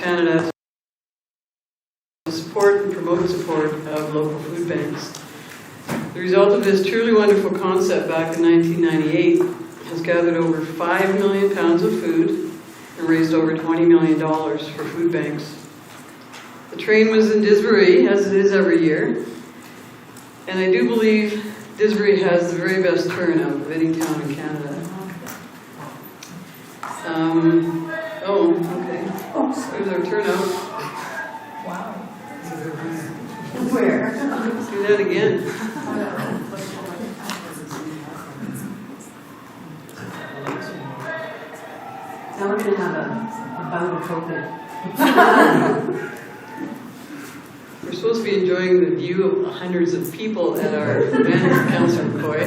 Canada to support and promote support of local food banks. The result of this truly wonderful concept back in 1998 has gathered over 5 million pounds of food and raised over $20 million for food banks. The train was in Disbury, as it is every year, and I do believe Disbury has the very best turnout of any town in Canada. Okay. There's our turnout. Wow. Where? Let's do that again. Now we're going to have a bout of COVID. We're supposed to be enjoying the view of hundreds of people at our event, Councillor McCoy.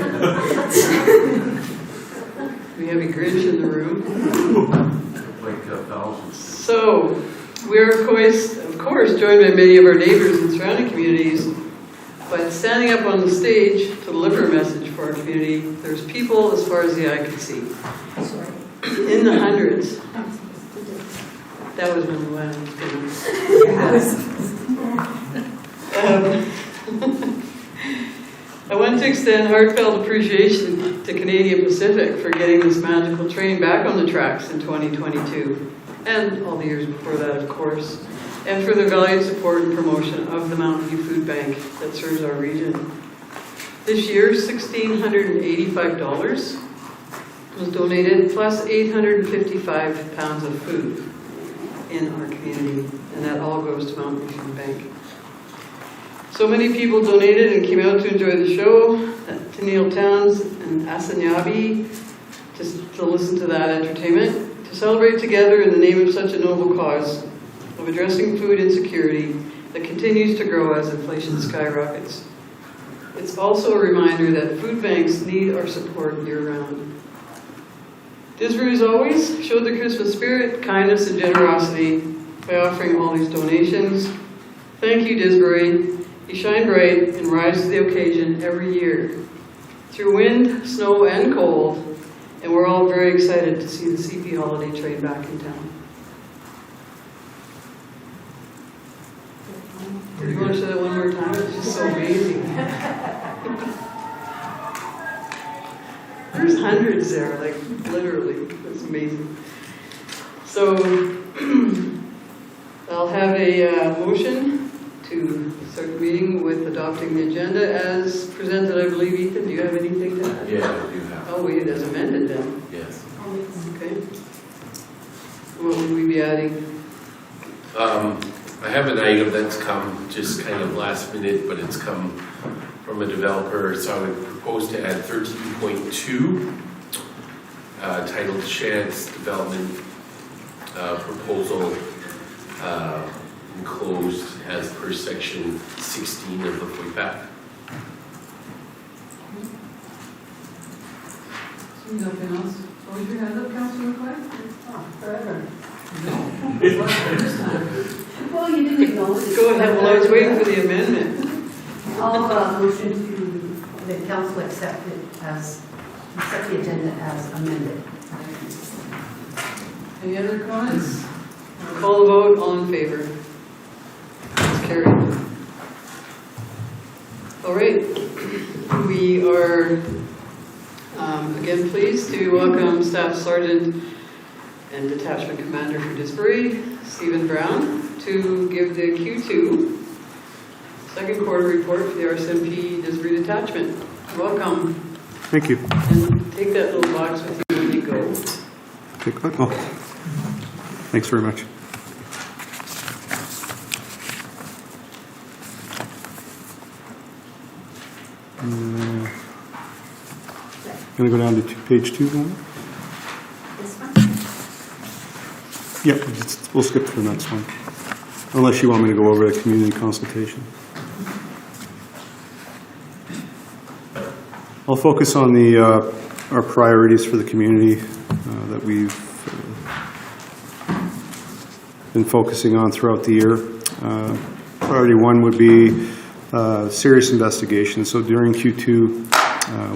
We have a Grinch in the room. So, we're of course joined by many of our neighbors and surrounding communities, but standing up on the stage to deliver a message for our community, there's people as far as the eye can see. In the hundreds. That was when we went. I want to extend heartfelt appreciation to Canadian Pacific for getting this magical train back on the tracks in 2022, and all the years before that, of course, and for their valued support and promotion of the Mountain View Food Bank that serves our region. This year, $1,685 was donated, plus 855 pounds of food in our community, and that all goes to Mountain View Food Bank. So many people donated and came out to enjoy the show, to Neil Towns and Asanyabi, to listen to that entertainment, to celebrate together in the name of such a noble cause of addressing food insecurity that continues to grow as inflation skyrockets. It's also a reminder that food banks need our support year-round. Disbury has always showed the Christmas spirit, kindness, and generosity by offering all these donations. Thank you, Disbury. You shine bright and rise to the occasion every year, through wind, snow, and cold, and we're all very excited to see the CP holiday train back in town. Do you want to say that one more time? It's just so amazing. There's hundreds there, like literally. It's amazing. So I'll have a motion to start the meeting with adopting the agenda as presented. I believe, Ethan, do you have anything to add? Yeah, I do have. Oh, wait, as amended then? Yes. Okay. What would we be adding? I have an item that's come just kind of last minute, but it's come from a developer, so I would propose to add 13.2, titled Shad's Development Proposal, enclosed as per section 16 of the FOIPAC. Nothing else? What was your hand up, Councilor McCoy? Oh, forever. No. Well, you didn't acknowledge. Go ahead, well, I was waiting for the amendment. I'll motion to the council accept the agenda as amended. Any other comments? Call the vote, all in favor. It's carried. All right, we are again pleased to welcome Staff Sergeant and Detachment Commander for Disbury, Stephen Brown, to give the Q2 second quarter report for the RCMP Disbury Detachment. Welcome. Thank you. And take that little box with you when you go. Oh, thanks very much. Going to go down to page 2 now? This one? Yep, we'll skip to the next one. Unless you want me to go over the community consultation. I'll focus on our priorities for the community that we've been focusing on throughout the year. Priority 1 would be serious investigations. So during Q2,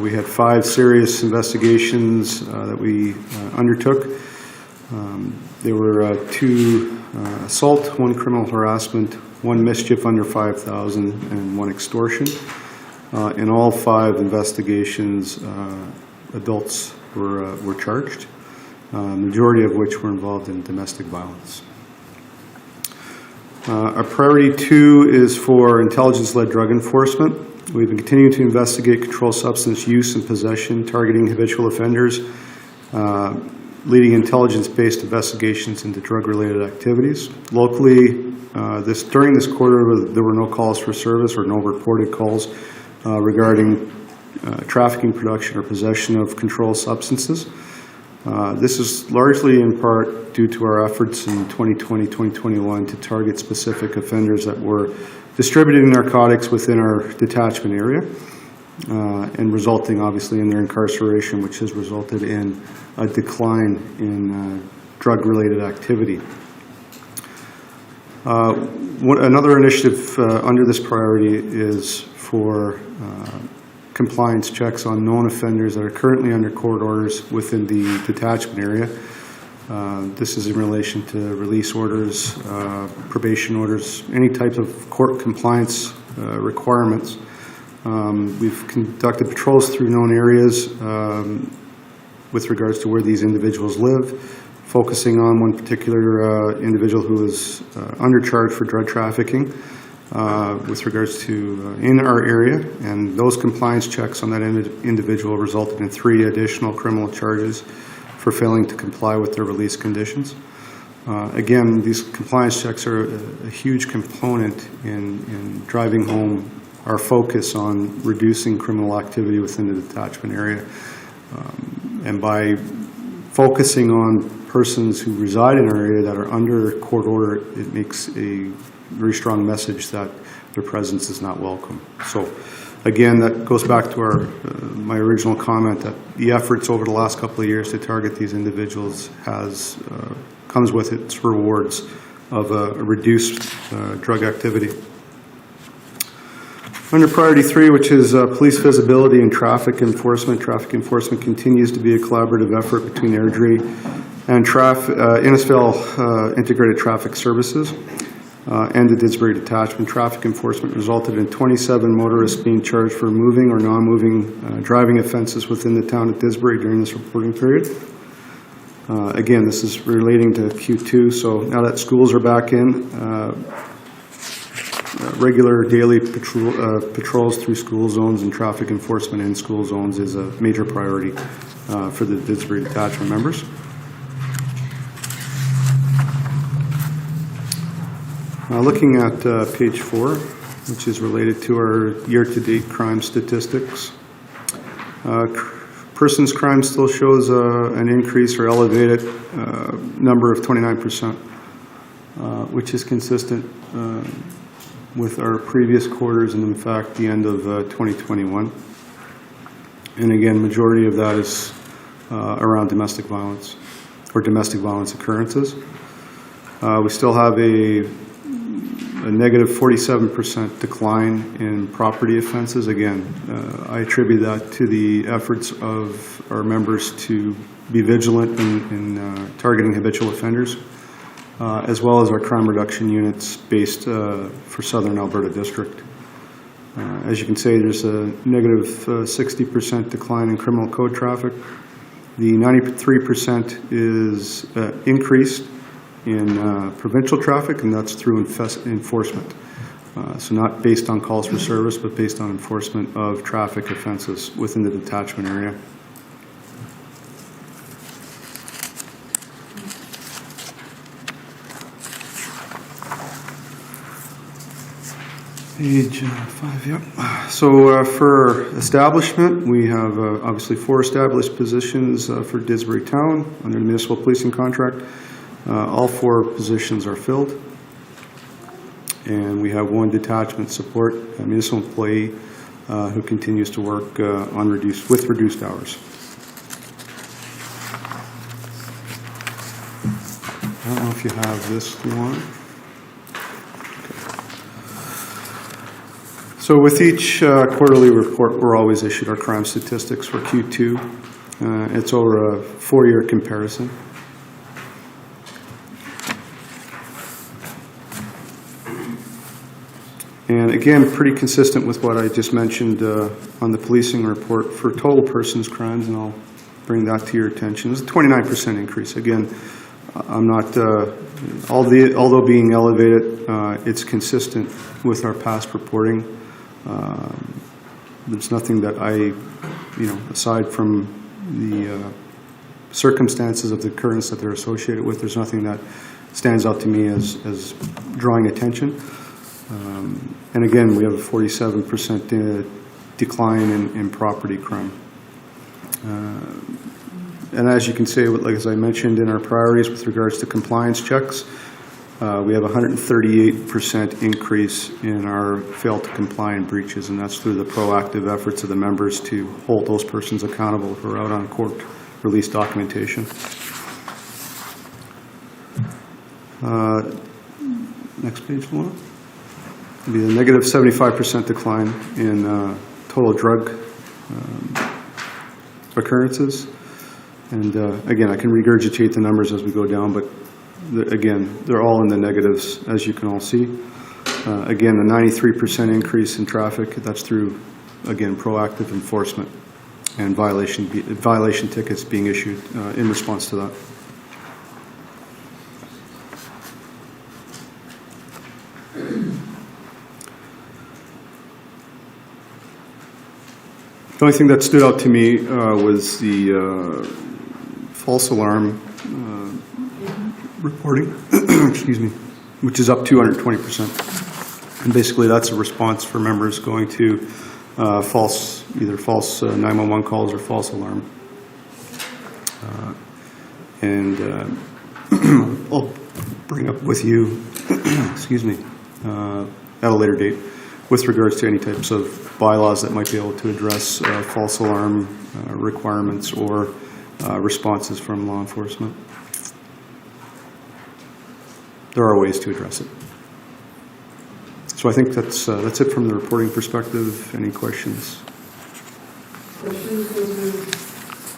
we had 5 serious investigations that we undertook. There were 2 assault, 1 criminal harassment, 1 mischief under 5,000, and 1 extortion. In all 5 investigations, adults were charged, majority of which were involved in domestic violence. Our priority 2 is for intelligence-led drug enforcement. We've been continuing to investigate controlled substance use and possession, targeting habitual offenders, leading intelligence-based investigations into drug-related activities. Locally, during this quarter, there were no calls for service or no reported calls regarding trafficking, production, or possession of controlled substances. This is largely in part due to our efforts in 2020-2021 to target specific offenders that were distributing narcotics within our detachment area, and resulting obviously in their incarceration, which has resulted in a decline in drug-related activity. Another initiative under this priority is for compliance checks on known offenders that are currently under court orders within the detachment area. This is in relation to release orders, probation orders, any type of court compliance requirements. We've conducted patrols through known areas with regards to where these individuals live, focusing on one particular individual who is under charge for drug trafficking with regards to in our area, and those compliance checks on that individual resulted in 3 additional criminal charges for failing to comply with their release conditions. Again, these compliance checks are a huge component in driving home our focus on reducing criminal activity within the detachment area. And by focusing on persons who reside in our area that are under court order, it makes a very strong message that their presence is not welcome. So again, that goes back to my original comment that the efforts over the last couple of years to target these individuals comes with its rewards of a reduced drug activity. Under priority 3, which is police visibility and traffic enforcement continues to be a collaborative effort between Airdrie and Innisfail Integrated Traffic Services and the Didsbury Detachment. Traffic enforcement resulted in 27 motorists being charged for moving or non-moving driving offenses within the town of Didsbury during this reporting period. Again, this is relating to Q2, so now that schools are back in, regular daily patrols through school zones and traffic enforcement in school zones is a major priority for the Didsbury Detachment members. Looking at page 4, which is related to our year-to-date crime statistics. Persons crime still shows an increase or elevated number of 29%, which is consistent with our previous quarters and in fact the end of 2021. And again, majority of that is around domestic violence or domestic violence occurrences. We still have a negative 47% decline in property offenses. Again, I attribute that to the efforts of our members to be vigilant in targeting habitual offenders, as well as our crime reduction units based for Southern Alberta District. As you can see, there's a negative 60% decline in criminal code traffic. The 93% is increased in provincial traffic, and that's through enforcement. So not based on calls for service, but based on enforcement of traffic offenses within the detachment area. Page 5, yep. So for establishment, we have obviously 4 established positions for Didsbury Town under the municipal policing contract. All 4 positions are filled. And we have 1 detachment support, a municipal employee who continues to work with reduced hours. I don't know if you have this one. So with each quarterly report, we're always issued our crime statistics for Q2. It's over a 4-year comparison. And again, pretty consistent with what I just mentioned on the policing report for total persons crimes, and I'll bring that to your attention. It's a 29% increase. Again, I'm not, although being elevated, it's consistent with our past reporting. There's nothing that aside from the circumstances of the occurrence that they're associated with, there's nothing that stands out to me as drawing attention. And again, we have a 47% decline in property crime. And as you can see, like as I mentioned in our priorities with regards to compliance checks, we have a 138% increase in our failed to comply and breaches, and that's through the proactive efforts of the members to hold those persons accountable who are out on court release documentation. Next page, Laura. It'll be a negative 75% decline in total drug occurrences. And again, I can regurgitate the numbers as we go down, but again, they're all in the negatives, as you can all see. Again, a 93% increase in traffic. That's through, again, proactive enforcement and violation tickets being issued in response to that. The only thing that stood out to me was the false alarm reporting, excuse me, which is up 220%. And basically that's a response for members going to either false 911 calls or false alarm. I'll bring up with you, excuse me, at a later date with regards to any types of bylaws that might be able to address false alarm requirements or responses from law enforcement. There are ways to address it. So I think that's it from the reporting perspective. Any questions? Questions,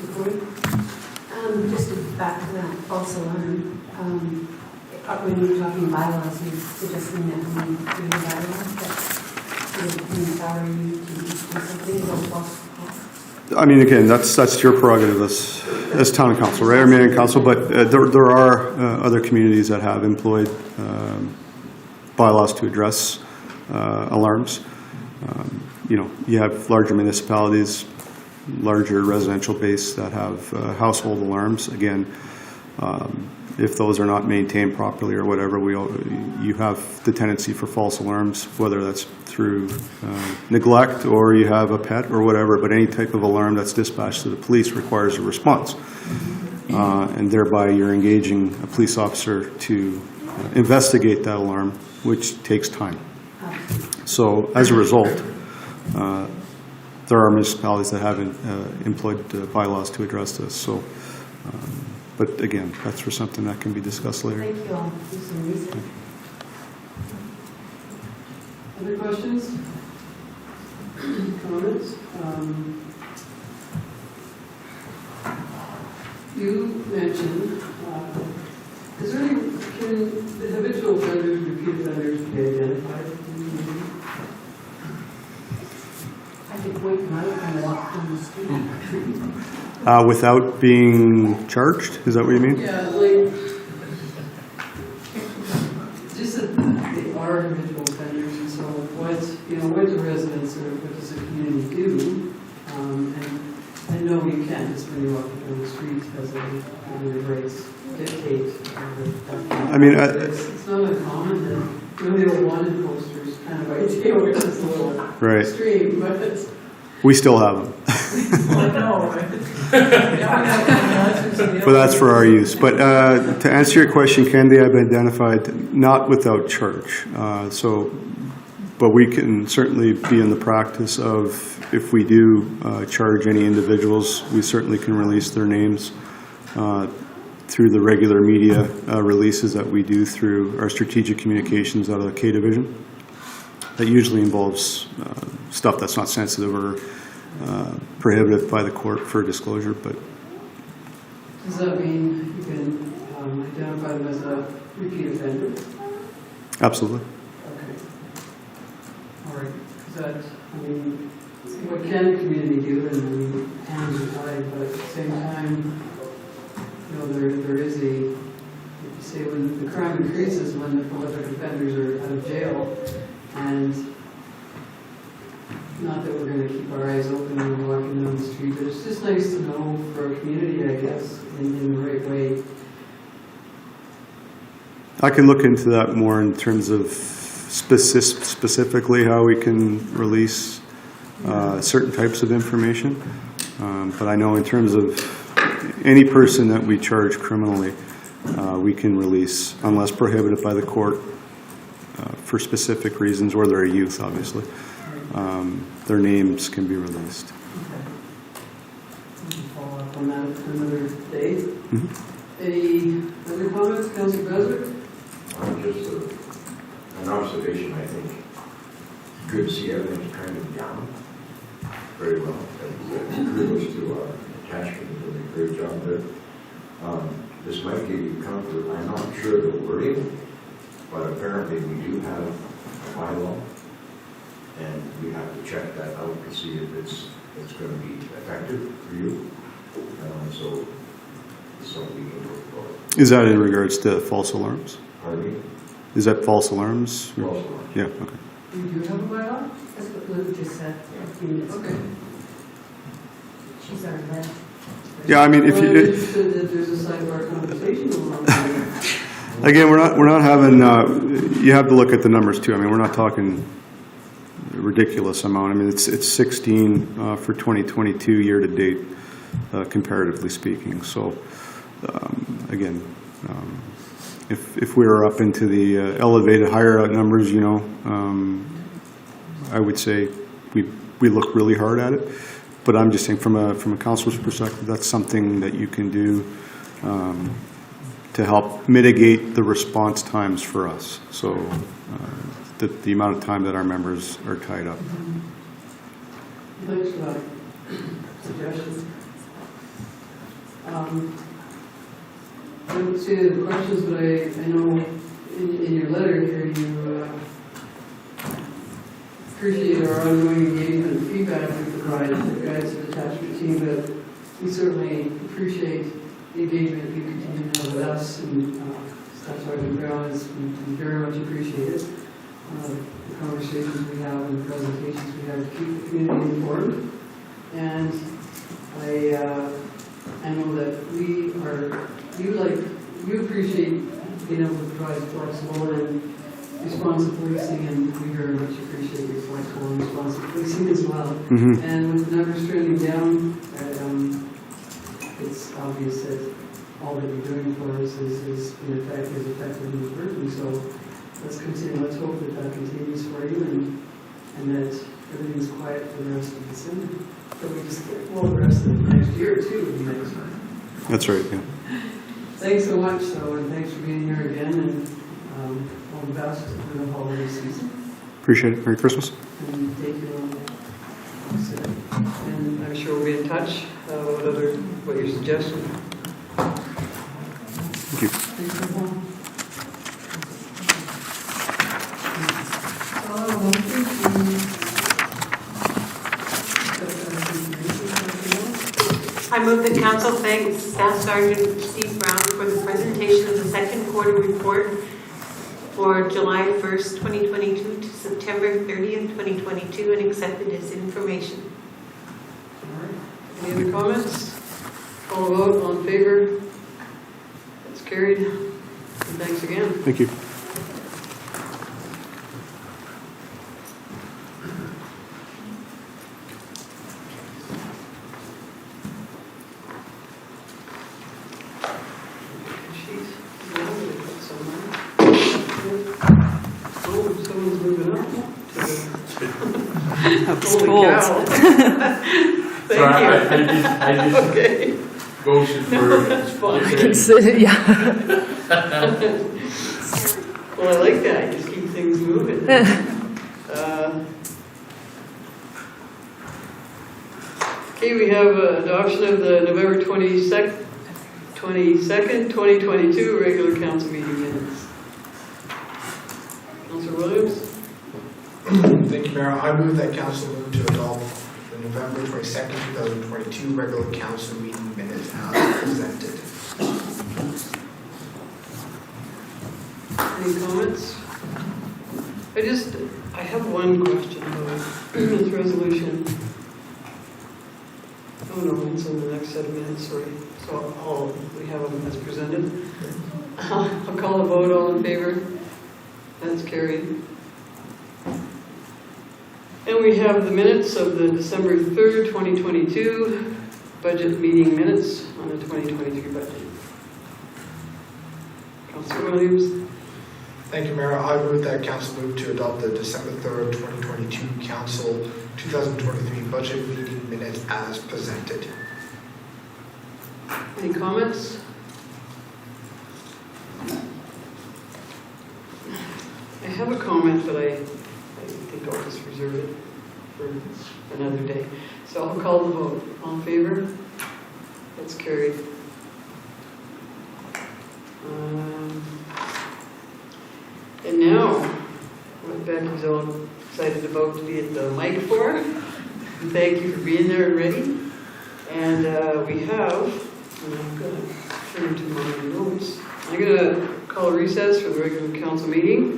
reporting? Just to back to that false alarm, when you're talking bylaws, you're suggesting that we do the bylaws that empower you to do something about false alarm? I mean, again, that's your prerogative as town council, right, or mayor council, but there are other communities that have employed bylaws to address alarms. You have larger municipalities, larger residential base that have household alarms. Again, if those are not maintained properly or whatever, you have the tendency for false alarms, whether that's through neglect or you have a pet or whatever, but any type of alarm that's dispatched to the police requires a response. And thereby you're engaging a police officer to investigate that alarm, which takes time. So as a result, there are municipalities that haven't employed bylaws to address this. So, but again, that's for something that can be discussed later. Thank you all. Do some research. Other questions? Comments? You mentioned, is there any, can the habitual offenders, repeat offenders be identified? I could wait and I walk down the street. Without being charged? Is that what you mean? Yeah, like, just that they are habitual offenders, and so what do residents or what does the community do? And I know you can't just when you're walking down the street as a rights dictate. I mean, it's not uncommon that the old wanted posters kind of idea, which is a little right. extreme, but it's. We still have them. But that's for our use. But to answer your question, can they have been identified? Not without charge. But we can certainly be in the practice of, if we do charge any individuals, we certainly can release their names through the regular media releases that we do through our strategic communications out of the K Division. That usually involves stuff that's not sensitive or prohibited by the court for disclosure. But does that mean you can identify them as a repeat offender? absolutely. Okay. that, I mean, what can the community do, and I mean, hands are tied, but at the same time, you know, there is a, you say when the crime increases, when the prolific offenders are out of jail, and not that we're going to keep our eyes open when we're walking down the street, but it's just nice to know for a community, I guess, in the right way. I can look into that more in terms of specifically how we can release certain types of information. But I know in terms of any person that we charge criminally, we can release, unless prohibited by the court for specific reasons, or they're a youth, obviously. Their names can be released. Okay. We can follow up on that another day. Mhm. Any other comments, Councilor Breslin? Just an observation, I think. Good to see everything's kind of down very well. And kudos to our attachment, doing a great job there. This might give you comfort. I'm not sure of the wording, but apparently we do have a bylaw, and we have to check that out to see if it's going to be effective for you. So it's something we can work for. Is that in regards to false alarms? Pardon me? Is that false alarms? Also, Yeah, okay. You do have a bylaw? That's what Luke just said a few minutes ago. Okay. She's our lead. Yeah, I mean, if Well, I'm you, interested that there's a sidebar conversation going on. again, we're not having, you have to look at the numbers too. I mean, we're not talking a ridiculous amount. I mean, it's 16 for 2022 year to date, comparatively speaking. So, again, if we were up into the elevated, higher numbers, you know, I would say we look really hard at it. But I'm just saying, from a council's perspective, that's something that you can do to help mitigate the response times for us. So the amount of time that our members are tied up. Thanks for that suggestion. I don't see the questions, but I know in your letter here you appreciate our ongoing engagement and feedback we provide to the guides of the attachment team, but we certainly appreciate the engagement you continue to have with us, and Staff Sergeant Brown is very much appreciated. The conversations we have and the presentations we have to keep the community informed. And I know that you appreciate being able to provide flexible and responsive policing, and we very much appreciate your flexible and responsive policing as well. Mm-hmm. And with the numbers trending down, it's obvious that all that you're doing for us is effective and working. So let's continue. Let's hope that that continues for you, and that everything's quiet for the rest of December. So we just well the rest of the next year too. Would be nice. That's right, yeah. Thanks so much, though, and thanks for being here again, and all the best for the holiday season. Appreciate it. Merry Christmas. And take you on. And I'm sure we'll be in touch. What your suggestion? Thank you. Thanks for that. I move that council thanks Staff Sergeant Steve Brown for the presentation of the second quarter report for July 1st, 2022 to September 30th, 2022, and accepted as information. All right. Any other comments? Call a vote, all in favor? That's carried. And thanks again. Thank you. Someone's moving up. Holy cow. Thank So you. I just Okay. motion for. That's fine. Yeah. Well, I like that. Just keep things moving. Okay, we have adoption of the November 22nd, 2022 regular council meeting minutes. Councilor Williams? Thank Thank you, Mayor. I move that council move to adopt the November 22nd, 2022 regular council meeting minutes as presented. Any comments? I have one question about this resolution. Oh no, it's in the next set of minutes, sorry. So we have them as presented. I'll call a vote, all in favor. That's carried. And we have the minutes of the December 3rd, 2022 budget meeting minutes on the 2023 budget. Councilor Williams. Thank you, Mayor. I move that council move to adopt the December 3rd, 2022 council 2023 budget meeting minutes as presented. Any comments? I have a comment, but I think I'll just reserve it for another day. So I'll call the vote. All in favor? That's carried. And now, what Becky's all excited about to be at the mic for. Thank you for being there and ready. And we have, and I'm going to turn to my notes. I'm going to call a recess for the regular council meeting.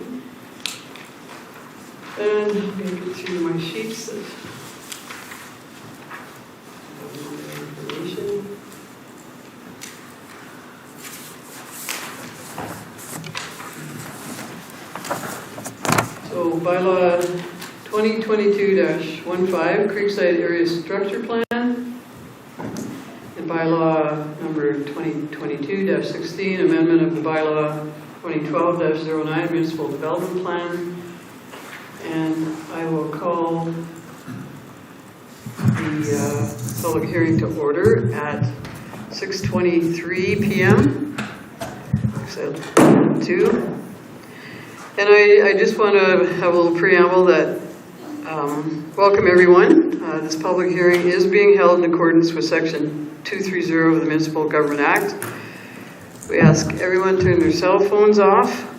And I'm going to get through my sheets that have all the information. So bylaw 2022-15, Creekside Area Structure Plan, and bylaw number 2022-16, amendment of the bylaw 2012-09, Municipal Development Plan. And I will call the public hearing to order at 6:23 p.m. So, 2. And I just want to have a little preamble that welcome everyone. This public hearing is being held in accordance with Section 230 of the Municipal Government Act. We ask everyone to turn their cell phones off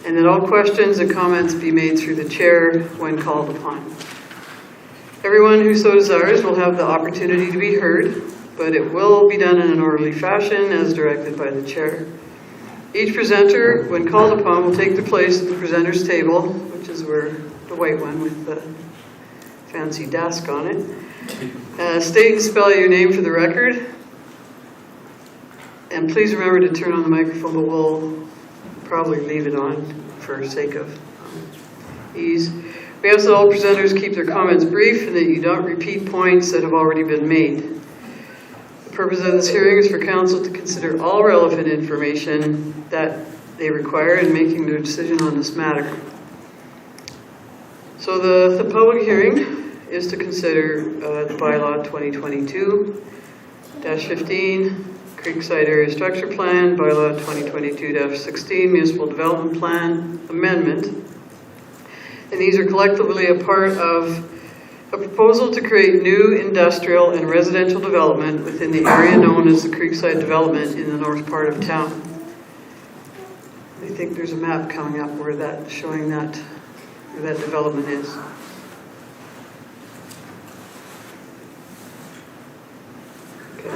and that all questions and comments be made through the chair when called upon. Everyone who so desires will have the opportunity to be heard, but it will be done in an orderly fashion as directed by the chair. Each presenter, when called upon, will take the place at the presenter's table, which is where the white one with the fancy desk on it. State and spell your name for the record. And please remember to turn on the microphone, but we'll probably leave it on for sake of ease. We ask that all presenters keep their comments brief and that you don't repeat points that have already been made. The purpose of this hearing is for council to consider all relevant information that they require in making their decision on this matter. So the public hearing is to consider the bylaw 2022-15, Creekside Area Structure Plan, bylaw 2022-16, Municipal Development Plan Amendment. And these are collectively a part of a proposal to create new industrial and residential development within the area known as the Creekside Development in the north part of town. I think there's a map coming up where that showing that where that development is. Okay.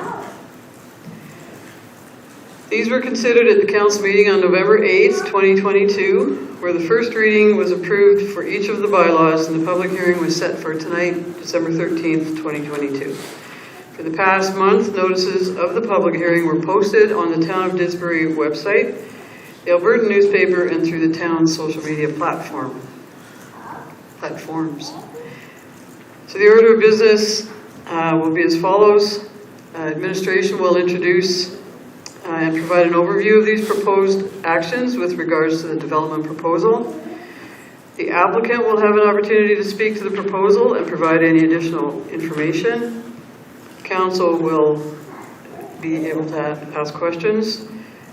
These were considered at the council meeting on November 8th, 2022, where the first reading was approved for each of the bylaws and the public hearing was set for tonight, December 13th, 2022. For the past month, notices of the public hearing were posted on the Town of Didsbury website, the Alberta newspaper, and through the town's social media platforms. So the order of business will be as follows. Administration will introduce and provide an overview of these proposed actions with regards to the development proposal. The applicant will have an opportunity to speak to the proposal and provide any additional information. Council will be able to ask questions,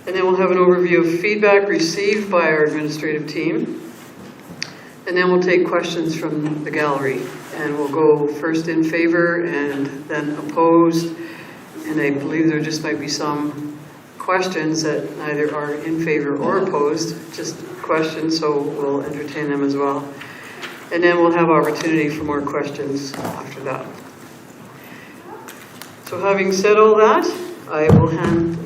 and then we'll have an overview of feedback received by our administrative team. And then we'll take questions from the gallery, and we'll go first in favor and then opposed. And I believe there just might be some questions that neither are in favor or opposed, just questions, so we'll entertain them as well. And then we'll have opportunity for more questions after that. So having said all that, I will hand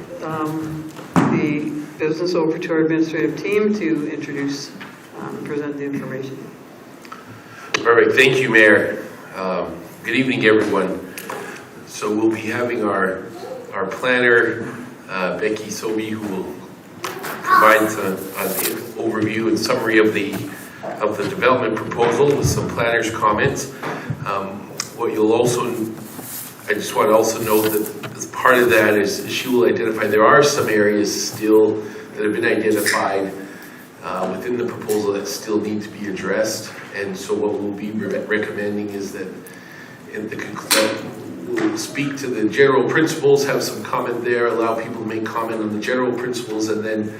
the business over to our administrative team to introduce and present the information. Perfect. Thank you, Mayor. Good evening, everyone. So we'll be having our planner, Becky Sobey, who will provide an overview and summary of the development proposal with some planner's comments. What you'll also, I just want to also note that as part of that is she will identify there are some areas still that have been identified within the proposal that still need to be addressed. And so what we'll be recommending is that we'll speak to the general principles, have some comment there, allow people to make comment on the general principles, and then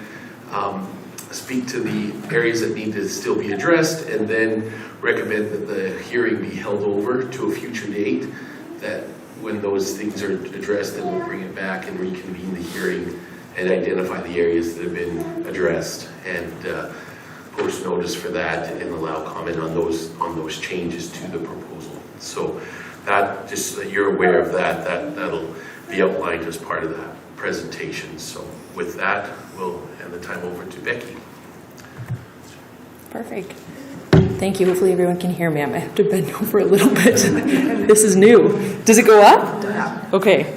speak to the areas that need to still be addressed, and then recommend that the hearing be held over to a future date, that when those things are addressed, then we'll bring it back and reconvene the hearing and identify the areas that have been addressed, and post notice for that and allow comment on those changes to the proposal. So that, just so that you're aware of that'll be outlined as part of that presentation. So with that, we'll hand the time over to Becky. Perfect. Thank you. Hopefully everyone can hear me. I might have to bend over a little bit. This is new. Does it go up? Okay.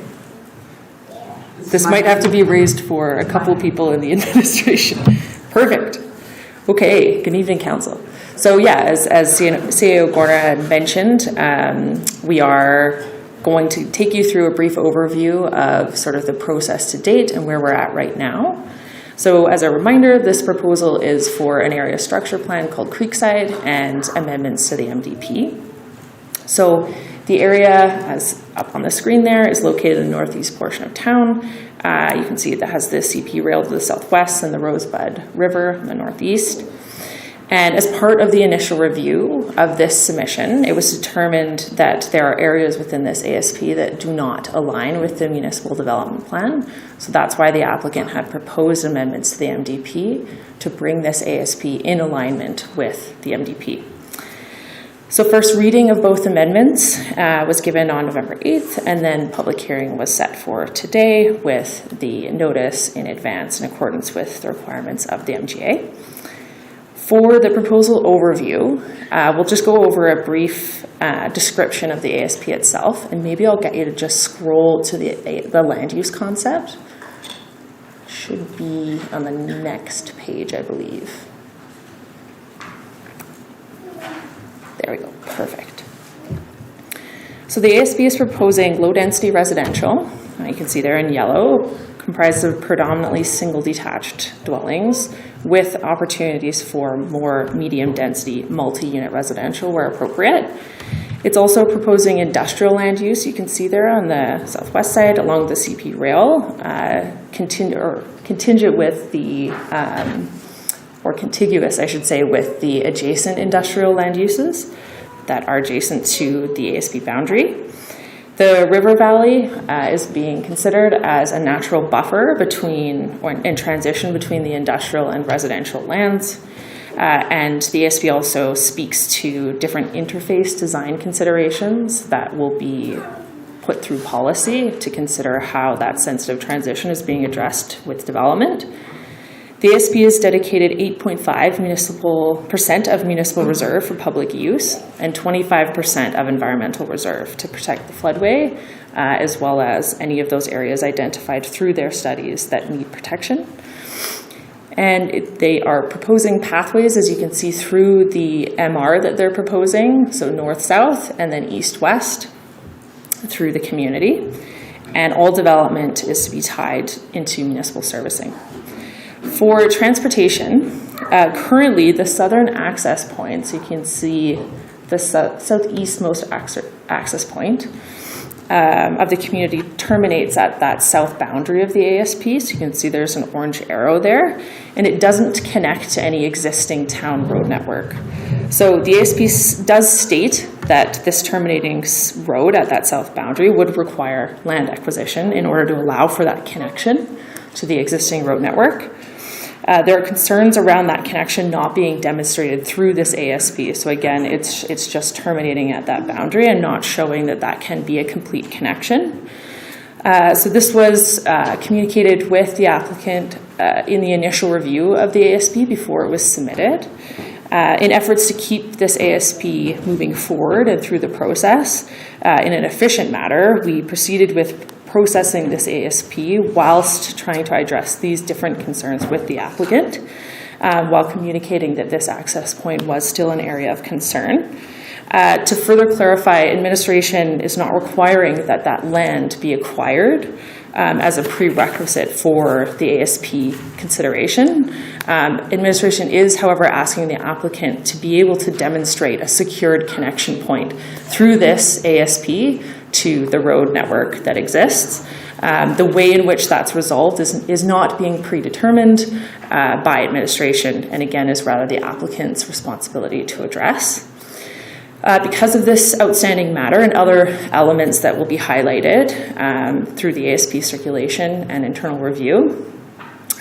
This might have to be raised for a couple people in the administration. Perfect. Okay. Good evening, Council. So yeah, as CAO Gorna had mentioned, we are going to take you through a brief overview of sort of the process to date and where we're at right now. So as a reminder, this proposal is for an area structure plan called Creekside and amendments to the MDP. So the area, as up on the screen there, is located in the northeast portion of town. You can see that has the CP rail to the southwest and the Rosebud River in the northeast. And as part of the initial review of this submission, it was determined that there are areas within this ASP that do not align with the municipal development plan. So that's why the applicant had proposed amendments to the MDP to bring this ASP in alignment with the MDP. So first reading of both amendments was given on November 8th, and then public hearing was set for today with the notice in advance in accordance with the requirements of the MGA. For the proposal overview, we'll just go over a brief description of the ASP itself, and maybe I'll get you to just scroll to the land use concept. Should be on the next page, I believe. There we go, perfect. So the ASP is proposing low-density residential, you can see there in yellow, comprised of predominantly single detached dwellings with opportunities for more medium-density multi-unit residential where appropriate. It's also proposing industrial land use, you can see there on the southwest side along the CP rail, contingent with the, or contiguous, I should say, with the adjacent industrial land uses that are adjacent to the ASP boundary. The river valley is being considered as a natural buffer between, or in transition between the industrial and residential lands. And the ASP also speaks to different interface design considerations that will be put through policy to consider how that sensitive transition is being addressed with development. The ASP has dedicated 8.5% of municipal reserve for public use and 25% of environmental reserve to protect the floodway, as well as any of those areas identified through their studies that need protection. And they are proposing pathways, as you can see, through the MR that they're proposing, so north-south and then east-west through the community. And all development is to be tied into municipal servicing. For transportation, currently the southern access point, so you can see the southeastmost access point of the community terminates at that south boundary of the ASP. So you can see there's an orange arrow there, and it doesn't connect to any existing town road network. So the ASP does state that this terminating road at that south boundary would require land acquisition in order to allow for that connection to the existing road network. There are concerns around that connection not being demonstrated through this ASP. So again, it's just terminating at that boundary and not showing that that can be a complete connection. So this was communicated with the applicant in the initial review of the ASP before it was submitted. In efforts to keep this ASP moving forward and through the process in an efficient manner, we proceeded with processing this ASP whilst trying to address these different concerns with the applicant, while communicating that this access point was still an area of concern. To further clarify, administration is not requiring that that land be acquired as a prerequisite for the ASP consideration. Administration is, however, asking the applicant to be able to demonstrate a secured connection point through this ASP to the road network that exists. The way in which that's resolved is not being predetermined by administration, and again is rather the applicant's responsibility to address. Because of this outstanding matter and other elements that will be highlighted through the ASP circulation and internal review,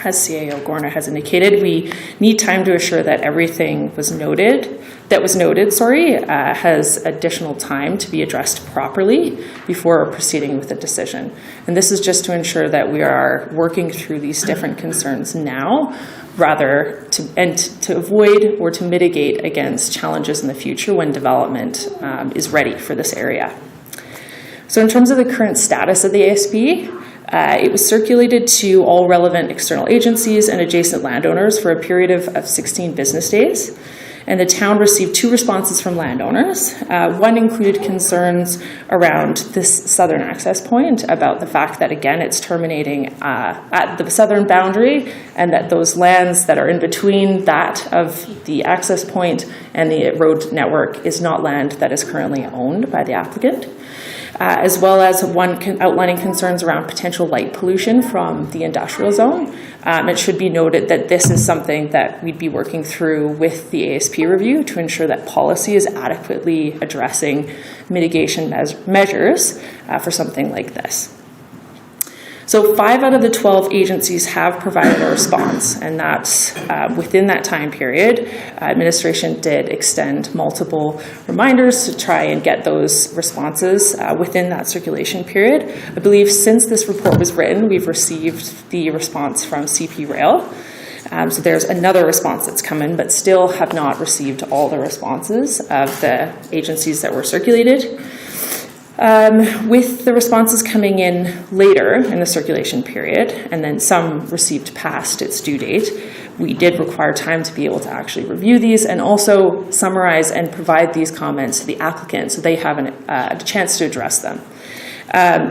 as CAO Gorna has indicated, we need time to assure that everything has additional time to be addressed properly before proceeding with a decision. And this is just to ensure that we are working through these different concerns now, rather to avoid or to mitigate against challenges in the future when development is ready for this area. So in terms of the current status of the ASP, it was circulated to all relevant external agencies and adjacent landowners for a period of 16 business days. And the town received 2 responses from landowners. One included concerns around this southern access point, about the fact that, again, it's terminating at the southern boundary, and that those lands that are in between that of the access point and the road network is not land that is currently owned by the applicant. As well as one outlining concerns around potential light pollution from the industrial zone. It should be noted that this is something that we'd be working through with the ASP review to ensure that policy is adequately addressing mitigation measures for something like this. So 5 out of the 12 agencies have provided a response, and that's within that time period. Administration did extend multiple reminders to try and get those responses within that circulation period. I believe since this report was written, we've received the response from CP Rail. So there's another response that's come in, but still have not received all the responses of the agencies that were circulated. With the responses coming in later in the circulation period, and then some received past its due date, we did require time to be able to actually review these and also summarize and provide these comments to the applicant so they have a chance to address them.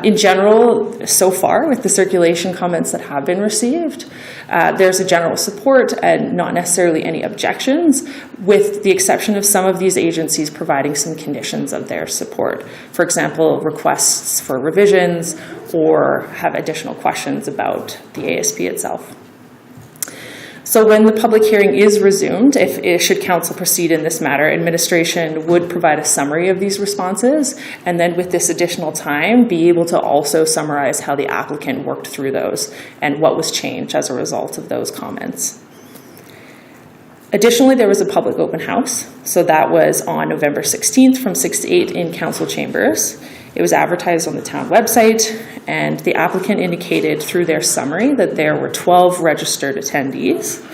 In general, so far, with the circulation comments that have been received, there's a general support and not necessarily any objections, with the exception of some of these agencies providing some conditions of their support. For example, requests for revisions or have additional questions about the ASP itself. So when the public hearing is resumed, should council proceed in this matter, administration would provide a summary of these responses, and then with this additional time, be able to also summarize how the applicant worked through those and what was changed as a result of those comments. Additionally, there was a public open house. So that was on November 16th from 6 to 8 in council chambers. It was advertised on the town website, and the applicant indicated through their summary that there were 12 registered attendees.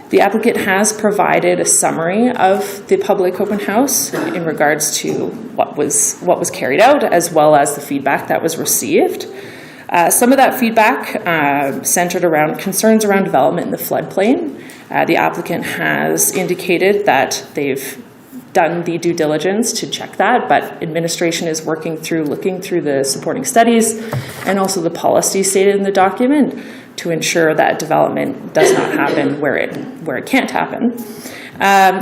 The applicant has provided a summary of the public open house in regards to what was carried out, as well as the feedback that was received. Some of that feedback centered around concerns around development in the floodplain. The applicant has indicated that they've done the due diligence to check that, but administration is looking through the supporting studies and also the policy stated in the document to ensure that development does not happen where it can't happen.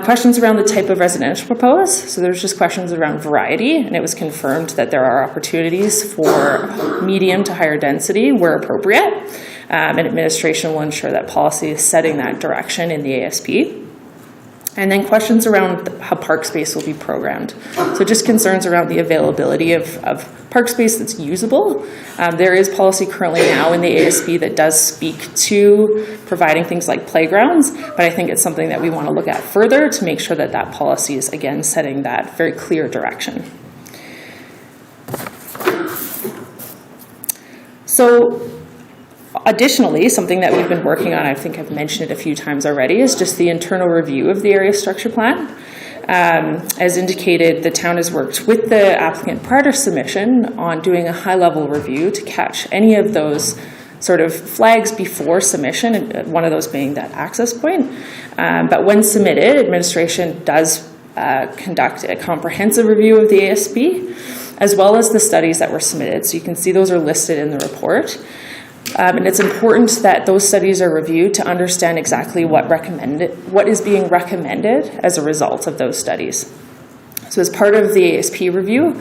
Questions around the type of residential proposed. So there's just questions around variety, and it was confirmed that there are opportunities for medium to higher density where appropriate, and administration will ensure that policy is setting that direction in the ASP. And then questions around how park space will be programmed. So just concerns around the availability of park space that's usable. There is policy currently now in the ASP that does speak to providing things like playgrounds, but I think it's something that we want to look at further to make sure that that policy is, again, setting that very clear direction. So additionally, something that we've been working on, I think I've mentioned it a few times already, is just the internal review of the area structure plan. As indicated, the town has worked with the applicant prior to submission on doing a high-level review to catch any of those sort of flags before submission, and one of those being that access point. But when submitted, administration does conduct a comprehensive review of the ASP, as well as the studies that were submitted. So you can see those are listed in the report. And it's important that those studies are reviewed to understand exactly what is being recommended as a result of those studies. So as part of the ASP review,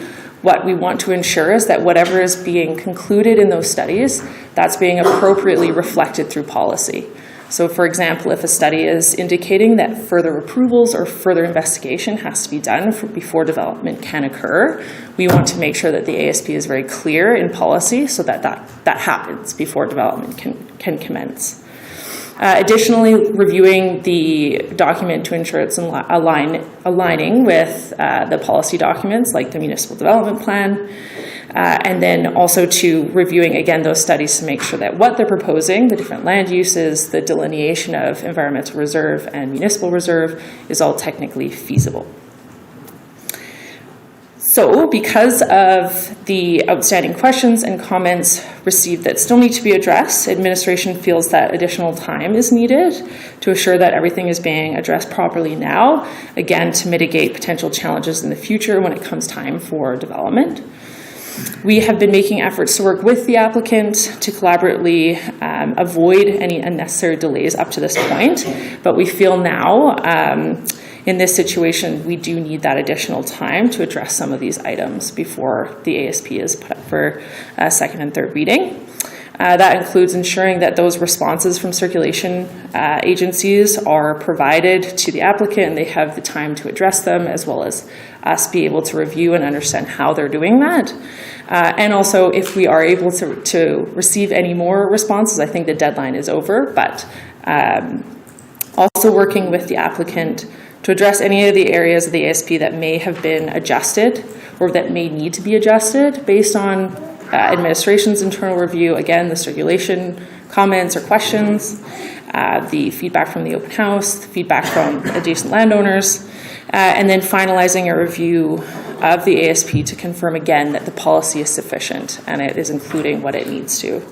what we want to ensure is that whatever is being concluded in those studies, that's being appropriately reflected through policy. So for example, if a study is indicating that further approvals or further investigation has to be done before development can occur, we want to make sure that the ASP is very clear in policy so that that happens before development can commence. Additionally, reviewing the document to ensure it's aligning with the policy documents like the municipal development plan, and then also to reviewing, again, those studies to make sure that what they're proposing, the different land uses, the delineation of environmental reserve and municipal reserve, is all technically feasible. So because of the outstanding questions and comments received that still need to be addressed, administration feels that additional time is needed to assure that everything is being addressed properly now, again, to mitigate potential challenges in the future when it comes time for development. We have been making efforts to work with the applicant to collaboratively avoid any unnecessary delays up to this point, but we feel now in this situation we do need that additional time to address some of these items before the ASP is put up for second and third reading. That includes ensuring that those responses from circulation agencies are provided to the applicant and they have the time to address them, as well as us be able to review and understand how they're doing that. And also, if we are able to receive any more responses, I think the deadline is over, but also working with the applicant to address any of the areas of the ASP that may have been adjusted or that may need to be adjusted based on administration's internal review, again, the circulation comments or questions, the feedback from the open house, the feedback from adjacent landowners, and then finalizing a review of the ASP to confirm again that the policy is sufficient and it is including what it needs to.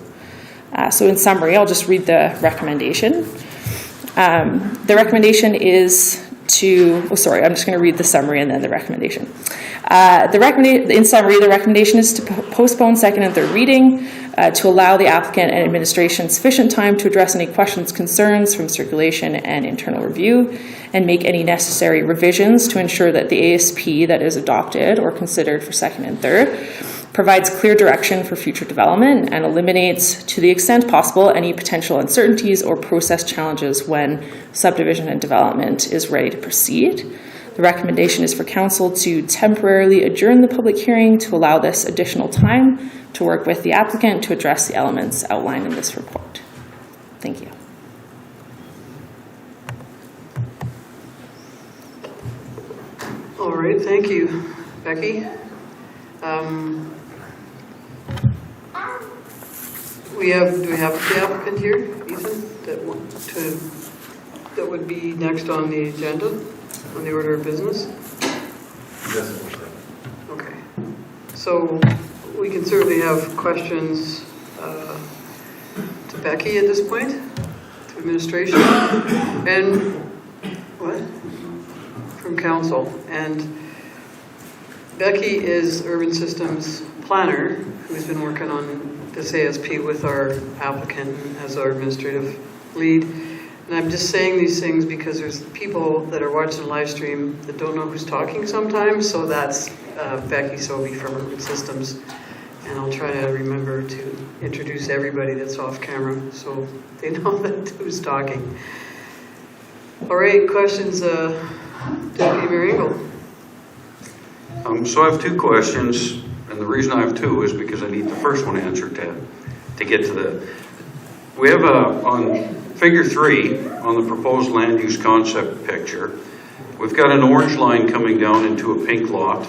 So in summary, I'll just read the recommendation. The recommendation is I'm just going to read the summary and then the recommendation. In summary, the recommendation is to postpone second and third reading to allow the applicant and administration sufficient time to address any questions, concerns from circulation and internal review, and make any necessary revisions to ensure that the ASP that is adopted or considered for second and third provides clear direction for future development and eliminates, to the extent possible, any potential uncertainties or process challenges when subdivision and development is ready to proceed. The recommendation is for council to temporarily adjourn the public hearing to allow this additional time to work with the applicant to address the elements outlined in this report. Thank you. All right, thank you, Becky. Do we have the applicant here, Ethan, that would be next on the agenda, on the order of business? Yes. Okay. So we can certainly have questions to Becky at this point, to administration, and what? From council. And Becky is Urban Systems Planner, who's been working on this ASP with our applicant as our administrative lead. And I'm just saying these things because there's people that are watching the live stream that don't know who's talking sometimes. So that's Becky Sobey from Urban Systems. And I'll try to remember to introduce everybody that's off camera so they know that who's talking. All right, questions, Deputy Mayor Engel? So I have two questions, and the reason I have two is because I need the first one answered to get to the. We have on figure 3 on the proposed land use concept picture, we've got an orange line coming down into a pink lot,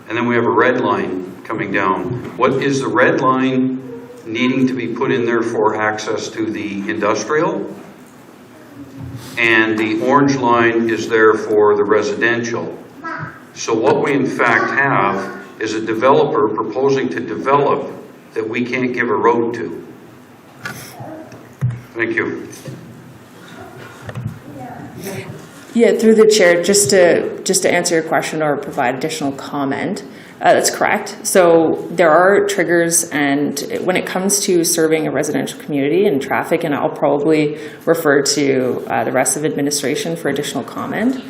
and then we have a red line coming down. What is the red line needing to be put in there for access to the industrial? And the orange line is there for the residential. So what we in fact have is a developer proposing to develop that we can't give a road to. Thank you. Yeah, through the chair, just to answer your question or provide additional comment, that's correct. So there are triggers, and when it comes to serving a residential community and traffic, and I'll probably refer to the rest of administration for additional comment,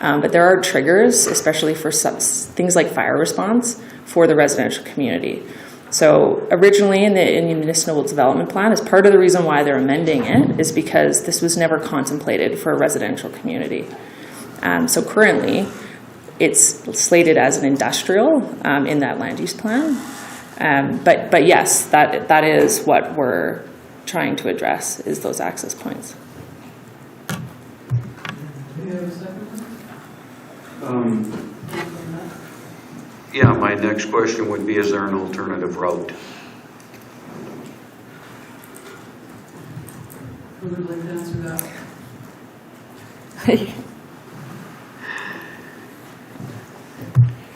but there are triggers, especially for things like fire response for the residential community. So originally in the municipal development plan, as part of the reason why they're amending it is because this was never contemplated for a residential community. So currently, it's slated as an industrial in that land use plan. But yes, that is what we're trying to address, is those access points. Do you have a second? Yeah, my next question would be, is there an alternative route? Who would like to answer that?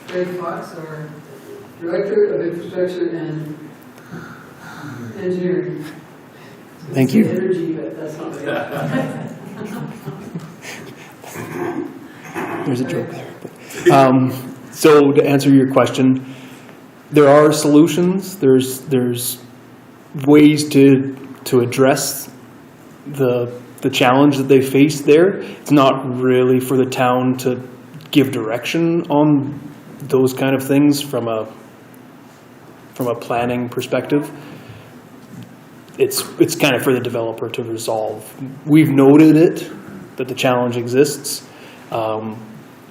Greg Fox, our Director of Infrastructure and Engineering. Thank you. Energy, but that's not right. There's a joke there. So to answer your question, there are solutions. There's ways to address the challenge that they face there. It's not really for the town to give direction on those kind of things from a planning perspective. It's kind of for the developer to resolve. We've noted it, that the challenge exists.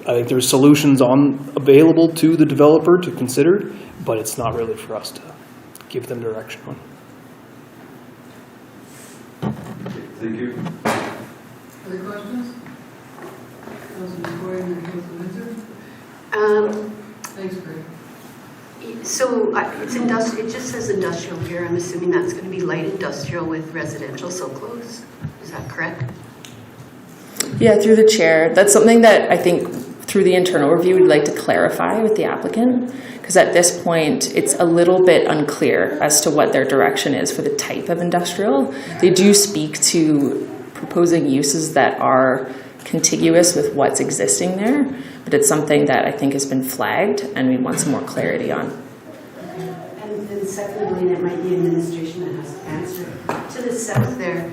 I think there's solutions available to the developer to consider, but it's not really for us to give them direction on. Thank you. Other questions? Councilman Coy and Councilman Windsor? Thanks, Greg. So it's industrial, it just says industrial here. I'm assuming that's going to be light industrial with residential so close. Is that correct? Yeah, through the chair. That's something that I think through the internal review we'd like to clarify with the applicant, because at this point it's a little bit unclear as to what their direction is for the type of industrial. They do speak to proposing uses that are contiguous with what's existing there, but it's something that I think has been flagged and we want some more clarity on. And secondly, it might be administration that has to answer. To the south there's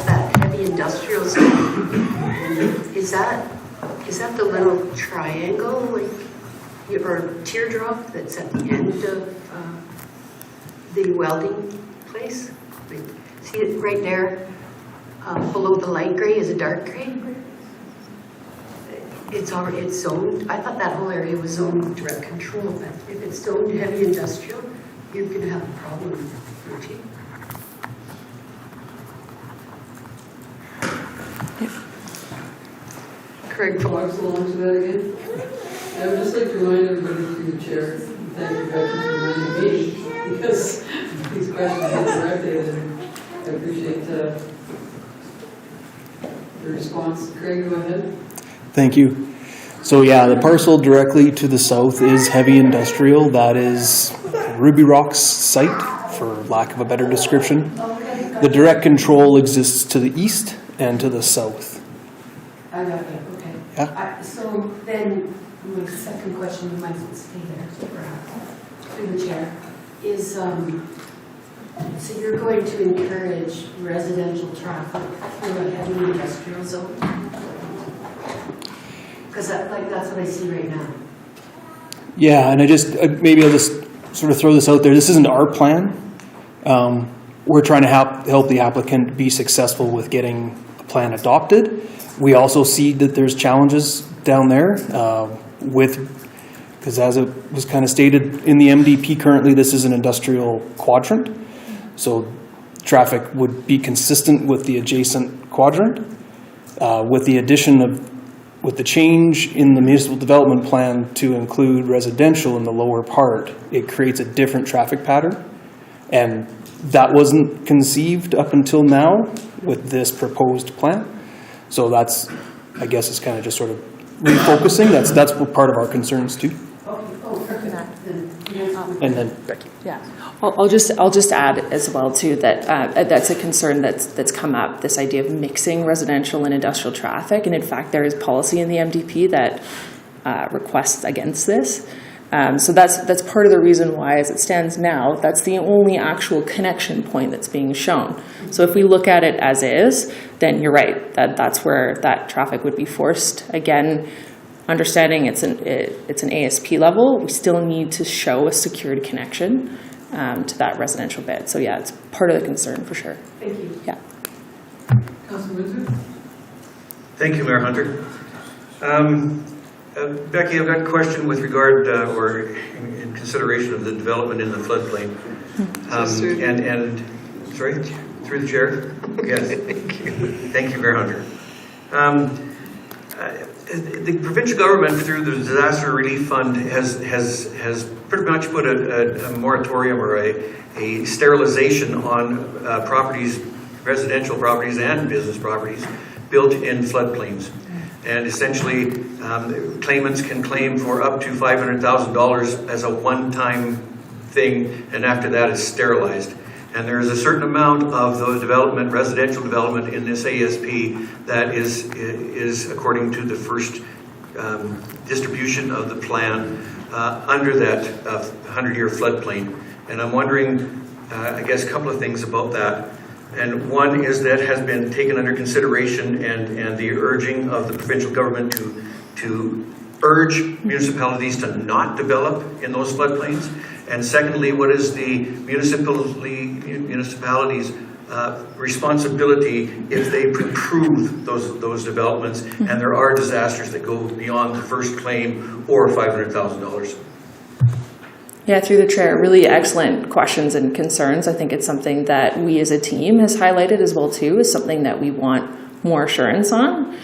that heavy industrial zone. Is that the little triangle, or teardrop that's at the end of the welding place? See it right there, below the light gray is a dark gray? It's zoned. I thought that whole area was zoned direct control, but if it's zoned heavy industrial, you're going to have a problem, aren't you? Craig Fox will answer that again. I would just like to remind everybody through the chair, thank you, Becky, for reminding me, because these questions are directed, and I appreciate the response. Craig, go ahead. Thank you. So yeah, the parcel directly to the south is heavy industrial. That is Ruby Rock's site, for lack of a better description. The direct control exists to the east and to the south. I got it, okay. Yeah. So then, my second question, you might as well stay there, perhaps, through the chair, is, so you're going to encourage residential traffic through a heavy industrial zone? Because that's what I see right now. Yeah, and maybe I'll just sort of throw this out there. This isn't our plan. We're trying to help the applicant be successful with getting a plan adopted. We also see that there's challenges down there because as it was kind of stated in the MDP, currently this is an industrial quadrant. So traffic would be consistent with the adjacent quadrant. With the change in the municipal development plan to include residential in the lower part, it creates a different traffic pattern. And that wasn't conceived up until now with this proposed plan. So that's, I guess, is kind of just sort of refocusing. That's part of our concerns too. And then Becky. Yeah, I'll just add as well too that that's a concern that's come up. This idea of mixing residential and industrial traffic, and in fact, there is policy in the MDP that requests against this. So that's part of the reason why, as it stands now, that's the only actual connection point that's being shown. So if we look at it as is, then you're right, that's where that traffic would be forced. Again, understanding it's an ASP level, we still need to show a secured connection to that residential bit. So yeah, it's part of the concern for sure. Thank you. Yeah. Councilor Windsor? Thank you, Mayor Hunter. Becky, I've got a question with regard or in consideration of the development in the floodplain. Sorry, through the chair? Yes. Thank you, Mayor Hunter. The provincial government, through the Disaster Relief Fund, has pretty much put a moratorium or a sterilization on properties, residential properties and business properties built in floodplains. And essentially, claimants can claim for up to $500,000 as a one-time thing, and after that it's sterilized. And there is a certain amount of the development, residential development in this ASP that is according to the first distribution of the plan under that 100-year floodplain. And I'm wondering, I guess, a couple of things about that. And one is that has been taken under consideration and the urging of the provincial government to urge municipalities to not develop in those floodplains. And secondly, what is the municipalities' responsibility if they approve those developments and there are disasters that go beyond the first claim or $500,000? Yeah, through the chair, really excellent questions and concerns. I think it's something that we as a team has highlighted as well too, is something that we want more assurance on.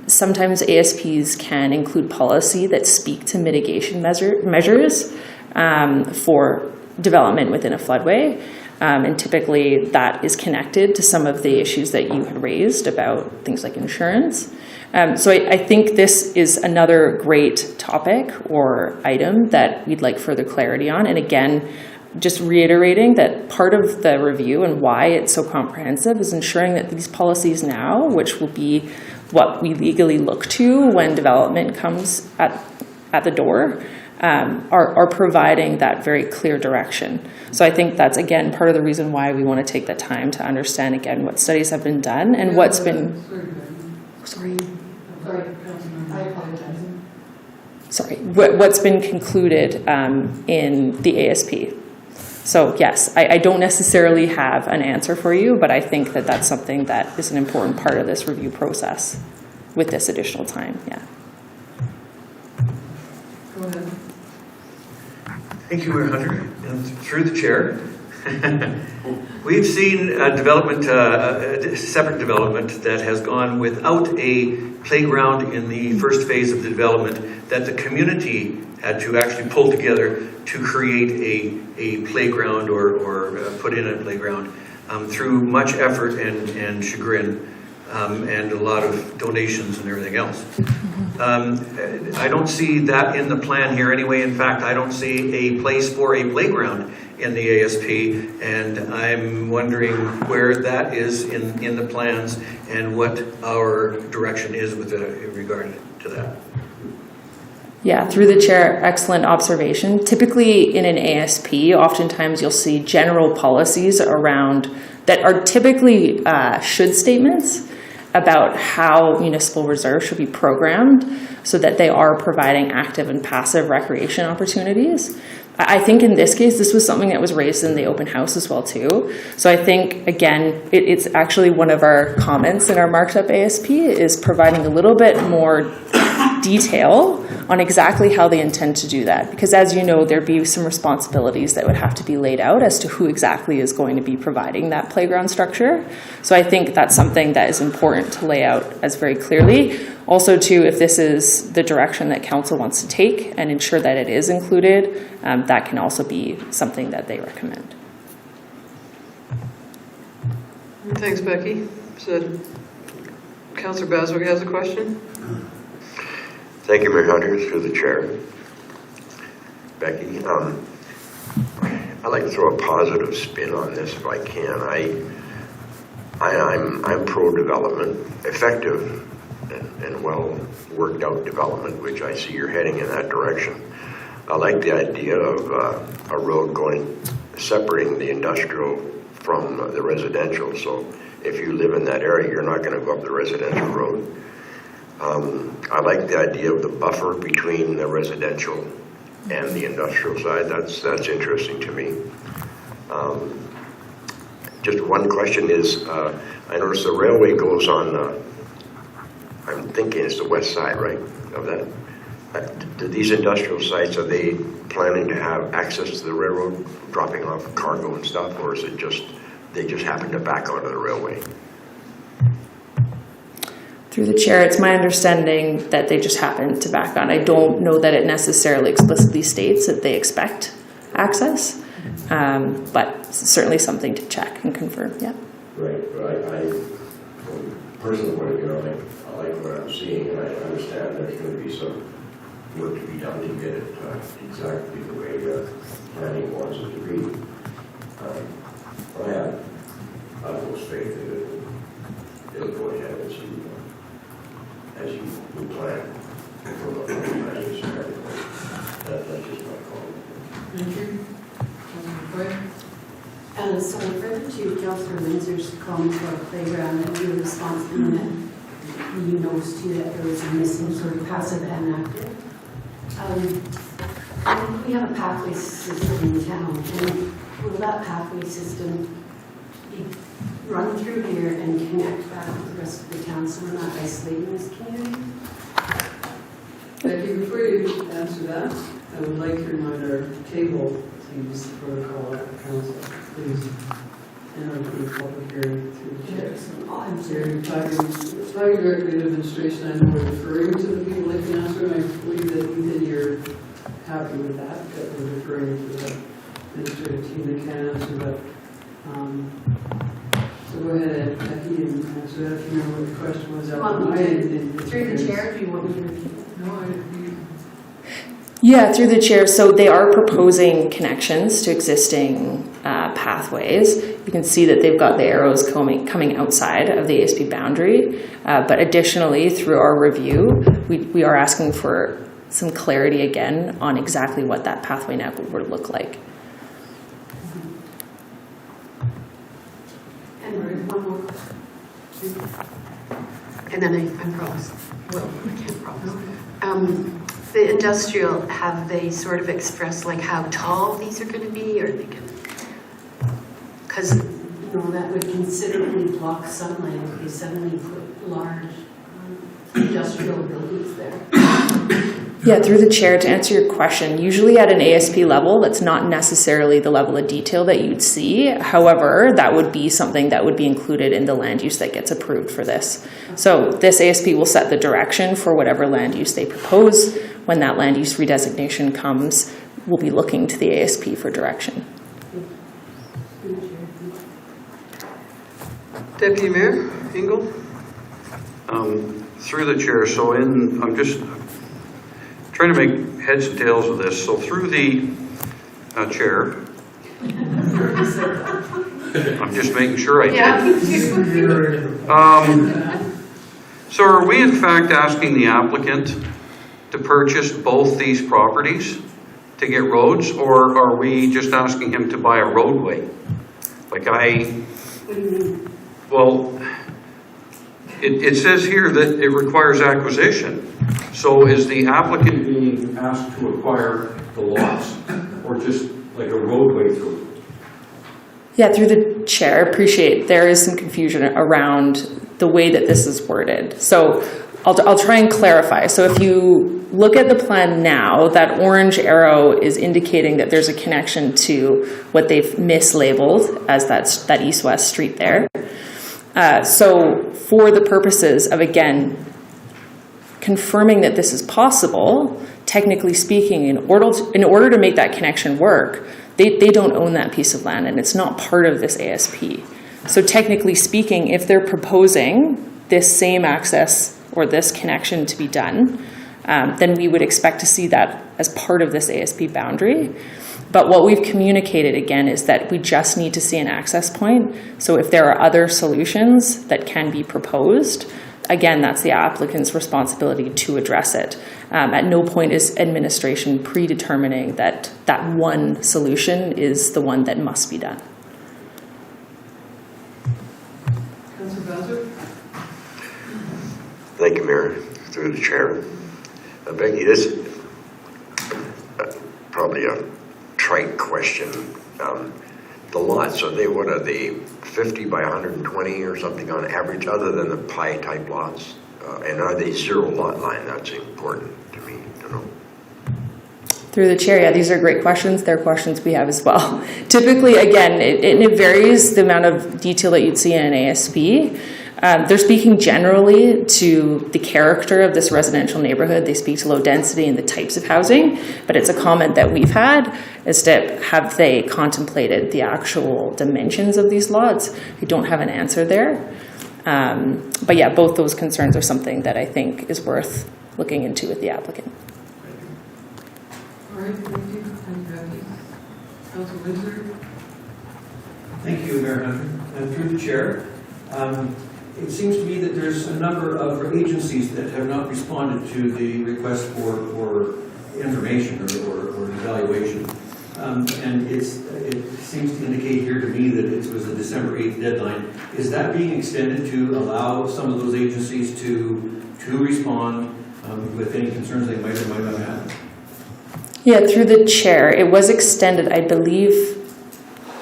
Sometimes ASPs can include policy that speak to mitigation measures for development within a floodway. And typically that is connected to some of the issues that you had raised about things like insurance. So I think this is another great topic or item that we'd like further clarity on. And again, just reiterating that part of the review and why it's so comprehensive is ensuring that these policies now, which will be what we legally look to when development comes at the door, are providing that very clear direction. So I think that's, again, part of the reason why we want to take the time to understand, again, what studies have been done and what's been... Sorry, I apologize. Sorry, what's been concluded in the ASP. So yes, I don't necessarily have an answer for you, but I think that that's something that is an important part of this review process with this additional time, yeah. Go ahead. Thank you, Mayor Hunter. And through the chair, we've seen a development, a separate development that has gone without a playground in the first phase of the development that the community had to actually pull together to create a playground or put in a playground through much effort and chagrin and a lot of donations and everything else. I don't see that in the plan here anyway. In fact, I don't see a place for a playground in the ASP, and I'm wondering where that is in the plans and what our direction is with regard to that. Yeah, through the chair, excellent observation. Typically in an ASP, oftentimes you'll see general policies around that are typically should statements about how municipal reserves should be programmed so that they are providing active and passive recreation opportunities. I think in this case, this was something that was raised in the open house as well too. So I think, again, it's actually one of our comments in our marked up ASP is providing a little bit more detail on exactly how they intend to do that. Because as you know, there'd be some responsibilities that would have to be laid out as to who exactly is going to be providing that playground structure. So I think that's something that is important to lay out as very clearly. Also too, if this is the direction that council wants to take and ensure that it is included, that can also be something that they recommend. Thanks, Becky. So, Councillor Baswick has a question? Thank you, Mayor Hunter, through the chair. Becky, I'd like to throw a positive spin on this if I can. I'm pro-development, effective and well worked out development, which I see you're heading in that direction. I like the idea of a road separating the industrial from the residential. So if you live in that area, you're not going to go up the residential road. I like the idea of the buffer between the residential and the industrial side. That's interesting to me. Just one question is, I noticed the railway goes on, I'm thinking it's the west side, right, of that? Do these industrial sites, are they planning to have access to the railroad, dropping off cargo and stuff, or is it just, they just happen to back onto the railway? Through the chair, it's my understanding that they just happen to back on. I don't know that it necessarily explicitly states that they expect access, but certainly something to check and confirm, yeah. Right, but from personal point of view, I like what I'm seeing, and I understand there's going to be some work to be done to get it exactly the way planning wants it to be. I have utmost faith that it'll go ahead as you plan from a planning standpoint. That's just my call. Thank you. So further to Councillor Windsor's comment about playground and your response being that you noticed too that there was a missing sort of passive and active. We have a pathway system in town, and will that pathway system be run through here and connect back with the rest of the town so we're not isolating this community? Becky, before you answer that, I would like to remind our table to use the protocol at council, please. And our public hearing through the chair. So you're talking directly to administration. I know we're referring to the people that can answer, and I believe that within you're happy with that we're referring to the administrative team that can answer. But so go ahead, Becky, and answer that if you know what the question was. Through the chair, do you want me to repeat it? No, Yeah, through the chair. So they are proposing connections to existing pathways. You can see that they've got the arrows coming outside of the ASP boundary. But additionally, through our review, we are asking for some clarity again on exactly what that pathway network would look like. And one more question. And then I promise. Well, I can't promise. The industrial, have they sort of expressed like how tall these are going to be, or they can? Because that would considerably block sunlight if you suddenly put large industrial buildings there. Yeah, through the chair, to answer your question, usually at an ASP level, that's not necessarily the level of detail that you'd see. However, that would be something that would be included in the land use that gets approved for this. So this ASP will set the direction for whatever land use they propose. When that land use redesignation comes, we'll be looking to the ASP for direction. Deputy Mayor Engel. Through the chair, so I'm just trying to make heads and tails of this. So through the chair, I'm just making sure I did. So are we in fact asking the applicant to purchase both these properties to get roads, or are we just asking him to buy a roadway? What do you mean? Well, it says here that it requires acquisition. So is the applicant being asked to acquire the lots, or just like a roadway through? Yeah, through the chair, appreciate there is some confusion around the way that this is worded. So I'll try and clarify. So if you look at the plan now, that orange arrow is indicating that there's a connection to what they've mislabeled as that east-west street there. So for the purposes of, again, confirming that this is possible, technically speaking, in order to make that connection work, they don't own that piece of land and it's not part of this ASP. So technically speaking, if they're proposing this same access or this connection to be done, then we would expect to see that as part of this ASP boundary. But what we've communicated, again, is that we just need to see an access point. So if there are other solutions that can be proposed, again, that's the applicant's responsibility to address it. At no point is administration predetermining that that one solution is the one that must be done. Councilor Bowser? Thank you, Mayor, through the chair. Becky, this is probably a trite question. The lots, what are they, 50 by 120 or something on average, other than the pie type lots? And are they zero lot line? That's important to me to know. Through the chair, yeah, these are great questions. They're questions we have as well. Typically, again, it varies the amount of detail that you'd see in an ASP. They're speaking generally to the character of this residential neighborhood. They speak to low density and the types of housing, but it's a comment that we've had is to have they contemplated the actual dimensions of these lots. We don't have an answer there. But yeah, both those concerns are something that I think is worth looking into with the applicant. All right, thank you. Thank you. Councilor Windsor? Thank you, Mayor Hunter. And through the chair, it seems to me that there's a number of agencies that have not responded to the request for information or evaluation. And it seems to indicate here to me that it was a December 8th deadline. Is that being extended to allow some of those agencies to respond with any concerns they might or might not have? Yeah, through the chair, it was extended, I believe,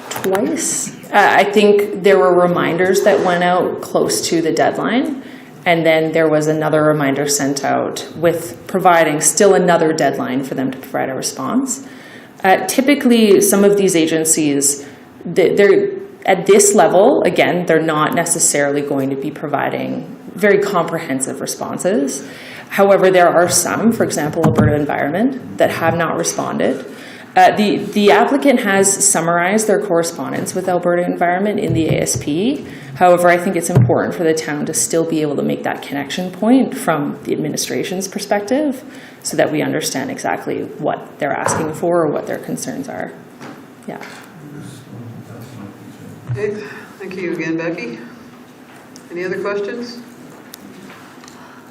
twice. I think there were reminders that went out close to the deadline, and then there was another reminder sent out with providing still another deadline for them to provide a response. Typically, some of these agencies, they're at this level, again, they're not necessarily going to be providing very comprehensive responses. However, there are some, for example, Alberta Environment, that have not responded. The applicant has summarized their correspondence with Alberta Environment in the ASP. However, I think it's important for the town to still be able to make that connection point from the administration's perspective so that we understand exactly what they're asking for or what their concerns are. Yeah. Okay, thank you again, Becky. Any other questions?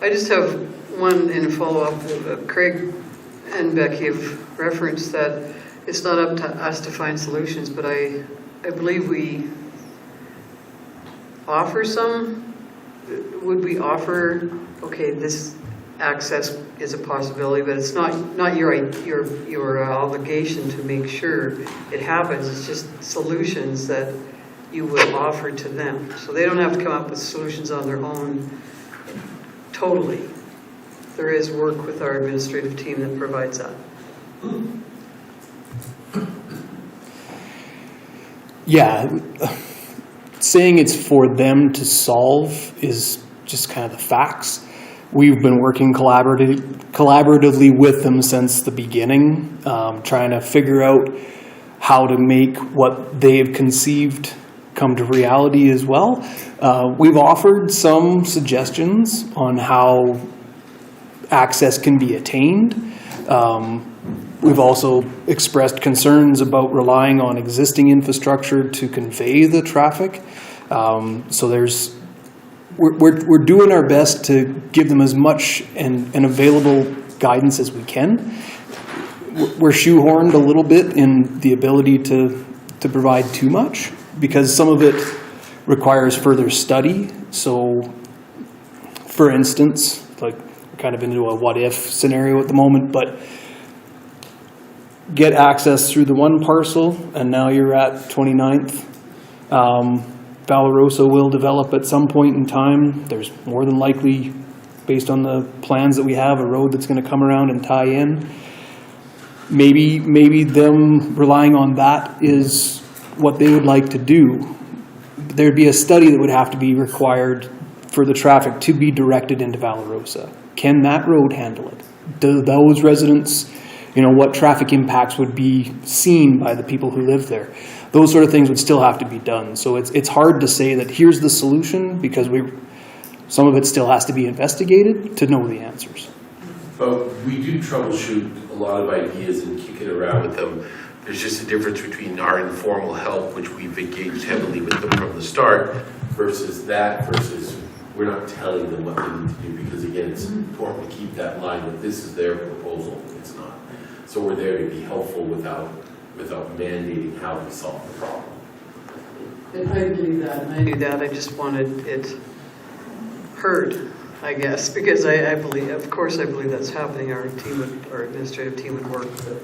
I just have one in follow-up. Craig and Becky have referenced that it's not up to us to find solutions, but I believe we offer some. Would we offer, okay, this access is a possibility, but it's not your obligation to make sure it happens. It's just solutions that you would offer to them. So they don't have to come up with solutions on their own totally. There is work with our administrative team that provides that. Yeah, saying it's for them to solve is just kind of the facts. We've been working collaboratively with them since the beginning, trying to figure out how to make what they've conceived come to reality as well. We've offered some suggestions on how access can be attained. We've also expressed concerns about relying on existing infrastructure to convey the traffic. So we're doing our best to give them as much and available guidance as we can. We're shoehorned a little bit in the ability to provide too much because some of it requires further study. So, for instance, like we're kind of into a what-if scenario at the moment, but get access through the one parcel, and now you're at 29th. Valarosa will develop at some point in time. There's more than likely, based on the plans that we have, a road that's going to come around and tie in. Maybe them relying on that is what they would like to do. There'd be a study that would have to be required for the traffic to be directed into Valarosa. Can that road handle it? Do those residents, what traffic impacts would be seen by the people who live there? Those sort of things would still have to be done. So it's hard to say that here's the solution, because some of it still has to be investigated to know the answers. But we do troubleshoot a lot of ideas and kick it around with them. There's just a difference between our informal help, which we've engaged heavily with them from the start, versus we're not telling them what they need to do, because again, it's important to keep that line that this is their proposal, it's not. So we're there to be helpful without mandating how we solve the problem. I believe that, and I knew that. I just wanted it heard, I guess, because I believe, of course, I believe that's happening. Our administrative team would work with it.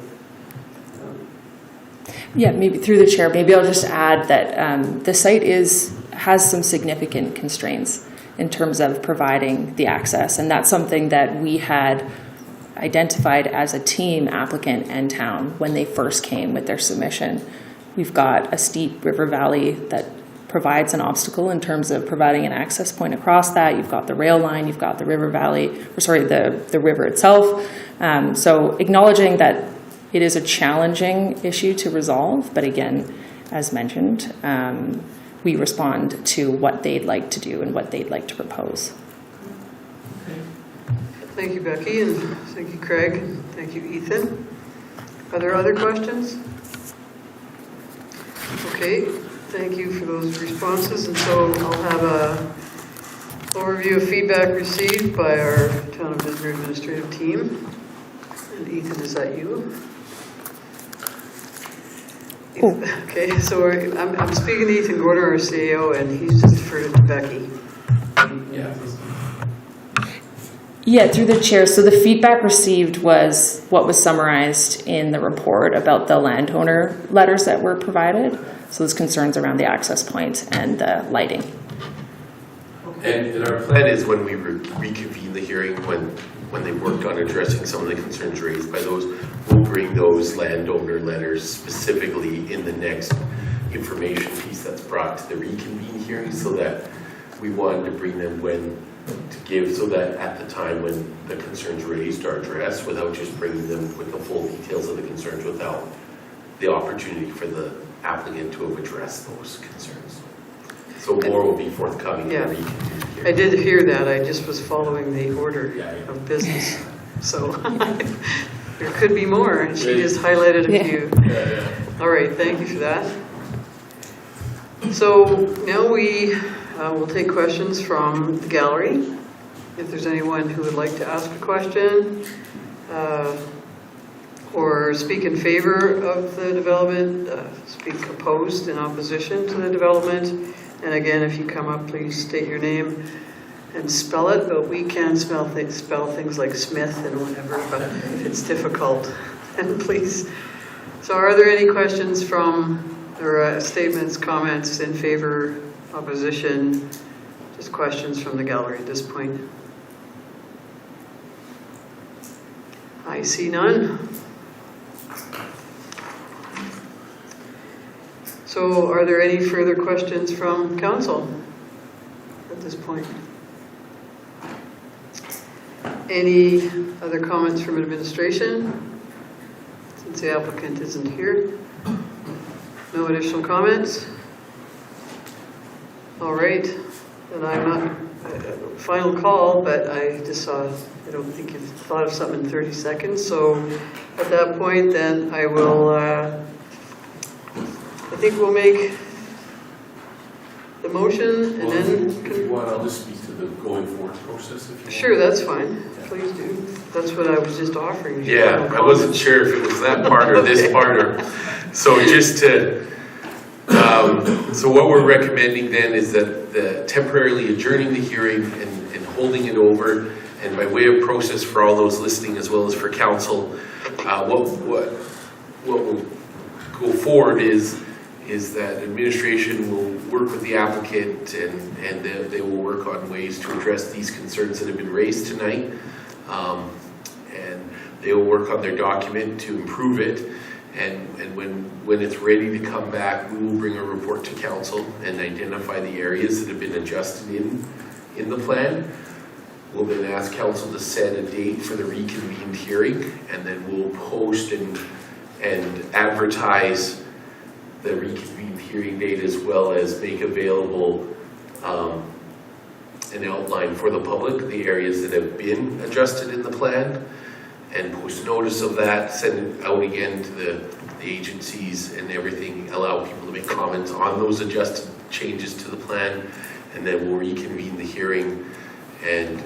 Yeah, maybe through the chair, maybe I'll just add that the site has some significant constraints in terms of providing the access, and that's something that we had identified as a team, applicant and town, when they first came with their submission. We've got a steep river valley that provides an obstacle in terms of providing an access point across that. You've got the rail line, you've got the river valley, the river itself. So acknowledging that it is a challenging issue to resolve, but again, as mentioned, we respond to what they'd like to do and what they'd like to propose. Thank you, Becky, and thank you, Craig, and thank you, Ethan. Are there other questions? Okay, thank you for those responses, and so I'll have a overview of feedback received by our town of Visitor administrative team. And Ethan, is that you? Oh. Okay, so I'm speaking to Ethan Gordon, our CEO, and he's just deferred it to Becky. Yeah. Yeah, through the chair. So the feedback received was what was summarized in the report about the landowner letters that were provided. So those concerns around the access point and the lighting. And our plan is when we reconvene the hearing, when they worked on addressing some of the concerns raised by those, we'll bring those landowner letters specifically in the next information piece that's brought to the reconvene hearing, so that we wanted to bring them to give, so that at the time when the concerns raised are addressed, without just bringing them with the full details of the concerns, without the opportunity for the applicant to have addressed those concerns. So more will be forthcoming. Yeah, I did hear that. I just was following the order of business. So there could be more, and she just highlighted a few. All right, thank you for that. So now we will take questions from the gallery. If there's anyone who would like to ask a question or speak in favor of the development, speak opposed in opposition to the development. And again, if you come up, please state your name and spell it, but we can spell things like Smith and whatever, but if it's difficult, then please. So are there any questions or statements, comments in favor, opposition, just questions from the gallery at this point? I see none. So are there any further questions from council at this point? Any other comments from administration? Since the applicant isn't here. No additional comments? All right, and I'm not, final call, but I just saw, I don't think you've thought of something in 30 seconds. So at that point, then I will, I think we'll make the motion and then... If you want, I'll just speak to the going forward process. If you Sure, want. that's fine. Please do. That's what I was just offering. Yeah, I wasn't sure if it was that part or this part. So just to... so what we're recommending then is that temporarily adjourning the hearing and holding it over, and by way of process for all those listening as well as for council, what will go forward is that administration will work with the applicant and they will work on ways to address these concerns that have been raised tonight. And they will work on their document to improve it. And when it's ready to come back, we will bring a report to council and identify the areas that have been adjusted in the plan. We'll then ask council to set a date for the reconvened hearing, and then we'll post and advertise the reconvened hearing date, as well as make available an outline for the public, the areas that have been adjusted in the plan, and post notice of that, send it out again to the agencies and everything, allow people to make comments on those adjusted changes to the plan, and then we'll reconvene the hearing, and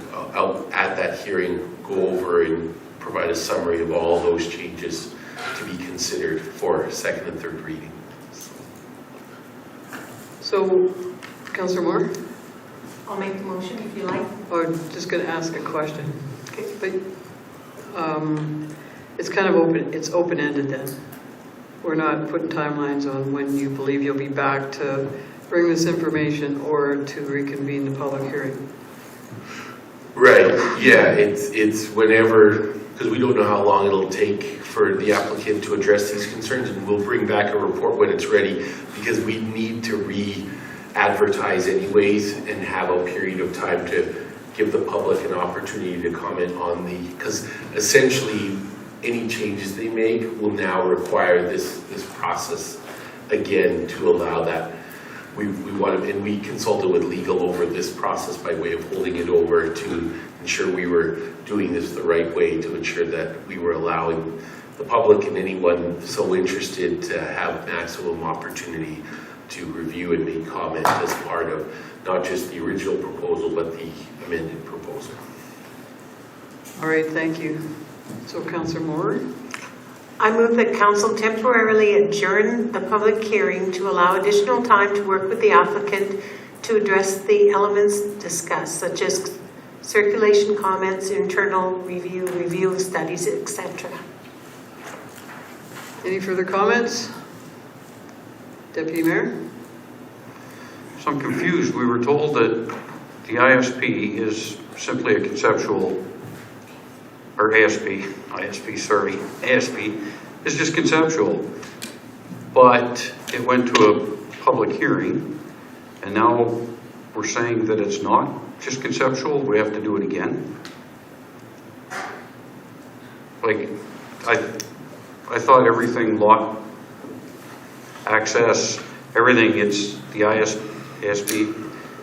at that hearing go over and provide a summary of all those changes to be considered for second and third reading. So, Councillor Moore? I'll make the motion if you like. Or just going to ask a question. Okay, but it's kind of open. It's open-ended then. We're not putting timelines on when you believe you'll be back to bring this information or to reconvene the public hearing. Right. Yeah. It's whenever, because we don't know how long it'll take for the applicant to address these concerns, and we'll bring back a report when it's ready, because we need to re-advertise anyways and have a period of time to give the public an opportunity to comment on because essentially any changes they make will now require this process again to allow that. We want to, and we consulted with legal over this process by way of holding it over to ensure we were doing this the right way, to ensure that we were allowing the public and anyone so interested to have maximum opportunity to review and make comment as part of not just the original proposal, but the amended proposal. All right, thank you. So, Councillor Moore? I move that council temporarily adjourn the public hearing to allow additional time to work with the applicant to address the elements discussed, such as circulation comments, internal review of studies, etc. Any further comments? Deputy Mayor? So I'm confused. We were told that the ISP is simply a conceptual, or ASP is just conceptual, but it went to a public hearing, and now we're saying that it's not just conceptual. We have to do it again. Like, I thought everything, lot access, everything, it's the ISP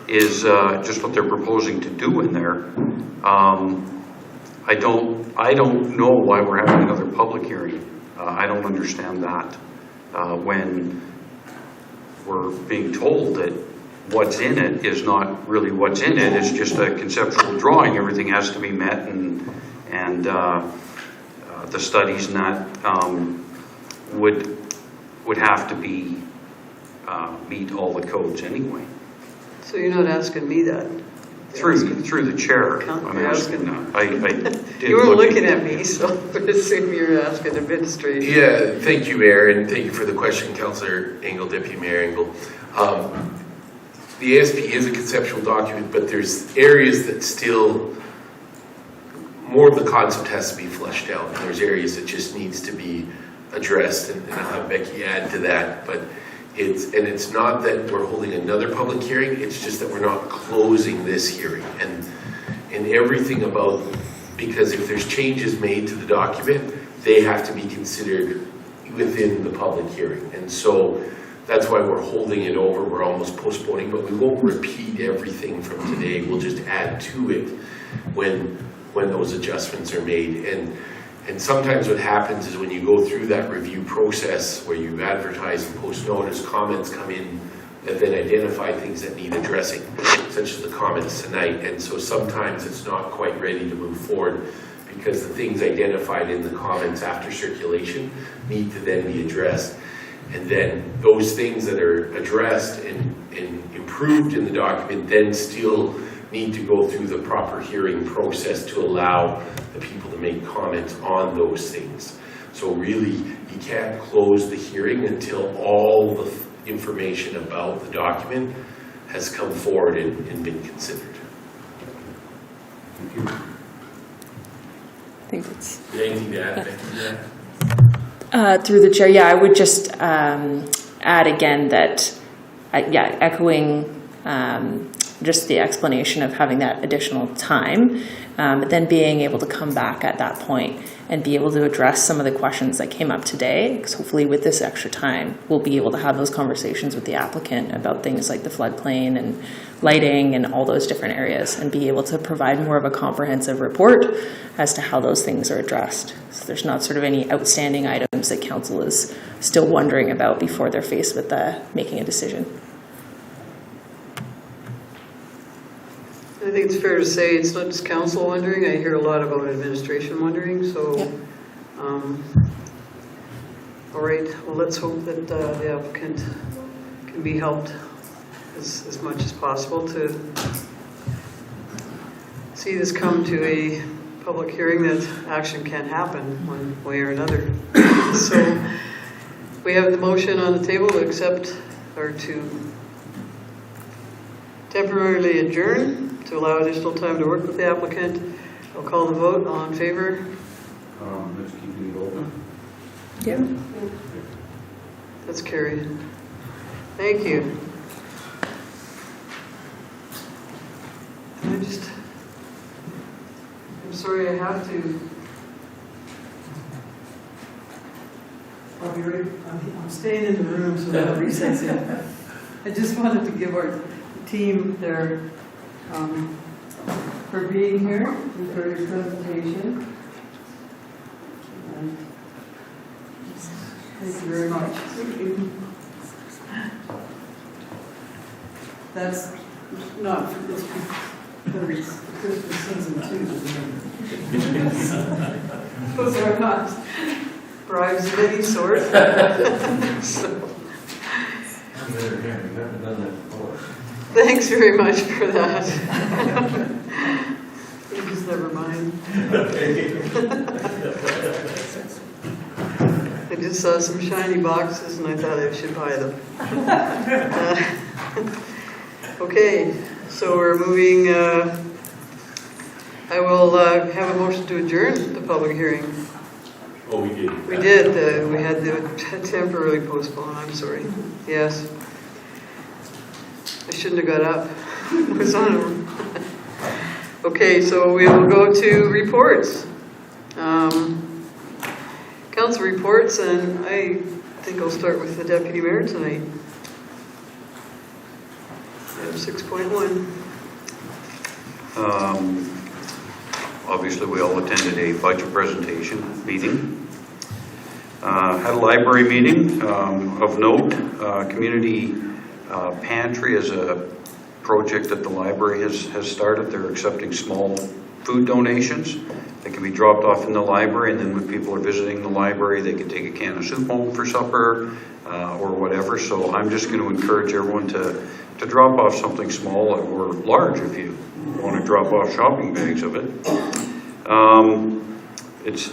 is just what they're proposing to do in there. I don't know why we're having another public hearing. I don't understand that when we're being told that what's in it is not really what's in it. It's just a conceptual drawing. Everything has to be met, and the studies and that would have to be meet all the codes anyway. So you're not asking me that? Through the chair, I'm asking that. I did you were looking at me, so I assume you're asking administration. Yeah, thank you, Mayor, and thank you for the question, Councillor Engel, Deputy Mayor Engel. The ASP is a conceptual document, but there's areas that still, more of the concept has to be fleshed out, and there's areas that just needs to be addressed, and I'll have Becky add to that, but it's not that we're holding another public hearing, it's just that we're not closing this hearing, and everything about, because if there's changes made to the document, they have to be considered within the public hearing, and so that's why we're holding it over. We're almost postponing, but we won't repeat everything from today. We'll just add to it when those adjustments are made. And sometimes what happens is when you go through that review process where you advertise and post notice, comments come in that then identify things that need addressing, such as the comments tonight. And so sometimes it's not quite ready to move forward because the things identified in the comments after circulation need to then be addressed. And then those things that are addressed and improved in the document then still need to go through the proper hearing process to allow the people to make comments on those things. So really, you can't close the hearing until all the information about the document has come forward and been considered. Thank you. I think that's... Anything to add? Becky, to that? Through the chair, yeah, I would just add again that, echoing just the explanation of having that additional time, but then being able to come back at that point and be able to address some of the questions that came up today, because hopefully with this extra time, we'll be able to have those conversations with the applicant about things like the floodplain and lighting and all those different areas, and be able to provide more of a comprehensive report as to how those things are addressed. So there's not sort of any outstanding items that council is still wondering about before they're faced with making a decision. I think it's fair to say it's not just council wondering. I hear a lot about administration wondering. So, Yep. All right. Well, let's hope that the applicant can be helped as much as possible to see this come to a public hearing that action can happen one way or another. So we have the motion on the table to accept or to temporarily adjourn to allow additional time to work with the applicant. I'll call the vote. All in favor? Let's keep it open. Yeah. That's carried. Thank you. I'm sorry I have to. I'm staying in the room, so I'm recessing. I just wanted to give our team their for being here and for your presentation. And thank you very much. That's not for this Christmas season too. Those are not bribes of any sort. So. Thanks very much for that. Just never mind. I just saw some shiny boxes and I thought I should buy them. Okay, so we're moving. I will have a motion to adjourn the public hearing. Oh, we did. We did. We had to temporarily postpone. I'm sorry. Yes. I shouldn't have got up. I was on a... Okay, so we will go to reports. Council reports, and I think I'll start with the Deputy Mayor tonight. Item 6.1. Obviously, we all attended a budget presentation meeting. Had a library meeting of note. Community pantry is a project that the library has started. They're accepting small food donations that can be dropped off in the library, and then when people are visiting the library, they can take a can of soup home for supper or whatever. So I'm just going to encourage everyone to drop off something small or large if you want to drop off shopping bags of it. It's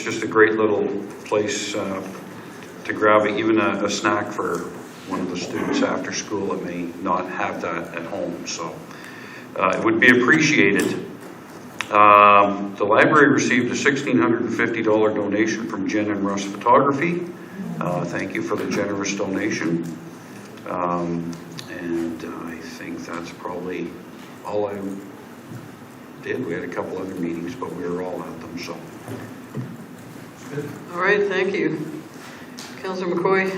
just a great little place to grab even a snack for one of the students after school that may not have that at home. So it would be appreciated. The library received a $1,650 donation from Jen and Russ Photography. Thank you for the generous donation. And I think that's probably all I did. We had a couple other meetings, but we were all at them, so. All right, thank you. Councillor McCoy.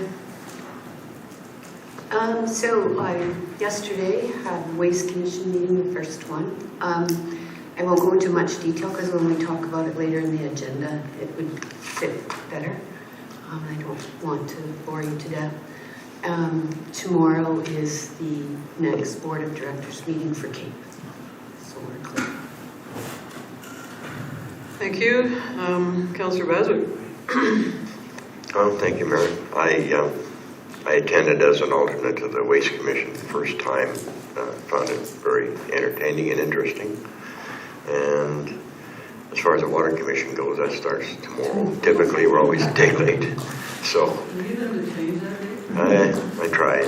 So I yesterday had the Waste Commission meeting, the first one. I won't go into much detail because when we talk about it later in the agenda, it would fit better. I don't want to bore you to death. Tomorrow is the next Board of Directors meeting for Cape. So we're clear. Thank you. Councillor Baswick. Oh, thank you, Mayor. I attended as an alternate to the Waste Commission the first time. found it very entertaining and interesting. And as far as the Water Commission goes, that starts tomorrow. Typically, we're always a day late. So I tried.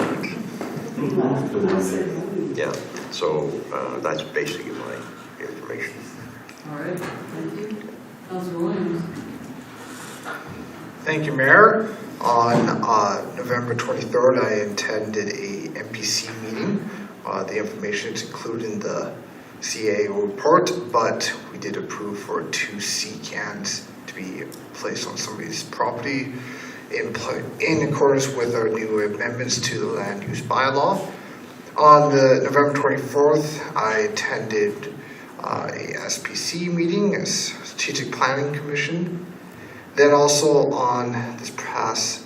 Yeah, so that's basically my information. All right, thank you. Councilor Williams. Thank you, Mayor. On November 23rd, I attended a MPC meeting. The information is included in the CAO report, but we did approve for 2 sea cans to be placed on somebody's property in accordance with our new amendments to the land use bylaw. On the November 24th, I attended a SPC meeting, a Strategic Planning Commission. Then also on this past,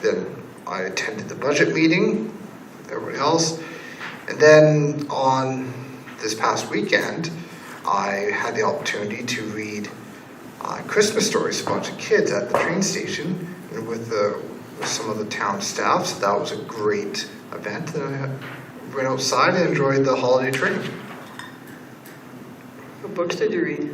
then I attended the budget meeting with everybody else. And then on this past weekend, I had the opportunity to read Christmas stories to a bunch of kids at the train station and with some of the town staff. So that was a great event. And I went outside and enjoyed the holiday train. What books did you read?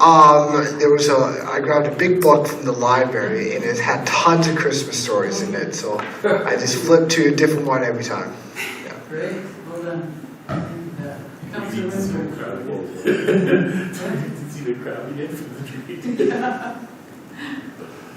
I grabbed a big book from the library and it had tons of Christmas stories in it. So I just flipped to a different one every time. Yeah. Great, well done. Councilor Winslow. See the crowd again from the tree.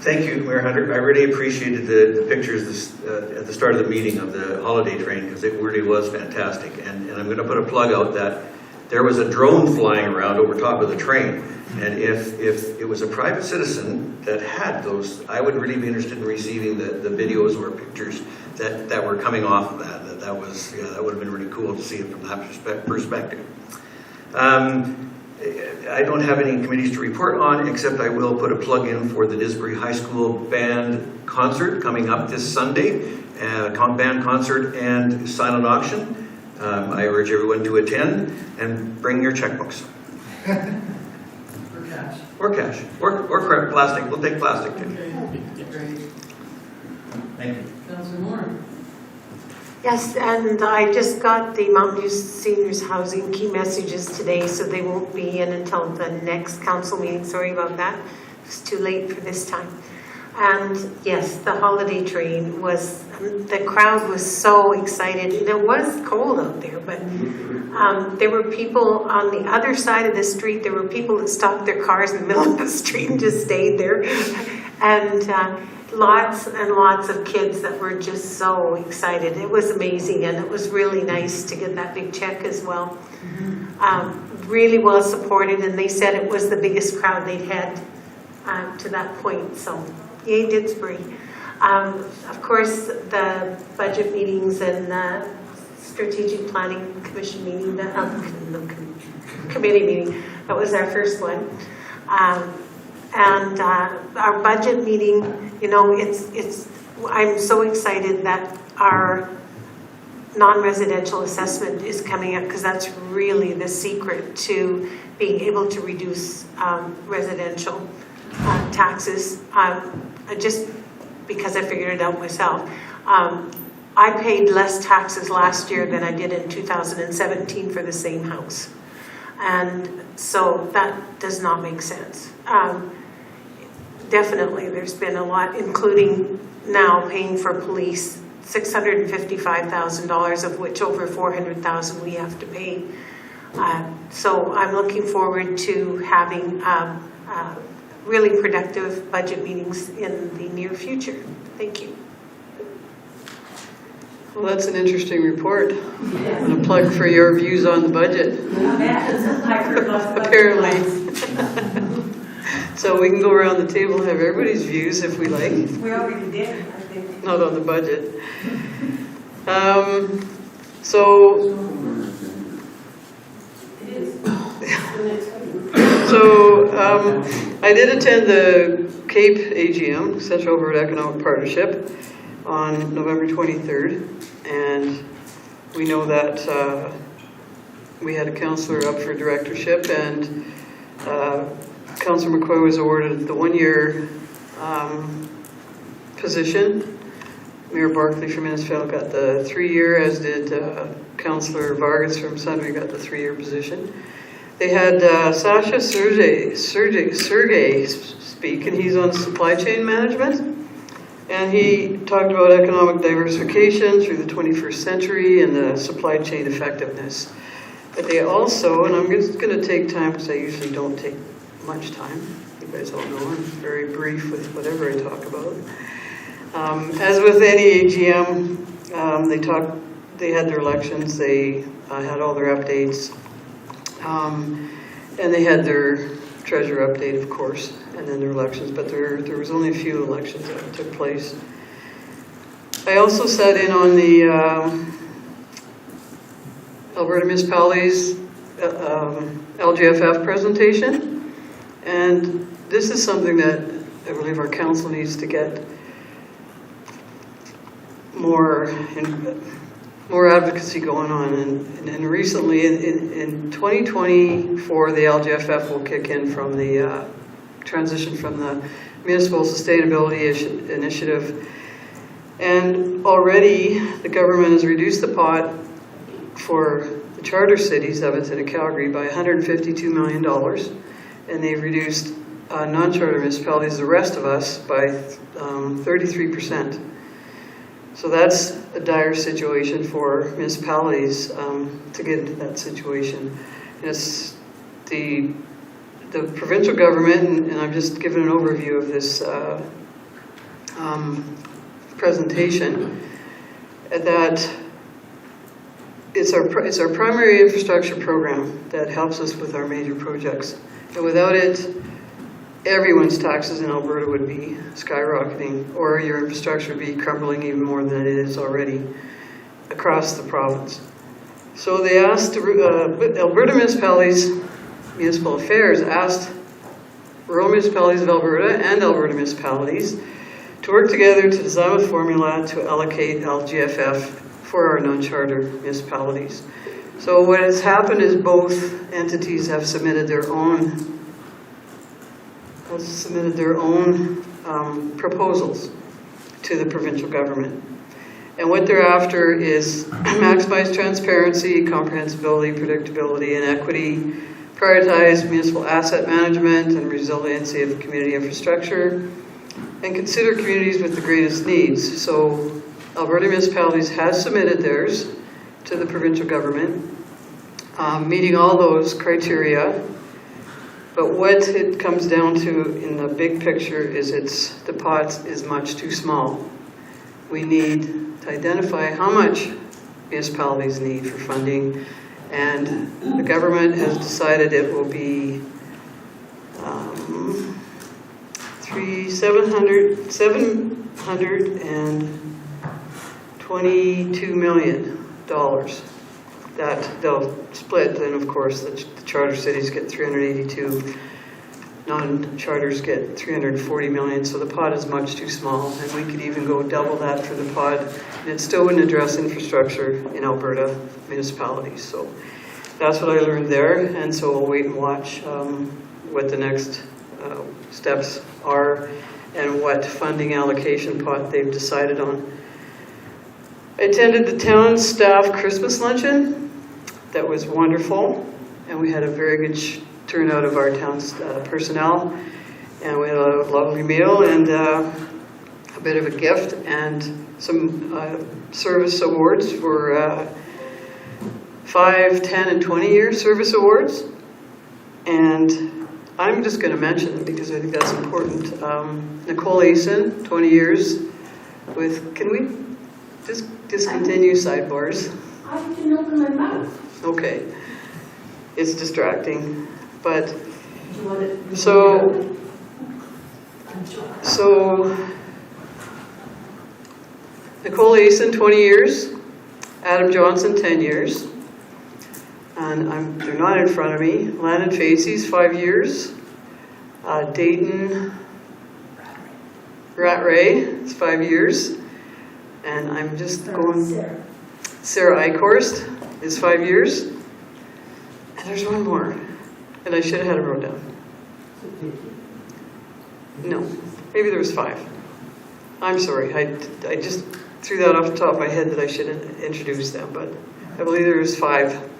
Thank you, Mayor Hunter. I really appreciated the pictures at the start of the meeting of the holiday train because it really was fantastic. And I'm going to put a plug out that there was a drone flying around over top of the train. And if it was a private citizen that had those, I would really be interested in receiving the videos or pictures that were coming off of that. That would have been really cool to see it from that perspective. I don't have any committees to report on, except I will put a plug in for the Disbury High School band concert coming up this Sunday, band concert and silent auction. I urge everyone to attend and bring your checkbooks. Or cash. Or plastic. We'll take plastic too. Okay, great. Thank you. Councilor Moore. Yes, and I just got the Mountain View Seniors Housing key messages today, so they won't be in until the next council meeting. Sorry about that. It's too late for this time. And yes, the holiday train was, the crowd was so excited. It was cold out there, but there were people on the other side of the street. There were people that stopped their cars in the middle of the street and just stayed there. And lots and lots of kids that were just so excited. It was amazing, and it was really nice to get that big check as well. Really well supported, and they said it was the biggest crowd they'd had to that point. So, yay, Didsbury. Of course, the budget meetings and the Strategic Planning Commission meeting, the committee meeting, that was our first one. And our budget meeting, you know, I'm so excited that our non-residential assessment is coming up, because that's really the secret to being able to reduce residential taxes. Just because I figured it out myself. I paid less taxes last year than I did in 2017 for the same house. And so that does not make sense. Definitely, there's been a lot, including now paying for police, $655,000, of which over $400,000 we have to pay. So I'm looking forward to having really productive budget meetings in the near future. Thank you. Well, that's an interesting report. And a plug for your views on the budget. Apparently. So we can go around the table and have everybody's views if we like. We already did, I think. Not on the budget. I did attend the CAPE AGM, Central Alberta Economic Partnership, on November 23rd, and we know that we had a councillor up for directorship, and Councillor McCoy was awarded the one-year position Mayor Barkley from Innisfail got the 3-year, as did Councillor Vargas from Sudbury got the 3-year position. They had Sasha Sergey speak, and he's on supply chain management. And he talked about economic diversification through the 21st century and the supply chain effectiveness. But they also, and I'm just going to take time because I usually don't take much time. You guys all know I'm very brief with whatever I talk about. As with any AGM, they had their elections, they had all their updates, and they had their treasurer update, of course, and then their elections, but there was only a few elections that took place. I also sat in on the Alberta Municipalities LGFF presentation, and this is something that I believe our council needs to get more advocacy going on. And recently, in 2024, the LGFF will kick in from the transition from the Municipal Sustainability Initiative. And already, the government has reduced the pot for the charter cities, Edmonton and Calgary, by $152 million. And they've reduced non-charter municipalities, the rest of us, by 33%. So that's a dire situation for municipalities to get into that situation. And it's the provincial government, and I'm just giving an overview of this presentation, that it's our primary infrastructure program that helps us with our major projects. And without it, everyone's taxes in Alberta would be skyrocketing, or your infrastructure would be crumbling even more than it is already across the province. So they asked, Alberta Municipalities, Municipal Affairs asked rural municipalities of Alberta and Alberta municipalities to work together to design a formula to allocate LGFF for our non-charter municipalities. So what has happened is both entities have submitted their own proposals to the provincial government. And what they're after is maximize transparency, comprehensibility, predictability, and equity, prioritize municipal asset management and resiliency of community infrastructure, and consider communities with the greatest needs. So Alberta Municipalities has submitted theirs to the provincial government, meeting all those criteria. But what it comes down to in the big picture is the pot is much too small. We need to identify how much municipalities need for funding, and the government has decided it will be $722 million that they'll split. Then, of course, the charter cities get 382, non-charters get 340 million. So the pot is much too small, and we could even go double that for the pot, and it still wouldn't address infrastructure in Alberta municipalities. So that's what I learned there, and so we'll wait and watch what the next steps are and what funding allocation pot they've decided on. I attended the town staff Christmas luncheon. That was wonderful, and we had a very good turnout of our town's personnel, and we had a lovely meal and a bit of a gift and some service awards for 5, 10, and 20-year service awards. And I'm just going to mention it because I think that's important. Nicole Asen, 20 years with, can we just discontinue sidebars? I didn't open my mouth. Okay. It's distracting, but Do you want it? so Nicole Asen, 20 years, Adam Johnson, 10 years, and they're not in front of me. Landon Facey's 5 years, Dayton Rattray is 5 years, and I'm just going. Sarah Eichhorst is 5 years, and there's one more, and I should have had it wrote down. No, maybe there was 5. I'm sorry, I just threw that off the top of my head that I should introduce them, but I believe there's 5.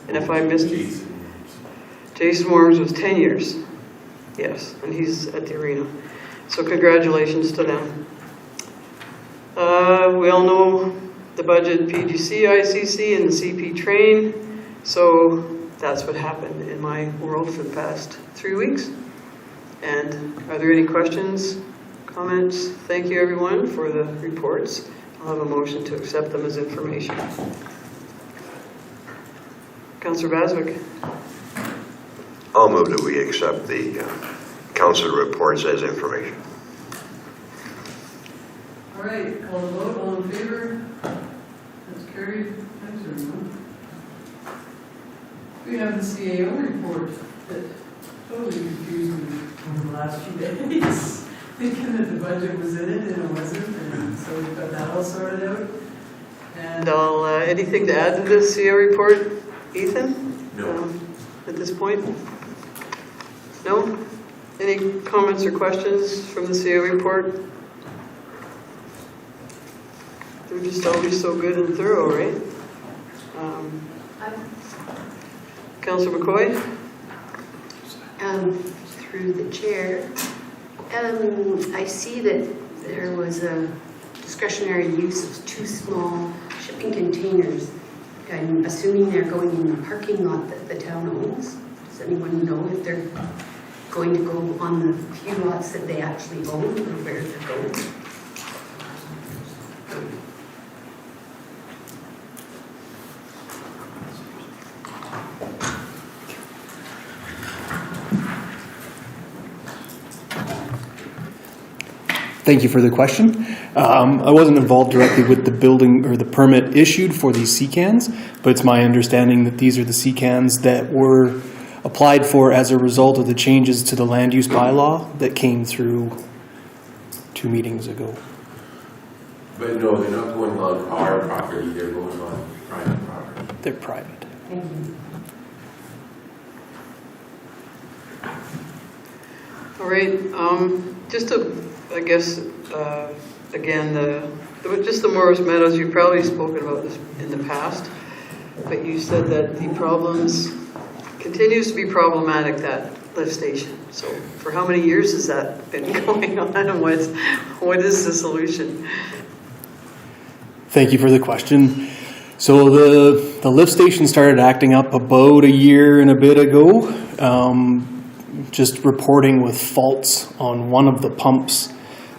And if I missed it, Jason Worms was 10 years. Yes, and he's at the arena. So congratulations to them. We all know the budget, PGC, ICC, and the CP train. So that's what happened in my world for the past 3 weeks. And are there any questions, comments? Thank you, everyone, for the reports. I'll have a motion to accept them as information. Councillor Baswick. I'll move that we accept the council reports as information. All right, call the vote. All in favor? That's carried. Thanks, everyone. We have the CAO report that totally confused me over the last few days. Thinking that the budget was in it and it wasn't, and so we've got that all sorted out. And anything to add to this CAO report, Ethan? No. At this point? No? Any comments or questions from the CAO report? They're just always so good and thorough, right? Councillor McCoy? Through the chair, I see that there was a discretionary use of 2 small shipping containers. I'm assuming they're going in the parking lot that the town owns. Does anyone know if they're going to go on the few lots that they actually own or where they're going? Thank you for the question. I wasn't involved directly with the building or the permit issued for these CCANs, but it's my understanding that these are the CCANs that were applied for as a result of the changes to the land use bylaw that came through 2 meetings ago. But no, they're not going on our property, they're going on private property. They're private. Thank you. All right, just to, I guess, again, just the Morris Meadows, you've probably spoken about this in the past, but you said that the problems continues to be problematic, that lift station. So for how many years has that been going on, and what is the solution? Thank you for the question. So the lift station started acting up about a year and a bit ago, just reporting with faults on one of the pumps.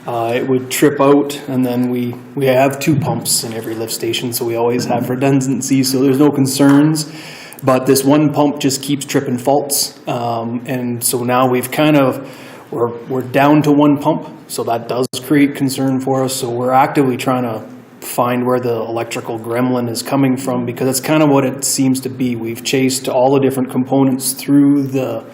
It would trip out, and then we have 2 pumps in every lift station, so we always have redundancy, so there's no concerns. But this one pump just keeps tripping faults, and so now we're down to 1 pump, so that does create concern for us. So we're actively trying to find where the electrical gremlin is coming from, because that's kind of what it seems to be. We've chased all the different components through the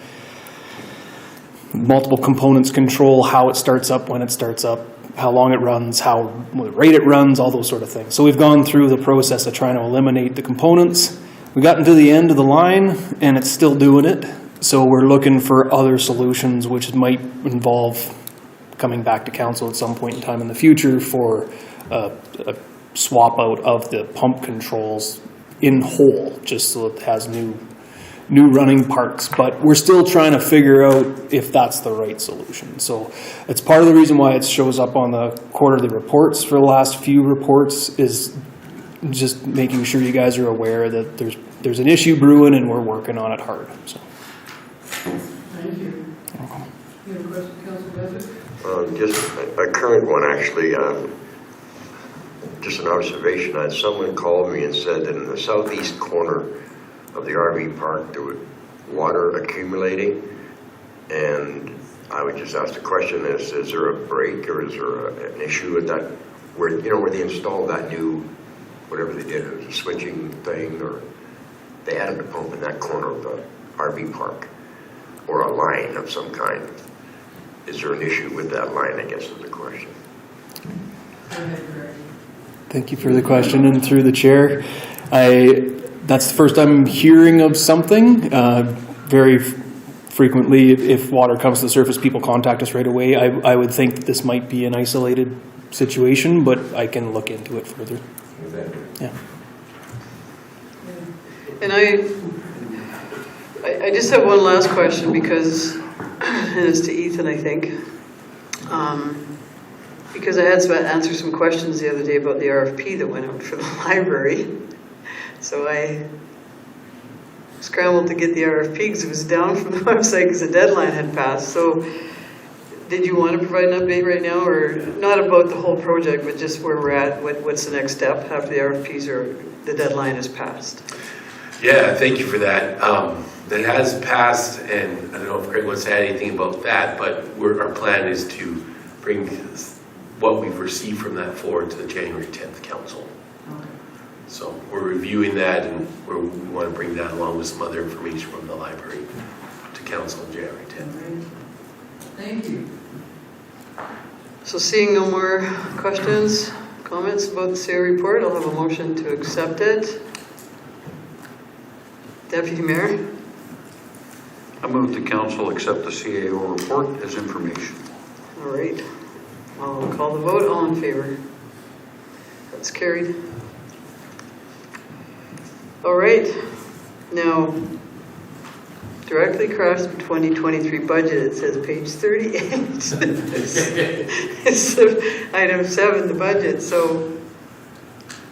multiple components control, how it starts up, when it starts up, how long it runs, what rate it runs, all those sort of things. So we've gone through the process of trying to eliminate the components. We got into the end of the line, and it's still doing it. So we're looking for other solutions, which might involve coming back to council at some point in time in the future for a swap out of the pump controls in whole, just so it has new running parts. But we're still trying to figure out if that's the right solution. So it's part of the reason why it shows up on the quarterly reports for the last few reports, is just making sure you guys are aware that there's an issue brewing and we're working on it hard. So. Thank you. Okay. You have a question, Councilor Bezzard? Just a current one, actually. Just an observation. I had someone called me and said that in the southeast corner of the RV park there was water accumulating, and I would just ask the question: is there a break, or is there an issue with that? Where they installed that new, whatever they did, it was a switching thing, or they added a pump in that corner of the RV park, or a line of some kind. Is there an issue with that line, I guess is the question. Go ahead, Greg. Thank you for the question, and through the chair, that's the first I'm hearing of something. Very frequently, if water comes to the surface, people contact us right away. I would think this might be an isolated situation, but I can look into it further. Yeah. And I just have one last question because, and it's to Ethan, I think. Because I had to answer some questions the other day about the RFP that went out for the library. So I scrambled to get the RFP because it was down from the website because the deadline had passed. So did you want to provide an update right now, or not about the whole project, but just where we're at, what's the next step after the RFPs or the deadline is passed? Yeah, thank you for that. That has passed, and I don't know if Craig wants to add anything about that, but our plan is to bring what we've received from that forward to the January 10th council. So we're reviewing that, and we want to bring that along with some other information from the library to council on January 10th. Thank you. So seeing no more questions, comments about the CA report, I'll have a motion to accept it. Deputy Mayor? I move the council accept the CAO report as information. All right. I'll call the vote. All in favor? That's carried. All right. Now, directly across the 2023 budget, it says page 38. It's item 7, the budget. So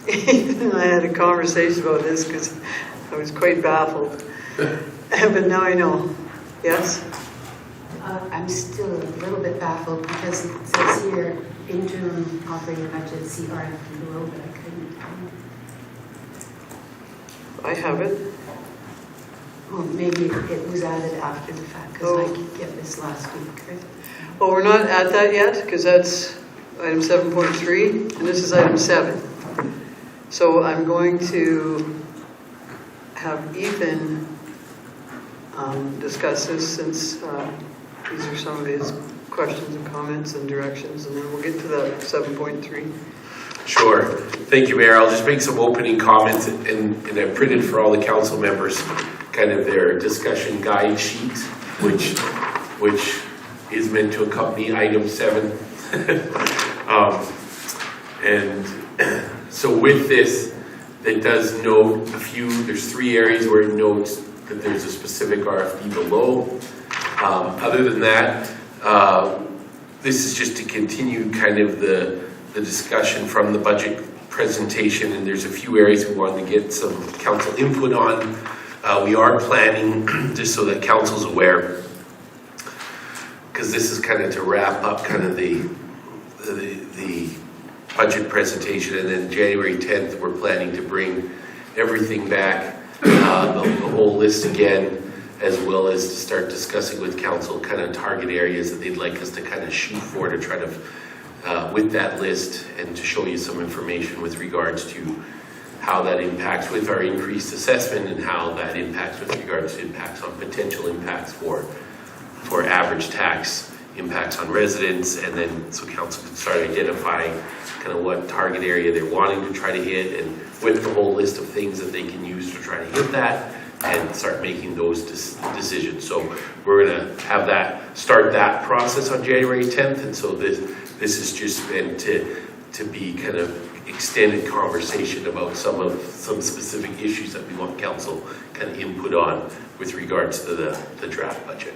I had a conversation about this because I was quite baffled. But now I know. Yes? I'm still a little bit baffled because it says here, interim operating budget, CRFP below, but I couldn't find it. I have it. Well, maybe it was added after the fact, because I could get this last week, right? Well, we're not at that yet, because that's item 7.3, and this is item 7. So I'm going to have Ethan discuss this, since these are some of his questions and comments and directions, and then we'll get to that 7.3. Sure. Thank you, Mayor. I'll just make some opening comments, and I printed for all the council members kind of their discussion guide sheet, which is meant to accompany item 7. And so with this, it does note there's 3 areas where it notes that there's a specific RFP below. Other than that, this is just to continue kind of the discussion from the budget presentation, and there's a few areas we wanted to get some council input on. We are planning, just so that council's aware, because this is kind of to wrap up kind of the budget presentation, and then January 10th we're planning to bring everything back, the whole list again, as well as to start discussing with council kind of target areas that they'd like us to kind of shoot for, to try to with that list, and to show you some information with regards to how that impacts with our increased assessment, and how that impacts with regards to impacts on potential impacts for average tax impacts on residents, and then so council can start identifying kind of what target area they're wanting to try to hit, and with the whole list of things that they can use to try to hit that, and start making those decisions. So we're going to have start that process on January 10th, and so this is just meant to be kind of extended conversation about some specific issues that we want council kind of input on with regards to the draft budget.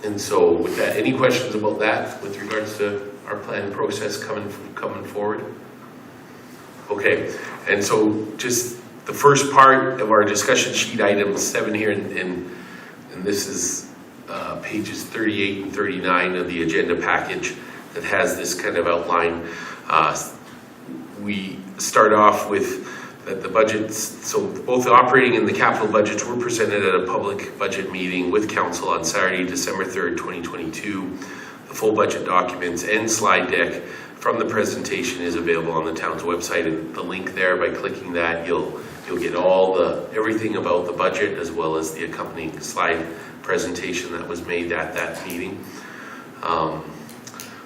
And so with that, any questions about that with regards to our planning process coming forward? Okay, and so just the first part of our discussion sheet, item 7 here, and this is pages 38 and 39 of the agenda package that has this kind of outline. We start off with the budgets, so both the operating and the capital budgets were presented at a public budget meeting with council on Saturday, December 3rd, 2022. The full budget documents and slide deck from the presentation is available on the town's website, and the link there, by clicking that, you'll get everything about the budget, as well as the accompanying slide presentation that was made at that meeting.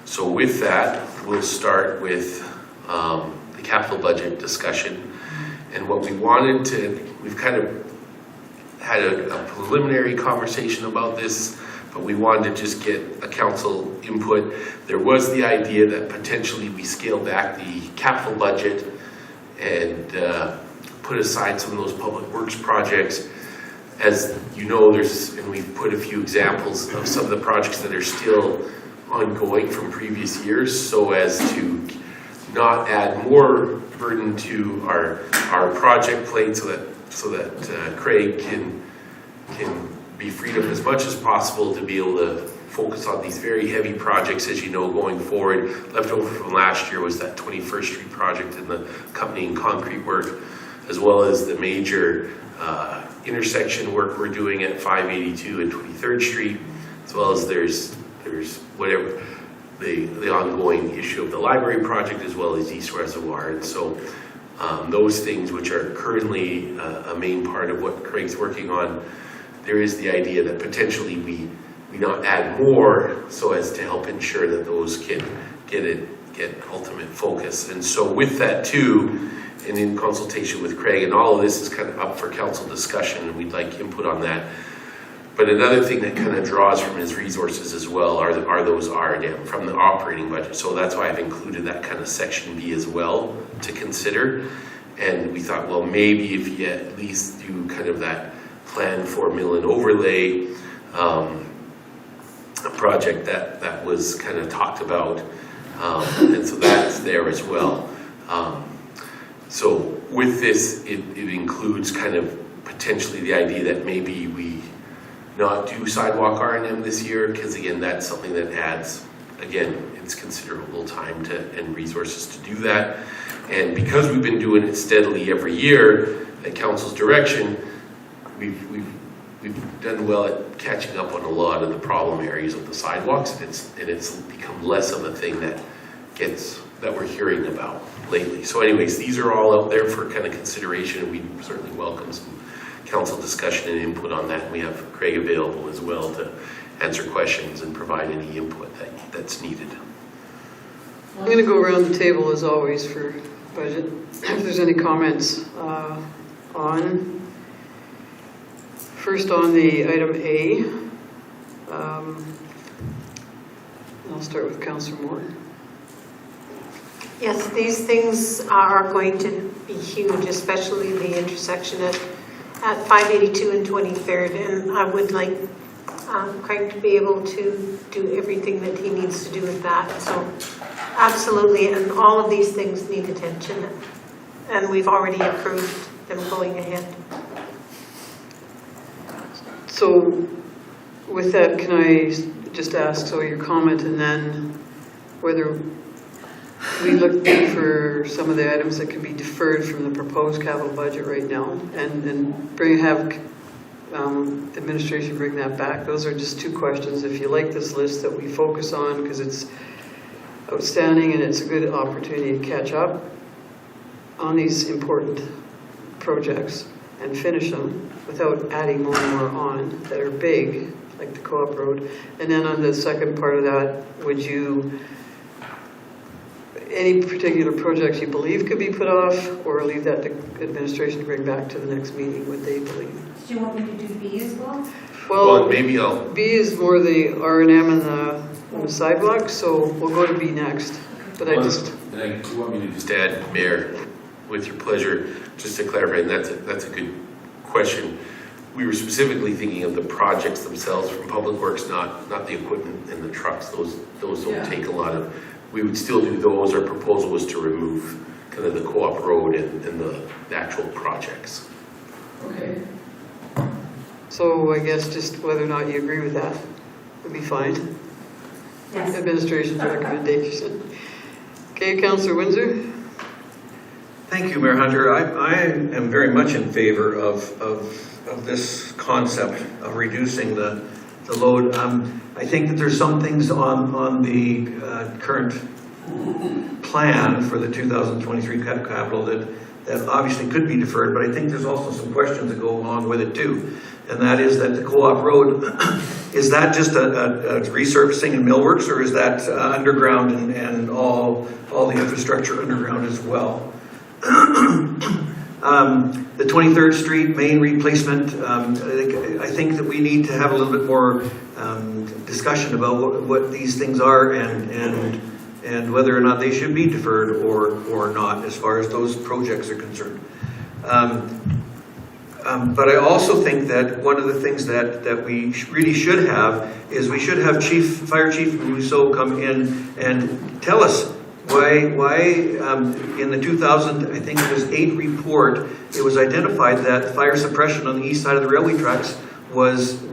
So with that, we'll start with the capital budget discussion. And what we've kind of had a preliminary conversation about this, We wanted to just get a council input. There was the idea that potentially we scale back the capital budget and put aside some of those public works projects. As you know, and we've put a few examples of some of the projects that are still ongoing from previous years, so as to not add more burden to our project plate, so that Craig can be freed up as much as possible to be able to focus on these very heavy projects. As you know, going forward, left over from last year was that 21st Street project and the accompanying concrete work, as well as the major intersection work we're doing at 582 and 23rd Street, as well as there's whatever the ongoing issue of the library project, as well as East Reservoir. And so those things which are currently a main part of what Craig's working on, there is the idea that potentially we not add more so as to help ensure that those can get ultimate focus. And so with that too, and in consultation with Craig, and all of this is kind of up for council discussion, and we'd like input on that. But another thing that kind of draws from his resources as well are those RDM from the operating budget. So that's why I've included that kind of section B as well to consider. And we thought, well, maybe if you at least do kind of that plan for mill and overlay, a project that was kind of talked about, and so that's there as well. So with this, it includes kind of potentially the idea that maybe we not do sidewalk R&M this year, because again, that's something that adds, again, it's considerable time and resources to do that. And because we've been doing it steadily every year at council's direction, we've done well at catching up on a lot of the problem areas of the sidewalks, and it's become less of a thing that we're hearing about lately. So anyways, these are all out there for kind of consideration, and we certainly welcome some council discussion and input on that. And we have Craig available as well to answer questions and provide any input that's needed. I'm going to go around the table as always for budget. If there's any comments first on the item A, I'll start with Councillor Moore. Yes, these things are going to be huge, especially the intersection at 582 and 23rd, and I would like Craig to be able to do everything that he needs to do with that. So absolutely, and all of these things need attention, and we've already approved them going ahead. So with that, can I just ask, so your comment, and then whether we look for some of the items that can be deferred from the proposed capital budget right now, and have administration bring that back. Those are just two questions. If you like this list that we focus on, because it's outstanding and it's a good opportunity to catch up on these important projects and finish them without adding more and more on that are big, like the Co-op Road. And then on the second part of that, would you, any particular projects you believe could be put off, or leave that to administration to bring back to the next meeting, would they believe? Do you want me to do B as well? Well, maybe B is more the R&M and the sidewalks, so we'll go to B next. But And you want me to just add, Mayor, with your pleasure, just to clarify, and that's a good question. We were specifically thinking of the projects themselves from Public Works, not the equipment and the trucks. Those don't take a lot of. We would still do those. Our proposal was to remove kind of the Co-op Road and the actual projects. Okay. So I guess just whether or not you agree with that would be fine. Yes. Administration's recommendation. Okay, Councillor Windsor. Thank you, Mayor Hunter. I am very much in favor of this concept of reducing the load. I think that there's some things on the current plan for the 2023 capital that obviously could be deferred, but I think there's also some questions that go along with it too. And that is that the Co-op Road, is that just a resurfacing and millworks, or is that underground and all the infrastructure underground as well? The 23rd Street main replacement, I think that we need to have a little bit more discussion about what these things are and whether or not they should be deferred or not as far as those projects are concerned. But I also think that one of the things that we really should have is we should have Fire Chief Rousseau come in and tell us why in the 2000, I think it was 8 report, it was identified that fire suppression on the east side of the railway tracks was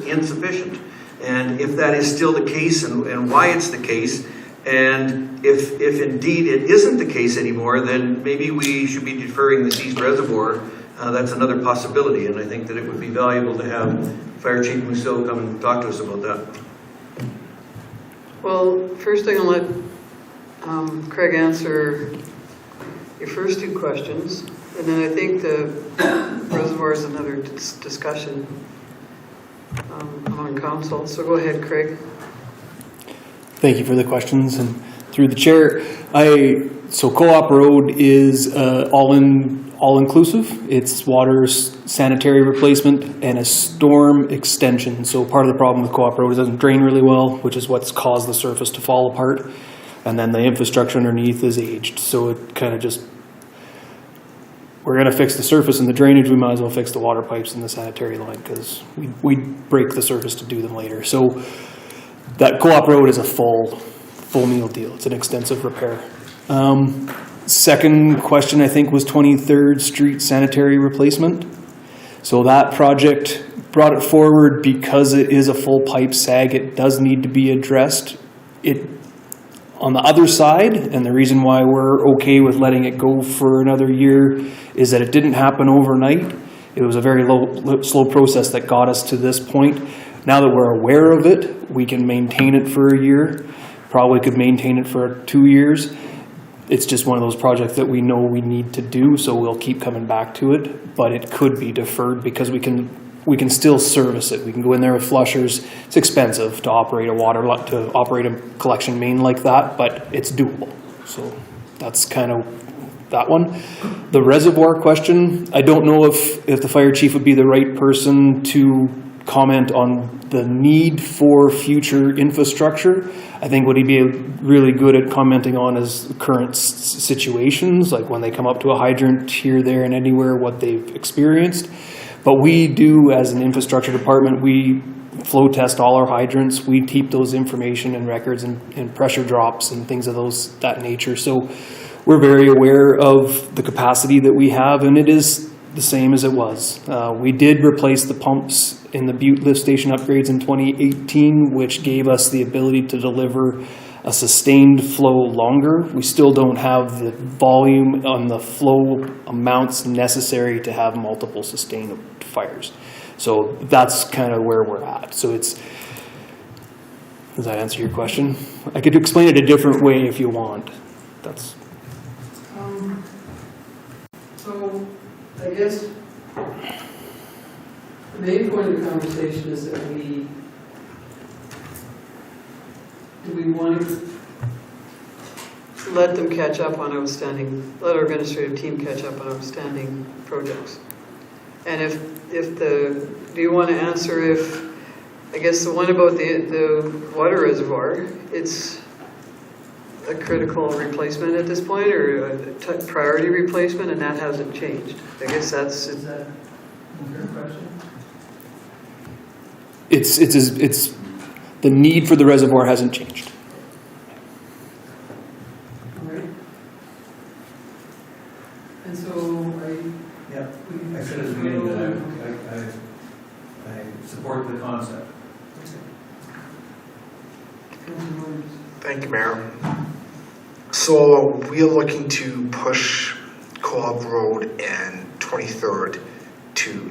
insufficient. And if that is still the case and why it's the case, and if indeed it isn't the case anymore, then maybe we should be deferring the East Reservoir. That's another possibility, and I think that it would be valuable to have Fire Chief Rousseau come and talk to us about that. Well, first thing I'll let Craig answer your first 2 questions, and then I think the reservoir is another discussion among council. So go ahead, Craig. Thank you for the questions, and through the chair, so Co-op Road is all-inclusive. It's water, sanitary replacement, and a storm extension. So part of the problem with Co-op Road is it doesn't drain really well, which is what's caused the surface to fall apart. And then the infrastructure underneath is aged. So it kind of just, we're going to fix the surface and the drainage, we might as well fix the water pipes and the sanitary line because we break the surface to do them later. So that Co-op Road is a full meal deal. It's an extensive repair. Second question, I think, was 23rd Street sanitary replacement. So that project brought it forward because it is a full pipe sag. It does need to be addressed. On the other side, and the reason why we're okay with letting it go for another year is that it didn't happen overnight. It was a very slow process that got us to this point. Now that we're aware of it, we can maintain it for a year. Probably could maintain it for 2 years. It's just one of those projects that we know we need to do, so we'll keep coming back to it. But it could be deferred because we can still service it. We can go in there with flushers. It's expensive to operate a collection main like that, but it's doable. So that's kind of that one. The reservoir question, I don't know if the fire chief would be the right person to comment on the need for future infrastructure. I think what he'd be really good at commenting on is current situations, like when they come up to a hydrant here, there, and anywhere, what they've experienced. But we do, as an infrastructure department, we flow test all our hydrants. We keep those information and records and pressure drops and things of that nature. So we're very aware of the capacity that we have, and it is the same as it was. We did replace the pumps in the Butte lift station upgrades in 2018, which gave us the ability to deliver a sustained flow longer. We still don't have the volume on the flow amounts necessary to have multiple sustained fires. So that's kind of where we're at. So does that answer your question? I could explain it a different way if you want. So I guess the main point of the conversation is that do we want to let them catch up on let our administrative team catch up on outstanding projects? And do you want to answer I guess the one about the water reservoir, it's a critical replacement at this point, or a priority replacement, and that hasn't changed. I guess is that your question? It's the need for the reservoir hasn't changed. All right. And so I said at the beginning that I support the concept. Thank you, Mayor. So we are looking to push Co-op Road and 23rd to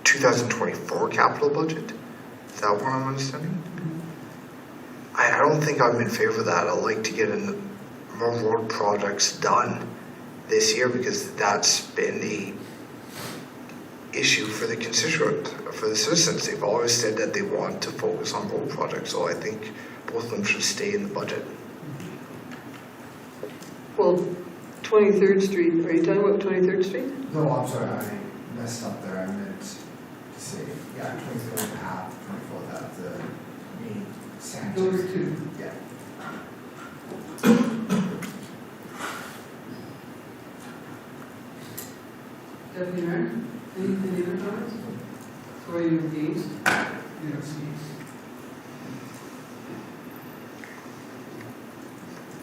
2024 capital budget. Is that what I'm understanding? I don't think I'm in favor of that. I'd like to get more road projects done this year because that's been the issue for the constituent, for the citizens. They've always said that they want to focus on road projects, so I think both of them should stay in the budget. Well, 23rd Street, are you talking about 23rd Street? No, I'm sorry, I messed up there. I meant to say, yeah, 23rd half, 24th half, the main Sanchez. Those two. Yeah. Deputy Mayor, any other comments? Or are you engaged?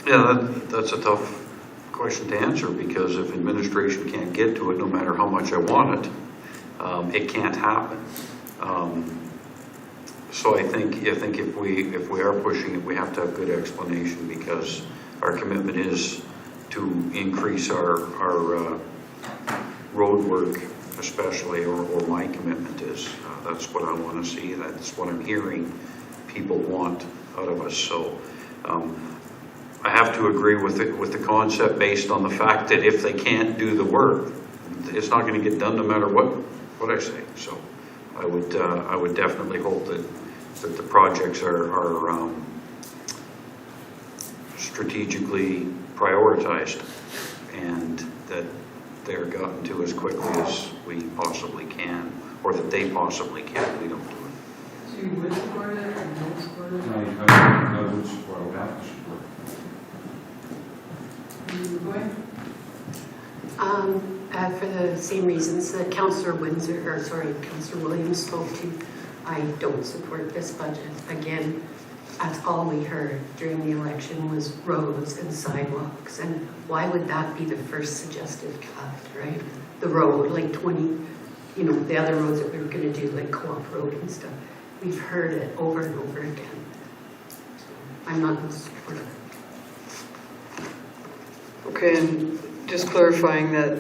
Yeah, that's a tough question to answer, because if administration can't get to it, no matter how much I want it, it can't happen. So I think if we are pushing it, we have to have good explanation, because our commitment is to increase our road work, especially, or my commitment is. That's what I want to see. That's what I'm hearing people want out of us. So I have to agree with the concept, based on the fact that if they can't do the work, it's not going to get done no matter what I say. So I would definitely hope that the projects are strategically prioritized, and that they're gotten to as quickly as we possibly can, or that they possibly can. We don't do it. So you would support it or don't support it? I would support, I would have to support. For the same reasons that Councillor Williams spoke to, I don't support this budget. Again, that's all we heard during the election was roads and sidewalks. And why would that be the first suggested cut, right? The road, like 20, the other roads that we were going to do, like Co-op Road and stuff. We've heard it over and over again. So I'm not in support of it. Okay, and just clarifying that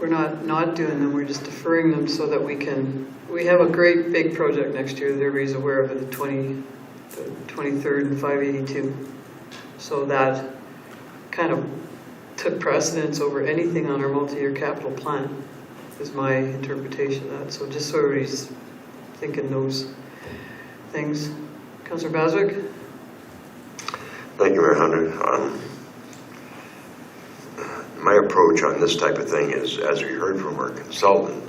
we're not doing them, we're just deferring them so that we have a great big project next year that everybody's aware of, the 23rd and 582. So that kind of took precedence over anything on our multi-year capital plan, is my interpretation of that. So just so everybody's thinking those things. Councillor Baswick? Thank you, Mayor Hunter. My approach on this type of thing is, as we heard from our consultant,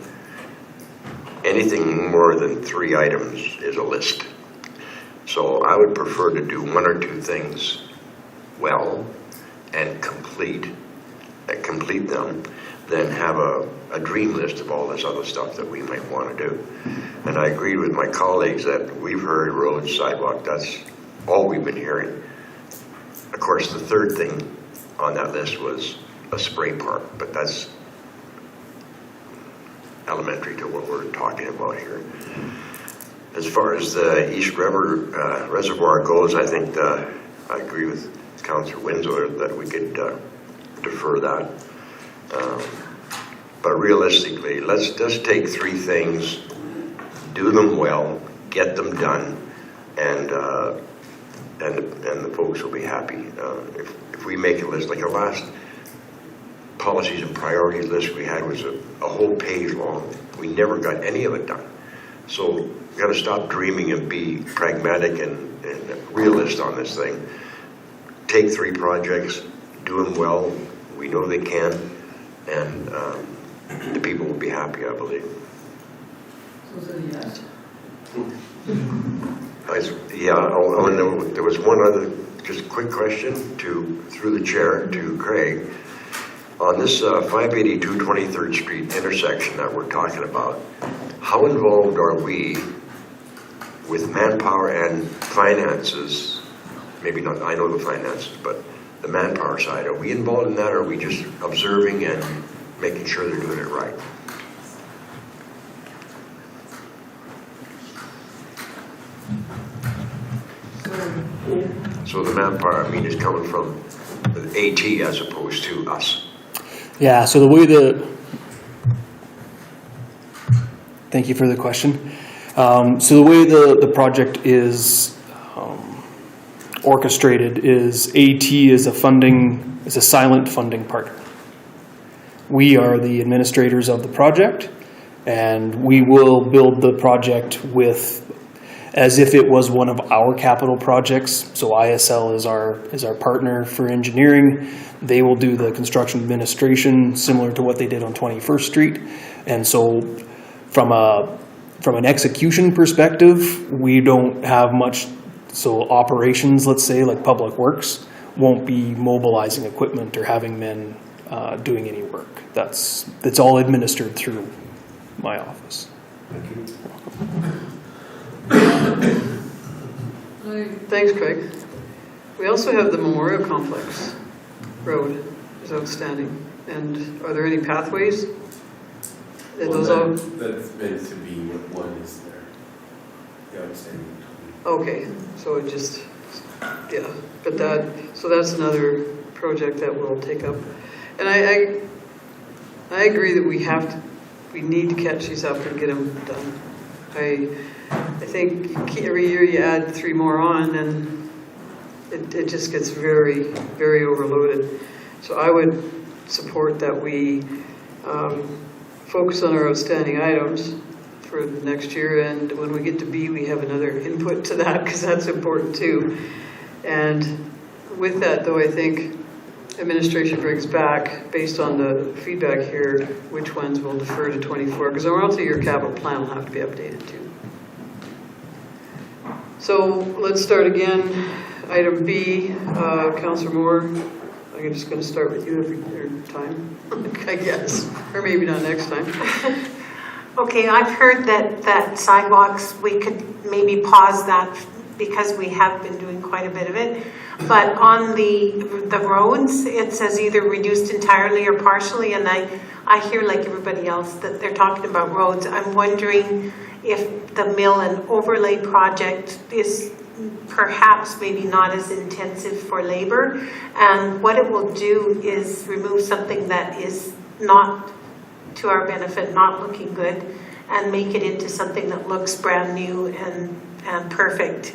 anything more than 3 items is a list. So I would prefer to do 1 or 2 things well and complete them, than have a dream list of all this other stuff that we might want to do. And I agree with my colleagues that we've heard roads, sidewalk, that's all we've been hearing. Of course, the third thing on that list was a spray park, but that's elementary to what we're talking about here. As far as the East River Reservoir goes, I think I agree with Councillor Winslow that we could defer that. But realistically, let's just take 3 things, do them well, get them done, and the folks will be happy. If we make a list, like our last policies and priorities list we had was a whole page long. We never got any of it done. So we got to stop dreaming and be pragmatic and realist on this thing. Take 3 projects, do them well. We know they can, and the people will be happy, I believe. So is it a yes? There was one other, just quick question through the chair to Craig. On this 582 23rd Street intersection that we're talking about, how involved are we with manpower and finances? Maybe not, I know the finances, but the manpower side. Are we involved in that, or are we just observing and making sure they're doing it right? So the manpower, is coming from the AT as opposed to us. Yeah, so thank you for the question. So the way the project is orchestrated is AT is a silent funding partner. We are the administrators of the project, and we will build the project with as if it was one of our capital projects. So ISL is our partner for engineering. They will do the construction administration similar to what they did on 21st Street. And so from an execution perspective, we don't have much. So operations, let's say, like Public Works, won't be mobilizing equipment or having men doing any work. It's all administered through my office. Thank you. Thanks, Craig. We also have the Memorial Complex Road is outstanding. And are there any pathways? That's meant to be what one is there. The outstanding. Okay, so it just, yeah, but that's another project that we'll take up. And I agree that we need to catch these up and get them done. I think every year you add 3 more on and it just gets very, very overloaded. So I would support that we focus on our outstanding items for the next year, and when we get to B, we have another input to that because that's important too. And with that, though, I think administration brings back, based on the feedback here, which ones will defer to 24, because our multi-year capital plan will have to be updated too. So let's start again. Item B, Councillor Moore. I'm just going to start with you every time, I guess, or maybe not next time. Okay, I've heard that sidewalks, we could maybe pause that because we have been doing quite a bit of it. But on the roads, it says either reduced entirely or partially, and I hear like everybody else that they're talking about roads. I'm wondering if the mill and overlay project is perhaps maybe not as intensive for labor, and what it will do is remove something that is not to our benefit, not looking good, and make it into something that looks brand new and perfect,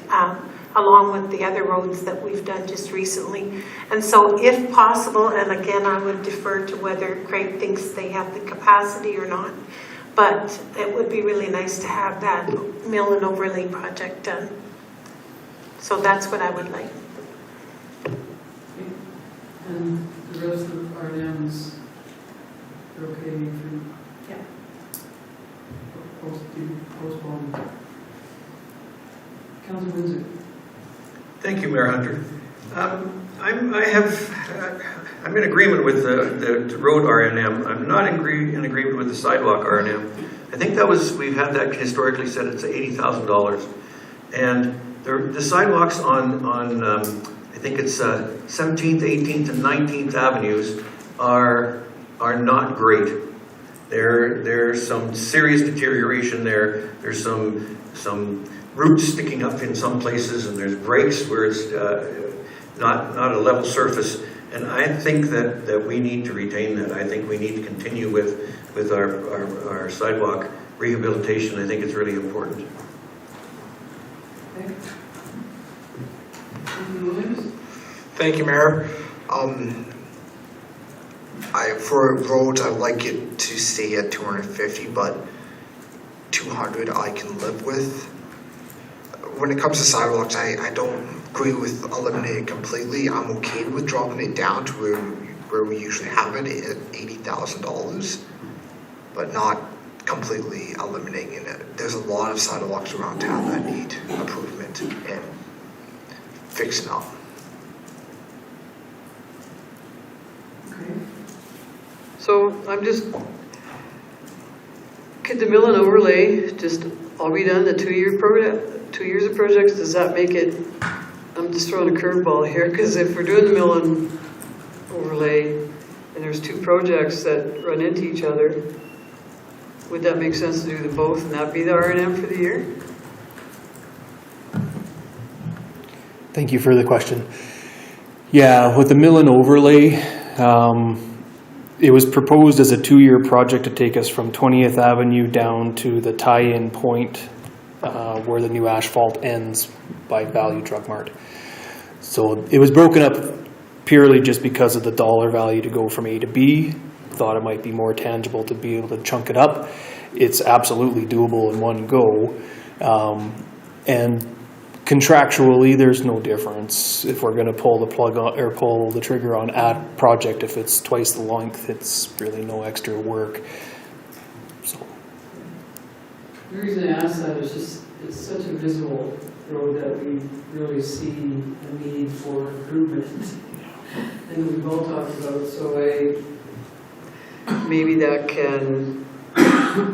along with the other roads that we've done just recently. And so if possible, and again I would defer to whether Craig thinks they have the capacity or not, but it would be really nice to have that mill and overlay project done. So that's what I would like. And the rest of RNMs are okay for postpone. Councilor Windsor. Thank you, Mayor Hunter. I'm in agreement with the road RNM. I'm not in agreement with the sidewalk RNM. I think we've had that historically said it's $80,000. And the sidewalks on I think it's 17th, 18th, and 19th Avenues are not great. There's some serious deterioration there. There's some roots sticking up in some places, and there's breaks where it's not a level surface. And I think that we need to retain that. I think we need to continue with our sidewalk rehabilitation. I think it's really important. Okay. Williams? Thank you, Mayor. For roads, I would like it to stay at 250, but 200 I can live with. When it comes to sidewalks, I don't agree with eliminating it completely. I'm okay with dropping it down to where we usually have it at $80,000, but not completely eliminating it. There's a lot of sidewalks around town that need improvement and fixing up. Okay. So could the mill and overlay just all be done, the 2 years of projects? Does that make it, I'm just throwing a curveball here, because if we're doing the mill and overlay and there's 2 projects that run into each other, would that make sense to do them both and that be the R&M for the year? Thank you for the question. Yeah, with the mill and overlay, it was proposed as a 2-year project to take us from 20th Avenue down to the tie-in point where the new asphalt ends by Value Drug Mart. So it was broken up purely just because of the dollar value to go from A to B. Thought it might be more tangible to be able to chunk it up. It's absolutely doable in one go. And contractually, there's no difference if we're going to pull the plug on, or pull the trigger on add project. If it's twice the length, it's really no extra work. So The reason I ask that is just, it's such a visible road that we really see a need for improvement. And we've all talked about, so maybe that can,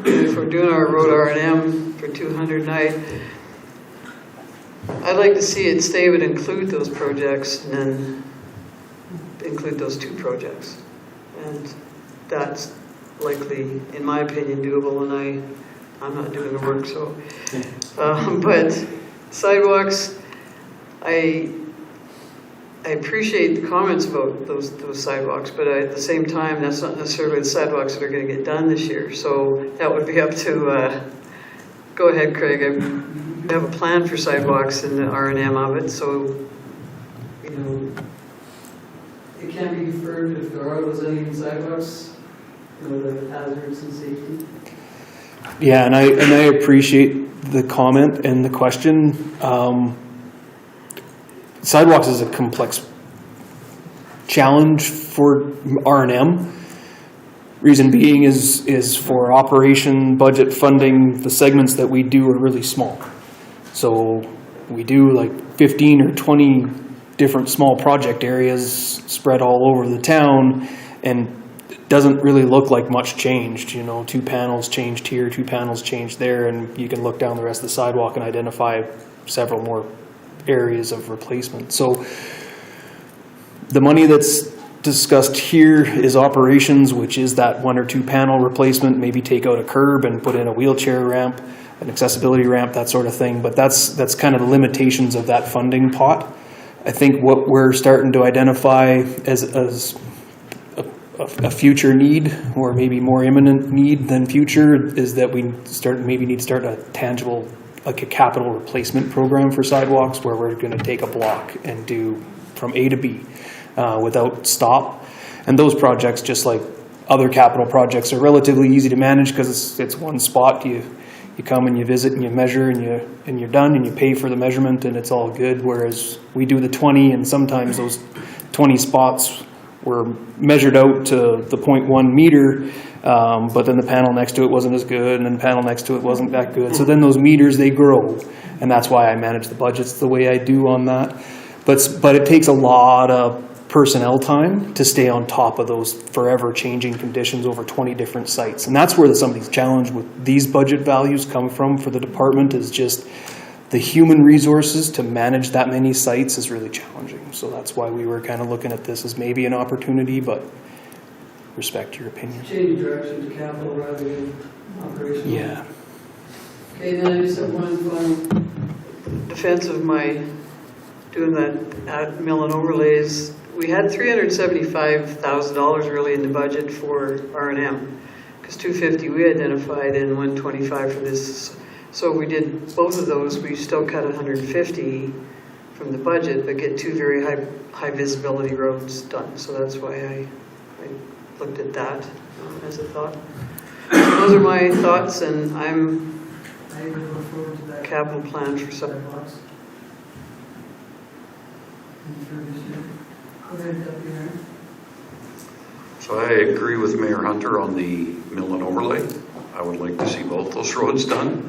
if we're doing our road R&M for 200 night, I'd like to see it stay but include those projects and then include those 2 projects. And that's likely, in my opinion, doable, and I'm not doing the work, so. But sidewalks, I appreciate the comments about those sidewalks, but at the same time, that's not necessarily the sidewalks that are going to get done this year. So that would be up to, go ahead, Craig. I have a plan for sidewalks and the R&M of it, so, you know, it can't be deferred if there are those uneven sidewalks, you know, the hazards and safety. yeah, and I appreciate the comment and the question. Sidewalks is a complex challenge for R&M. Reason being is for operation budget funding, the segments that we do are really small. So we do like 15 or 20 different small project areas spread all over the town, and it doesn't really look like much changed. You know, 2 panels changed here, 2 panels changed there, and you can look down the rest of the sidewalk and identify several more areas of replacement. So the money that's discussed here is operations, which is that 1 or 2 panel replacement, maybe take out a curb and put in a wheelchair ramp, an accessibility ramp, that sort of thing. But that's kind of the limitations of that funding pot. I think what we're starting to identify as a future need, or maybe more imminent need than future, is that we need to start a tangible, like a capital replacement program for sidewalks, where we're going to take a block and do from A to B without stop. And those projects, just like other capital projects, are relatively easy to manage because it's one spot. You come and you visit and you measure and you're done, and you pay for the measurement and it's all good. Whereas we do the 20, and sometimes those 20 spots were measured out to the 0.1 meter, but then the panel next to it wasn't as good, and then the panel next to it wasn't that good. So then those meters, they grow, and that's why I manage the budgets the way I do on that. But it takes a lot of personnel time to stay on top of those forever changing conditions over 20 different sites. And that's where some of these challenges with these budget values come from for the department, is just the human resources to manage that many sites is really challenging. So that's why we were kind of looking at this as maybe an opportunity, but respect your opinion. Change direction to capital rather than operational. Yeah. Okay, then I just have one final defense of my doing that mill and overlays. We had $375,000 really in the budget for R&M, because 250 we identified and 125 for this. So we did both of those. We still cut 150 from the budget, but get 2 very high visibility roads done. So that's why I looked at that as a thought. So those are my thoughts, and I look forward to that capital plan for sidewalks. So I agree with Mayor Hunter on the mill and overlay. I would like to see both those roads done.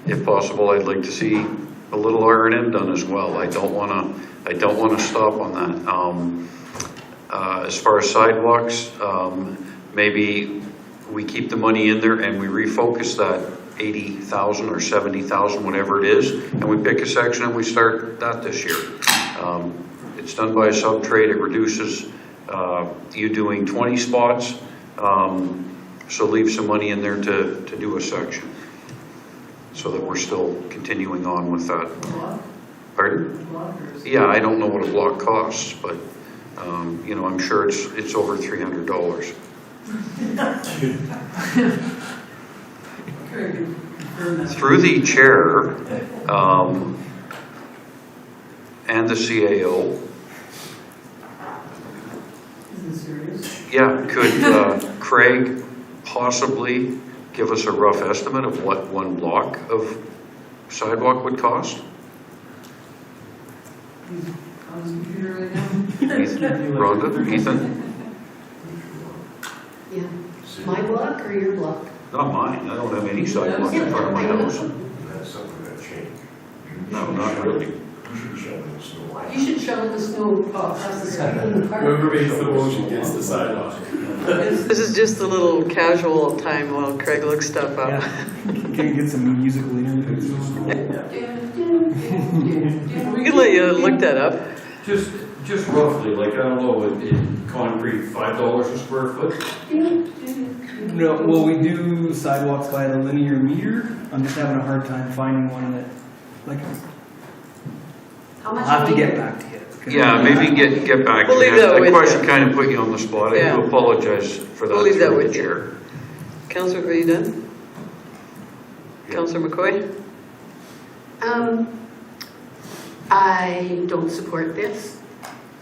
If possible, I'd like to see a little R&M done as well. I don't want to stop on that. As far as sidewalks, maybe we keep the money in there and we refocus that 80,000 or 70,000, whatever it is, and we pick a section and we start that this year. It's done by a sub-trade. It reduces you doing 20 spots, so leave some money in there to do a section, so that we're still continuing on with that. Pardon? Yeah, I don't know what a block costs, but you know, I'm sure it's over $300. Through the chair and the CAO. Yeah, could Craig possibly give us a rough estimate of what one block of sidewalk would cost? He's on his computer right now. Rhonda, Ethan? Yeah. My block or your block? Not mine, I don't have any sidewalk in front of my house. That's something that changed. No, not really. You should shovel the snow. You should shovel the snow across the street in the park. Whoever makes the motion gets the sidewalk. This is just a little casual time while Craig looks stuff up. Can you get some musical interludes? We can let you look that up. Just roughly, like, I don't know, in concrete, $5 a square foot? No, well, we do sidewalks by the linear meter. I'm just having a hard time finding one that, like, How much I'll have to a get meter? back to you. Yeah, maybe get back to We'll leave me. that That with question you. kind of put you on the spot. I Yeah. do apologize for that. We'll leave that through the with you. chair. Councillor, are you done? Councillor McCoy? I don't support this.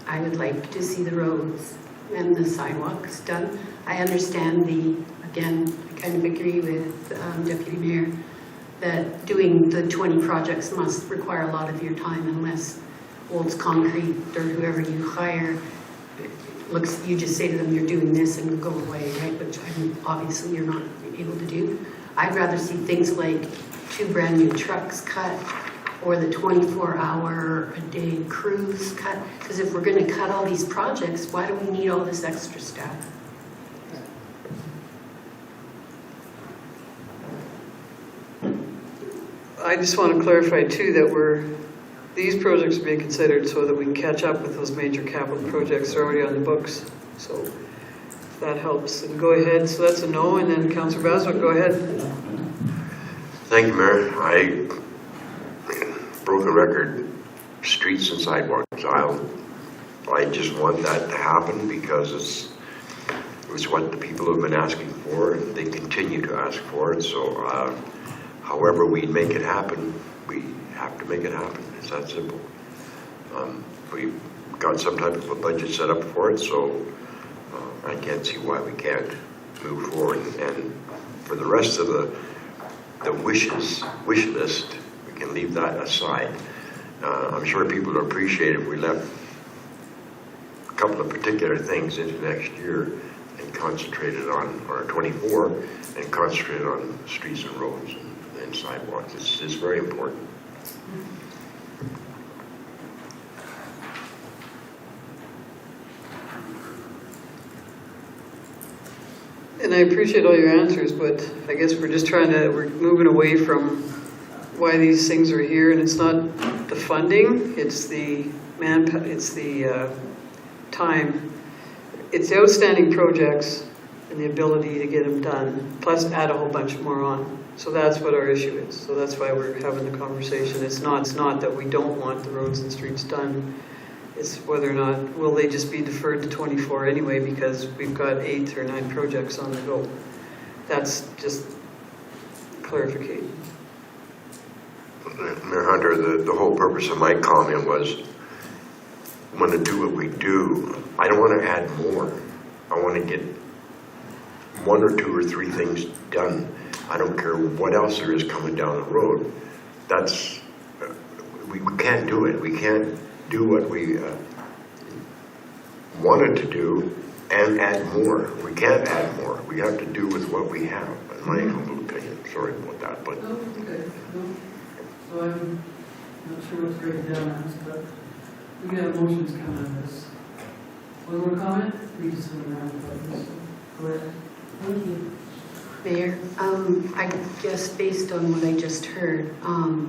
I would like to see the roads and the sidewalks done. I understand again, I kind of agree with Deputy Mayor that doing the 20 projects must require a lot of your time unless Olds Concrete or whoever you hire you just say to them, you're doing this and go away, right? Which obviously you're not able to do. I'd rather see things like 2 brand new trucks cut or the 24-hour-a-day crews cut. Because if we're going to cut all these projects, why do we need all this extra staff? I just want to clarify too that these projects are being considered so that we can catch up with those major capital projects that are already on the books. So if that helps, and go ahead. So that's a no, and then Councillor Baswick, go ahead. Thank you, Mayor. I broke a record, streets and sidewalks. I just want that to happen because it's what the people have been asking for, and they continue to ask for it. So however we make it happen, we have to make it happen. It's that simple. We've got some type of a budget set up for it, so I can't see why we can't move forward. And for the rest of the wish list, we can leave that aside. I'm sure people will appreciate if we left a couple of particular things into next year and concentrated on, or 24, and concentrated on streets and roads and sidewalks. It's very important. And I appreciate all your answers, but I guess we're moving away from why these things are here, and it's not the funding, it's the time. It's the outstanding projects and the ability to get them done, plus add a whole bunch more on. So that's what our issue is. So that's why we're having the conversation. It's not that we don't want the roads and streets done. It's whether or not, will they just be deferred to 24 anyway because we've got 8 or 9 projects on the go. That's just clarification. Mayor Hunter, the whole purpose of my comment was, want to do what we do. I don't want to add more. I want to get 1 or 2 or 3 things done. I don't care what else there is coming down the road. That's, we can't do it. We can't do what we wanted to do and add more. We can't add more. We have to do with what we have, in my humble opinion. Sorry about that, but. No, okay. No. So I'm not sure what's written down on this, but we got motions coming on this. One more comment? We just went around about this. Go ahead. Thank you. Mayor, I guess based on what I just heard, I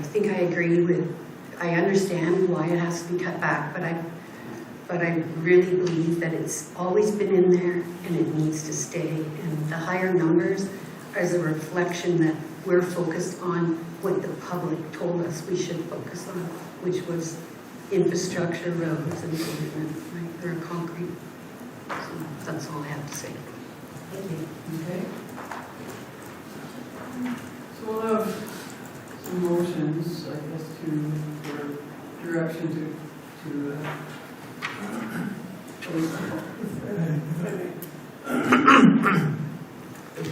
think I agree with, I understand why it has to be cut back, but I really believe that it's always been in there and it needs to stay. And the higher numbers is a reflection that we're focused on what the public told us we should focus on, which was infrastructure, roads, and pavement, right? Or concrete. So that's all I have to say. Thank you. Okay. So we'll have some motions, I guess, for direction to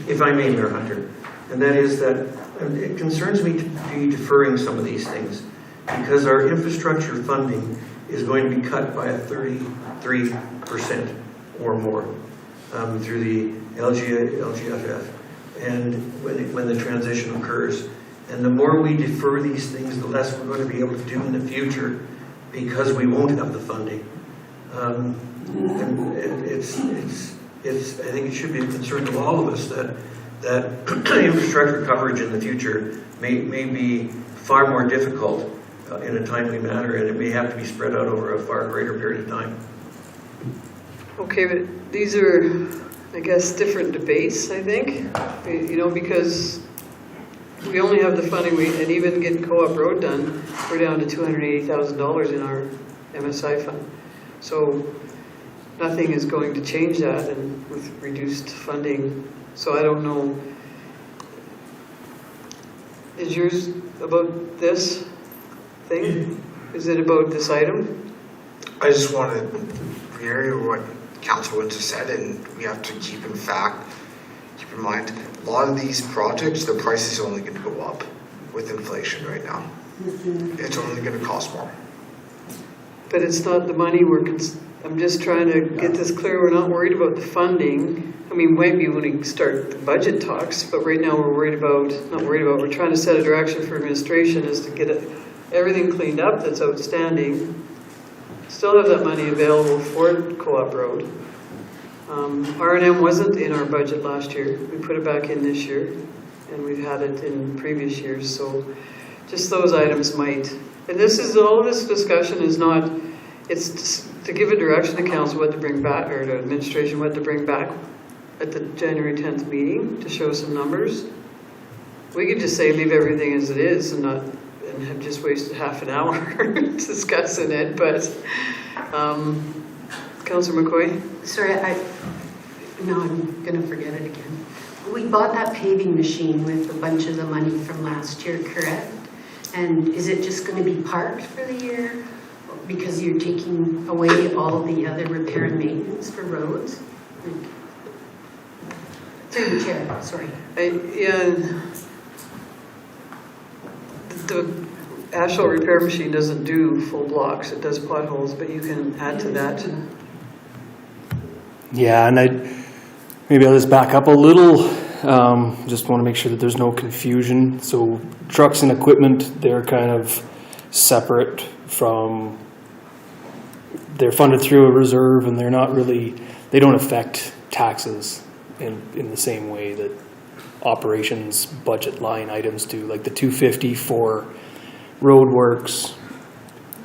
if I may, Mayor Hunter, and that is that it concerns me to be deferring some of these things because our infrastructure funding is going to be cut by a 33% or more through the LGFF and when the transition occurs. And the more we defer these things, the less we're going to be able to do in the future because we won't have the funding. And it's I think it should be a concern to all of us that infrastructure coverage in the future may be far more difficult in a timely manner, and it may have to be spread out over a far greater period of time. Okay, but these are, I guess, different debates, I think, you know, because we only have the funding, and even getting Co-op Road done, we're down to $280,000 in our MSI fund. So nothing is going to change that, and with reduced funding. So I don't know. Is yours about this thing? Is it about this item? I just want to reiterate what Councilor Winter said, and we have to keep in mind, a lot of these projects, the price is only going to go up with inflation right now. It's only going to cost more. But it's not the money I'm just trying to get this clear. We're not worried about the funding. I mean, maybe when we start the budget talks, but right now we're we're trying to set a direction for administration is to get everything cleaned up that's outstanding. Still have that money available for Co-op Road. R&M wasn't in our budget last year. We put it back in this year, and we've had it in previous years. So just those items might, and all of this discussion is not, it's to give a direction to council what to bring back, or to administration what to bring back at the January 10th meeting to show some numbers. We could just say leave everything as it is and have just wasted half an hour discussing it, but Councillor McCoy? Sorry, now I'm going to forget it again. We bought that paving machine with a bunch of the money from last year, correct? And is it just going to be parked for the year because you're taking away all the other repair and maintenance for roads? Through the chair, sorry. The asphalt repair machine doesn't do full blocks. It does potholes, but you can add to that. Yeah, and maybe I'll just back up a little. Just want to make sure that there's no confusion. So trucks and equipment, they're kind of separate from, they're funded through a reserve, and they don't affect taxes in the same way that operations budget line items do. Like the 250 for roadworks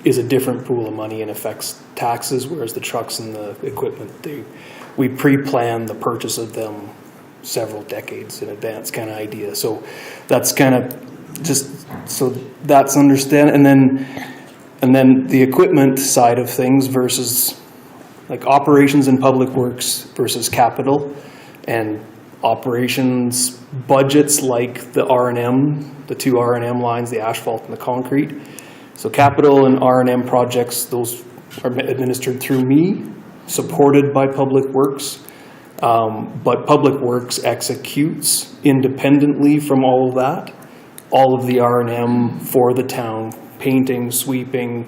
is a different pool of money and affects taxes, whereas the trucks and the equipment, we pre-plan the purchase of them several decades in advance, kind of idea. So that's kind of just so that's understand. And then the equipment side of things versus like operations and public works versus capital, and operations budgets like the R&M, the two R&M lines, the asphalt and the concrete. So capital and R&M projects, those are administered through me, supported by Public Works. But Public Works executes independently from all of that, all of the R&M for the town, painting, sweeping,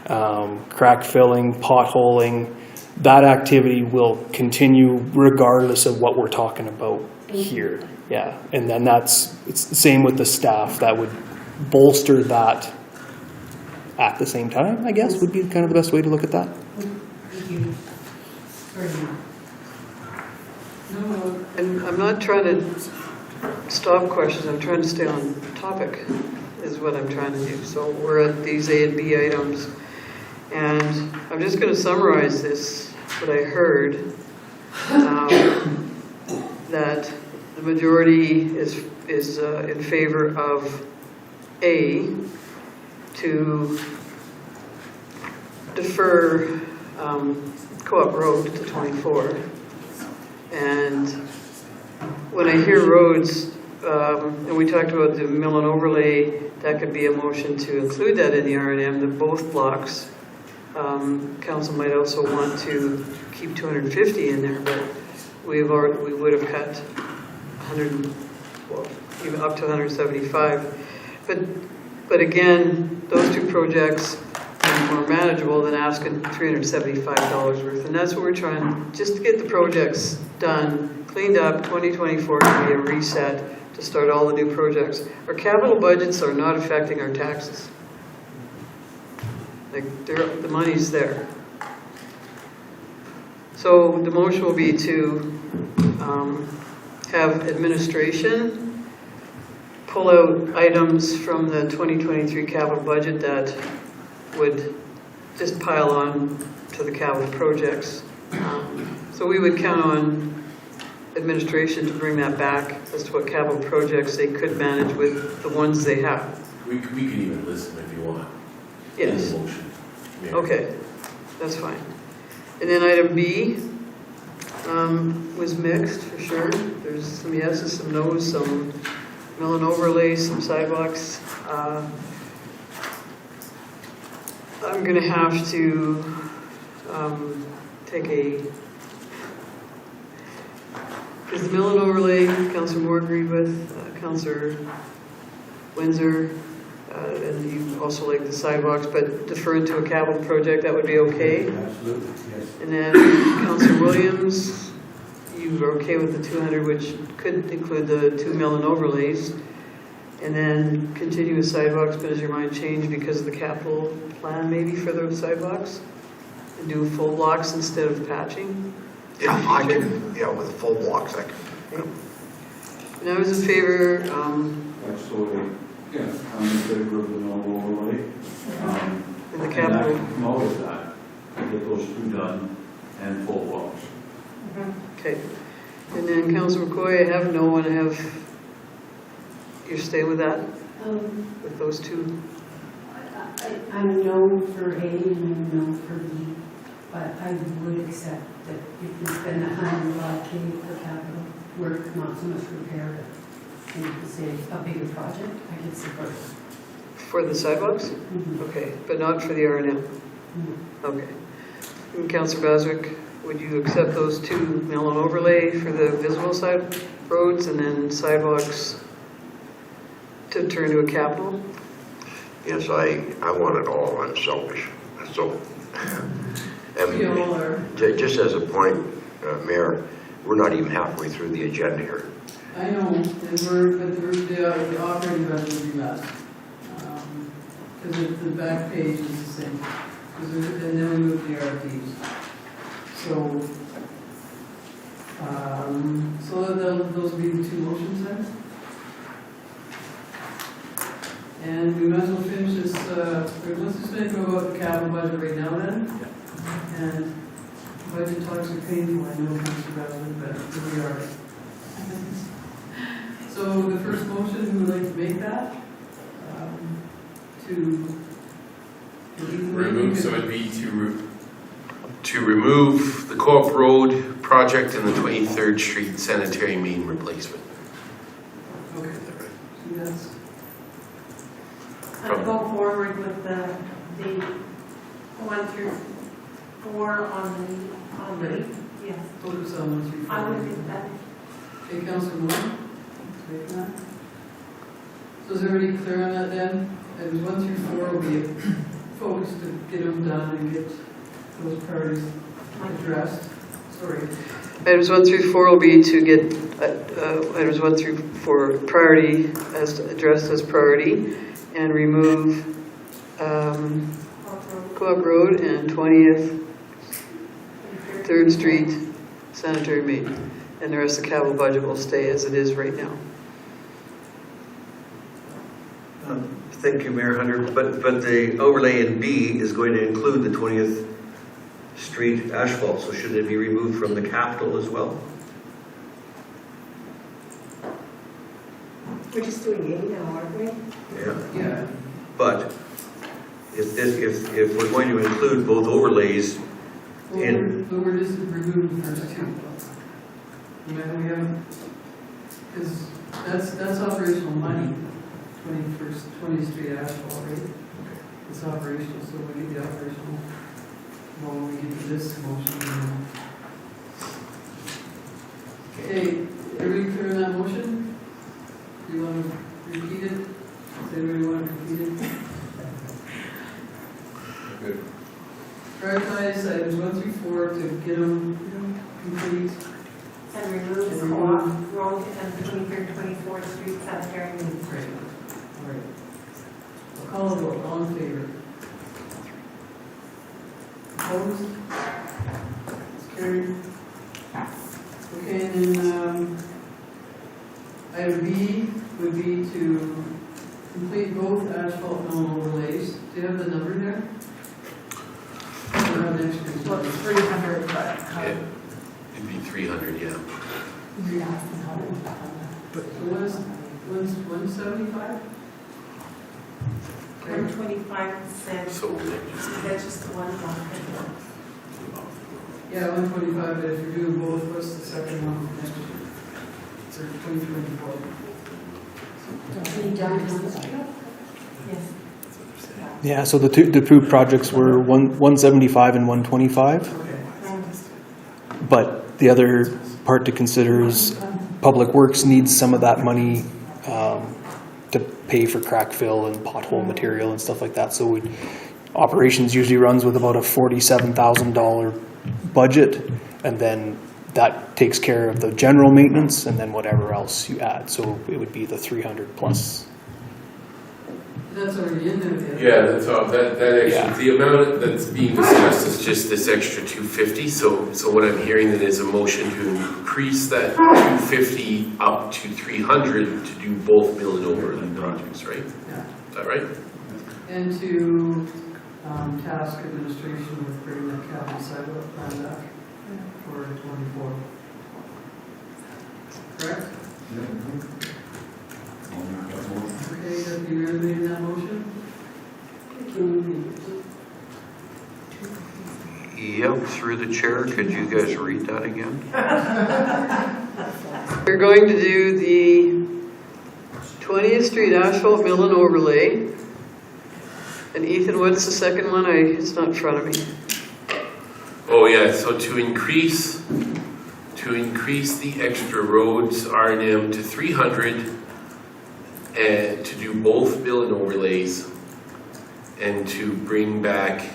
crack filling, potholing. That activity will continue regardless of what we're talking about here. Yeah, and then it's the same with the staff. That would bolster that at the same time, I guess, would be kind of the best way to look at that. Thank you. No, and I'm not trying to stop questions. I'm trying to stay on topic is what I'm trying to do. So we're at these A and B items, and I'm just going to summarize this, what I heard, that the majority is in favor of A, to defer Co-op Road to 24. And when I hear roads, and we talked about the mill and overlay, that could be a motion to include that in the R&M, the both blocks. Council might also want to keep 250 in there, but we would have cut 100, well, even up to 175. But again, those two projects are more manageable than asking $375 worth. And that's what we're trying, just to get the projects done, cleaned up. 2024 to be a reset to start all the new projects. Our capital budgets are not affecting our taxes. Like, the money's there. So the motion will be to have administration pull out items from the 2023 capital budget that would just pile on to the capital projects. So we would count on administration to bring that back as to what capital projects they could manage with the ones they have. We could even list them if you want. Yes. In the motion. Yeah. Okay, that's fine. And then item B was mixed for sure. There's some yeses, some noes, some mill and overlays, some sidewalks. I'm going to have to take because the mill and overlay, Councillor Moore agreed with, Councillor Windsor, and you also like the sidewalks, but deferring to a capital project, that would be okay? Absolutely, yes. And then Councillor Williams, you were okay with the 200, which could include the 2 mill and overlays. And then continue with sidewalks, but has your mind changed because of the capital plan maybe for the sidewalks? And do full blocks instead of patching? Yeah, I can, yeah, with full blocks, I can. Okay. And I was in favor, Actually, yeah, I'm in favor of the normal overlay. in the And I capital. can come out with that, and get those two done, and full blocks. Okay. And then Councillor McCoy, I have no one, I have, you're staying with that, with those two? I'm no for A and I'm no for B, but I would accept that if we spend $105K for capital work, not so much repair, and say a bigger project, I could support it. For the sidewalks? Okay, but not for the R&M? Okay. And Councillor Baswick, would you accept those 2 mill and overlay for the visible side roads and then sidewalks to turn to a capital? Yes, I want it all, I'm selfish. So, We all are. just as a point, Mayor, we're not even halfway through the agenda here. I know, and the operating budget will be less. Because the back page is the same. And then we move the RFPs. So those will be the 2 motions then. And we might as well finish this, let's just make go about the capital budget right now then. And budget talks are painful, I know, Councillor Baswick, but here we are. So the first motion, who would like to make that? To Remove, so it'd be to remove the Co-op Road project and the 23rd Street sanitary main replacement. Okay. Yes. I'd go forward with the 1 through 4 on the, yes. Focus on 1 through 4. I would think that. Okay, Councillor Moore? Take that. So is everybody clear on that then? Items 1 through 4 will be focused to get them done and get those priorities addressed. Sorry. Items 1 through 4 will be to get items 1 through 4 priority as addressed as priority and remove Co-op Road and 20th 3rd Street sanitary main. And the rest of the capital budget will stay as it is right now. Thank you, Mayor Hunter, but the overlay in B is going to include the 20th Street asphalt, so should it be removed from the capital as well? We're just doing A now, aren't we? Yeah. But if we're going to include both overlays in... But we're just removing the first 2. We haven't, because that's operational money. 20th Street asphalt, right? It's operational, so we get the operational, well, we get to this motion. Okay, everybody clear on that motion? Do you want to repeat it? Does everybody want to repeat it? Good. Prioritize items 1 through 4 to get them complete. And remove the co-op road and 23rd, 24th Street cemetery. Right. All right. I'll call a vote. All in favor? Opposed? It's carried. Okay, and then item B would be to complete both asphalt mill overlays. Do you have the number there? Or have next week's Well, number? it's 300, but how, Yeah. It'd be 300, yeah. you're asking how to. So what is, what's 175? 125%. So That's just the one block. Yeah, 125, but if you're doing both, what's the second one for next year? For 2024? Any downtown? Yes. Yeah, so the two projects were 175 and 125, Okay. but the other part to consider is Public Works needs some of that money to pay for crack fill and pothole material and stuff like that. So operations usually runs with about a $47,000 budget, and then that takes care of the general maintenance and then whatever else you add. So it would be the 300 plus. That's already in there. Yeah, that's all, that actually, Yeah. the amount that's being discussed is just this extra 250, so what I'm hearing then is a motion to increase that 250 up to 300 to do both mill and overlay projects, right? Yeah. Is that right? And to task administration with bringing that capital sidewalk plan back for 24. Correct? Okay, Deputy Mayor made that motion? Yep, through the chair, could you guys read that again? We're going to do the 20th Street asphalt mill and overlay. And Ethan, what's the second one? It's not in front of me. Oh, yeah, so to increase the extra roads R&M to 300 and to do both mill and overlays and to bring back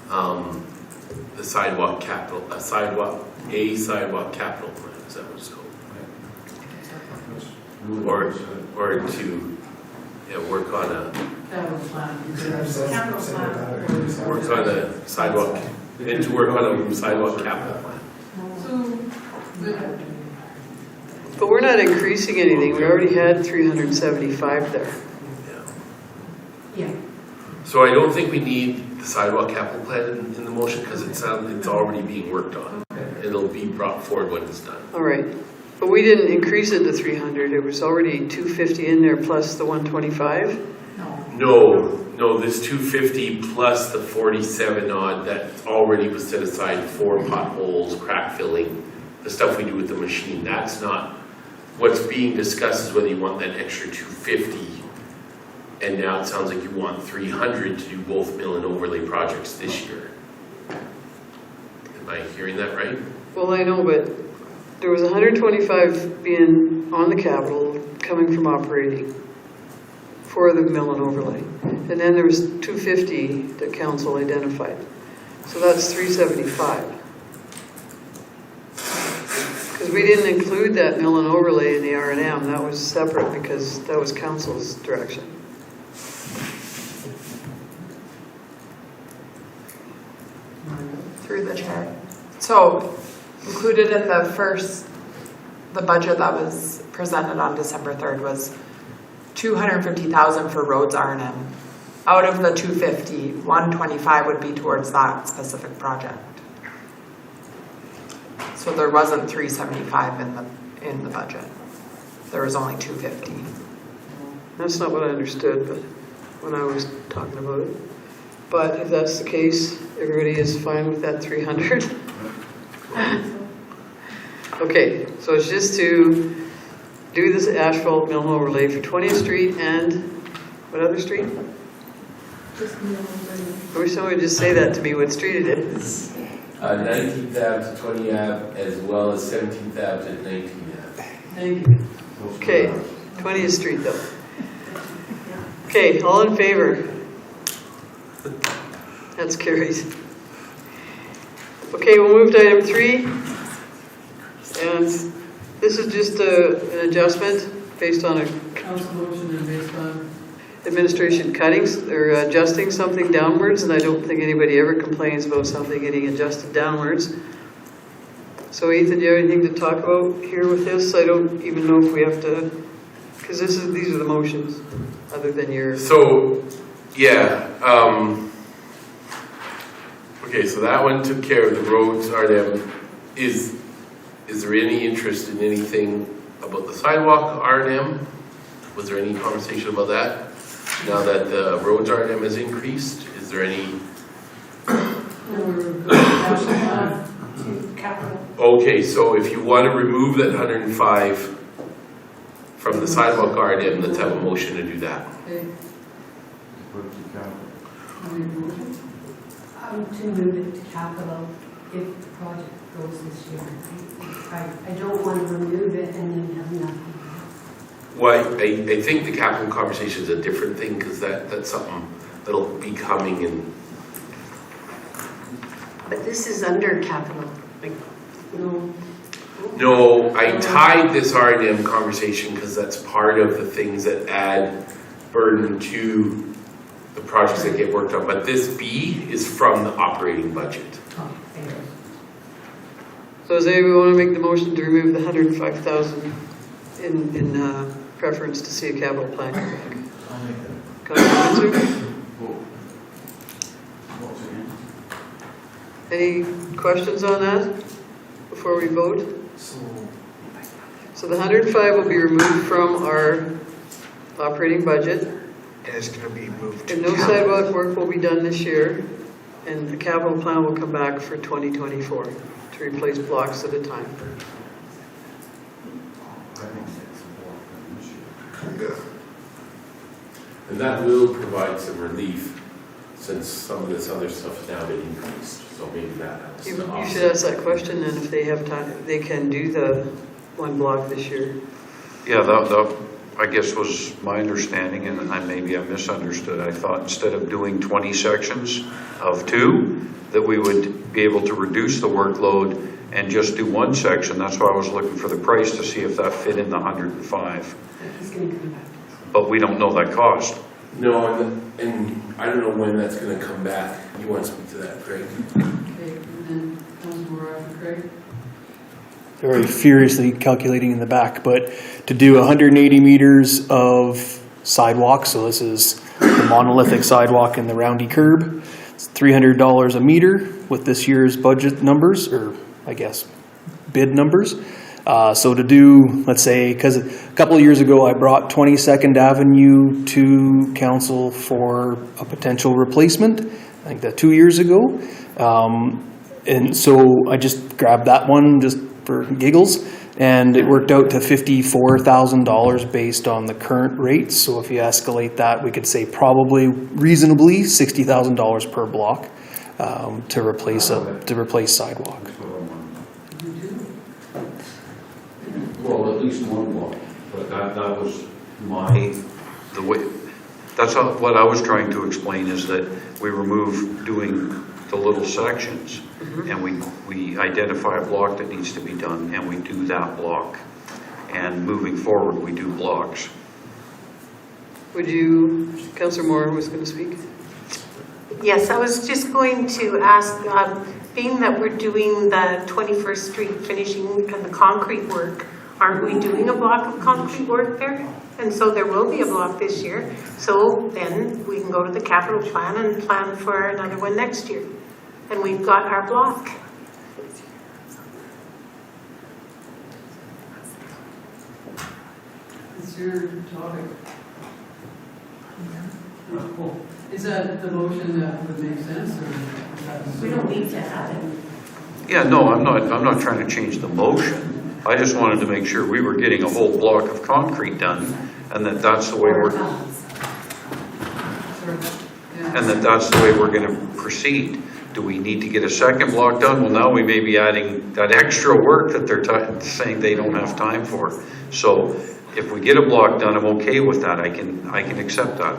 the sidewalk capital plan. Is that what it's called? Or to work on Capital plan. a sidewalk, and to work on a sidewalk capital plan. But we're not increasing anything. We already had 375 there. Yeah. So I don't think we need the sidewalk capital plan in the motion because it's already being worked on. It'll be brought forward when it's done. All right. But we didn't increase it to 300. It was already 250 in there plus the 125. No, this 250 plus the 47 odd that already was set aside for potholes, crack filling, the stuff we do with the machine. That's not what's being discussed. Is whether you want that extra 250, and now it sounds like you want 300 to do both mill and overlay projects this year. Am I hearing that right? Well, I know, but there was 125 being on the capital coming from operating for the mill and overlay. And then there was 250 that council identified. So that's 375. Because we didn't include that mill and overlay in the R&M. That was separate because that was council's direction. Through the chair. So included in the budget that was presented on December 3rd was $250,000 for roads R&M. Out of the 250, 125 would be towards that specific project. So there wasn't 375 in the budget. There was only 250. That's not what I understood, but when I was talking about it. But if that's the case, everybody is fine with that 300. Okay, so it's just to do this asphalt mill overlay for 20th Street and what other street? Just mill and I wish someone would just say that to me, what street it is. 19th Ave to 20 Ave, as well as 17th Ave to 19th Ave. Thank you. Okay, 20th Street though. Okay, all in favor? That's carried. Okay, we'll move to item 3. And this is just an adjustment based on a council motion and based on administration cuttings or adjusting something downwards, and I don't think anybody ever complains about something getting adjusted downwards. So Ethan, do you have anything to talk about here with this? I don't even know if we have to, because these are the motions, other than your. So, yeah, okay, so that one took care of the roads, RDM. Is there any interest in anything about the sidewalk RDM? Was there any conversation about that? Now that the roads RDM has increased, is there any? Okay, so if you want to remove that 105 from the sidewalk RDM, let's have a motion to do that. To move it to capital if the project goes this year. I don't want to remove it and then have nothing. Well, I think the capital conversation is a different thing, because that's something that'll be coming in. But this is under capital. No, I tied this RDM conversation because that's part of the things that add burden to the projects that get worked on. But this B is from the operating budget. So does anybody want to make the motion to remove the 105,000 in preference to see a capital plan? Councilor Windsor? Any questions on that before we vote? So the 105 will be removed from our operating budget. And it's going to be moved to And no sidewalk work will be done this year, and the capital plan will come back for 2024 to replace blocks at a time. And that will provide some relief, since some of this other stuff has now been increased. So maybe that helps. You should ask that question, and if they have time, they can do the one block this year. Yeah, that I guess was my understanding, and maybe I misunderstood. I thought instead of doing 20 sections of 2, that we would be able to reduce the workload and just do 1 section. That's why I was looking for the price to see if that fit in the 105. But we don't know that cost. No, and I don't know when that's going to come back. You want to speak to that, Craig? Okay, and then Councilor Craig? Very furiously calculating in the back, but to do 180 meters of sidewalk, so this is the monolithic sidewalk and the roundy curb, it's $300 a meter with this year's budget numbers, or I guess bid numbers. So to do, let's say, because a couple of years ago I brought 22nd Avenue to council for a potential replacement, I think that 2 years ago. And so I just grabbed that one just for giggles, and it worked out to $54,000 based on the current rates. So if you escalate that, we could say probably reasonably $60,000 per block to replace sidewalk. Well, at least one block, but that was The way, that's what I was trying to explain, is that we remove doing the little sections, and we identify a block that needs to be done, and we do that block. And moving forward, we do blocks. Would you, Councillor Moore was going to speak? Yes, I was just going to ask, being that we're doing the 21st Street finishing and the concrete work, aren't we doing a block of concrete work there? And so there will be a block this year. So then we can go to the capital plan and plan for another one next year. And we've got our block. It's your topic. Is that the motion that would make sense, or? We don't need to have it. Yeah, no, I'm not trying to change the motion. I just wanted to make sure we were getting a whole block of concrete done, and that's the way that's the way we're going to proceed. Do we need to get a second block done? Well, now we may be adding that extra work that they're saying they don't have time for. So if we get a block done, I'm okay with that. I can accept that.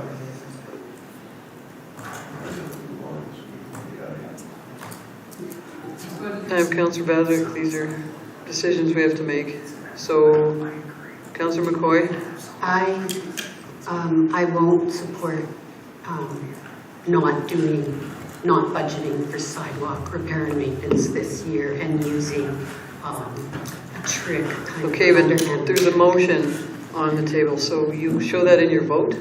Councillor Bazic, these are decisions we have to make. So, Councillor McCoy? I won't support not budgeting for sidewalk repair and maintenance this year and using a trick kind Okay, of but underhand. there's a motion on the table, so you show that in your vote?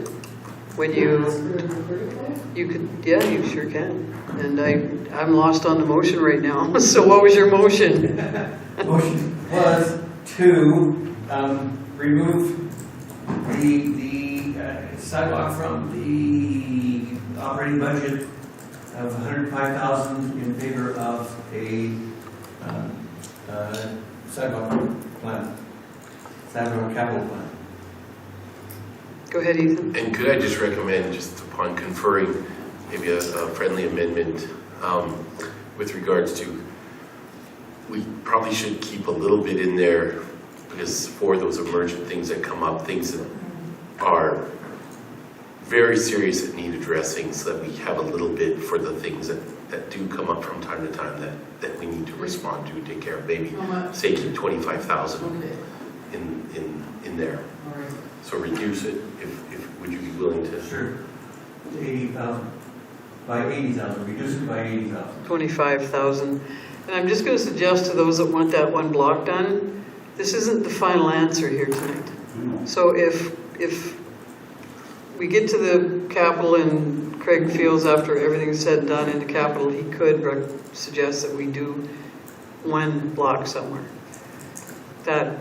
When you could, yeah, you sure can. And I'm lost on the motion right now. So what was your motion? Motion was to remove the sidewalk from the operating budget of $105,000 in favor of a sidewalk plan, sidewalk capital plan. Go ahead, Ethan. And could I just recommend, just upon conferring, maybe a friendly amendment with regards to, we probably should keep a little bit in there because for those emergent things that come up, things that are very serious that need addressing, so that we have a little bit for the things that do come up from time to time that we need to respond to and take care of. Maybe say keep 25,000 in there. All right. So reduce it, if would you be willing to? Sure. 80,000 by 80,000, reduce it by 80,000. 25,000. And I'm just going to suggest to those that want that one block done, this isn't the final answer here tonight. So if we get to the capital and Craig feels after everything's said and done in the capital, he could suggest that we do one block somewhere. That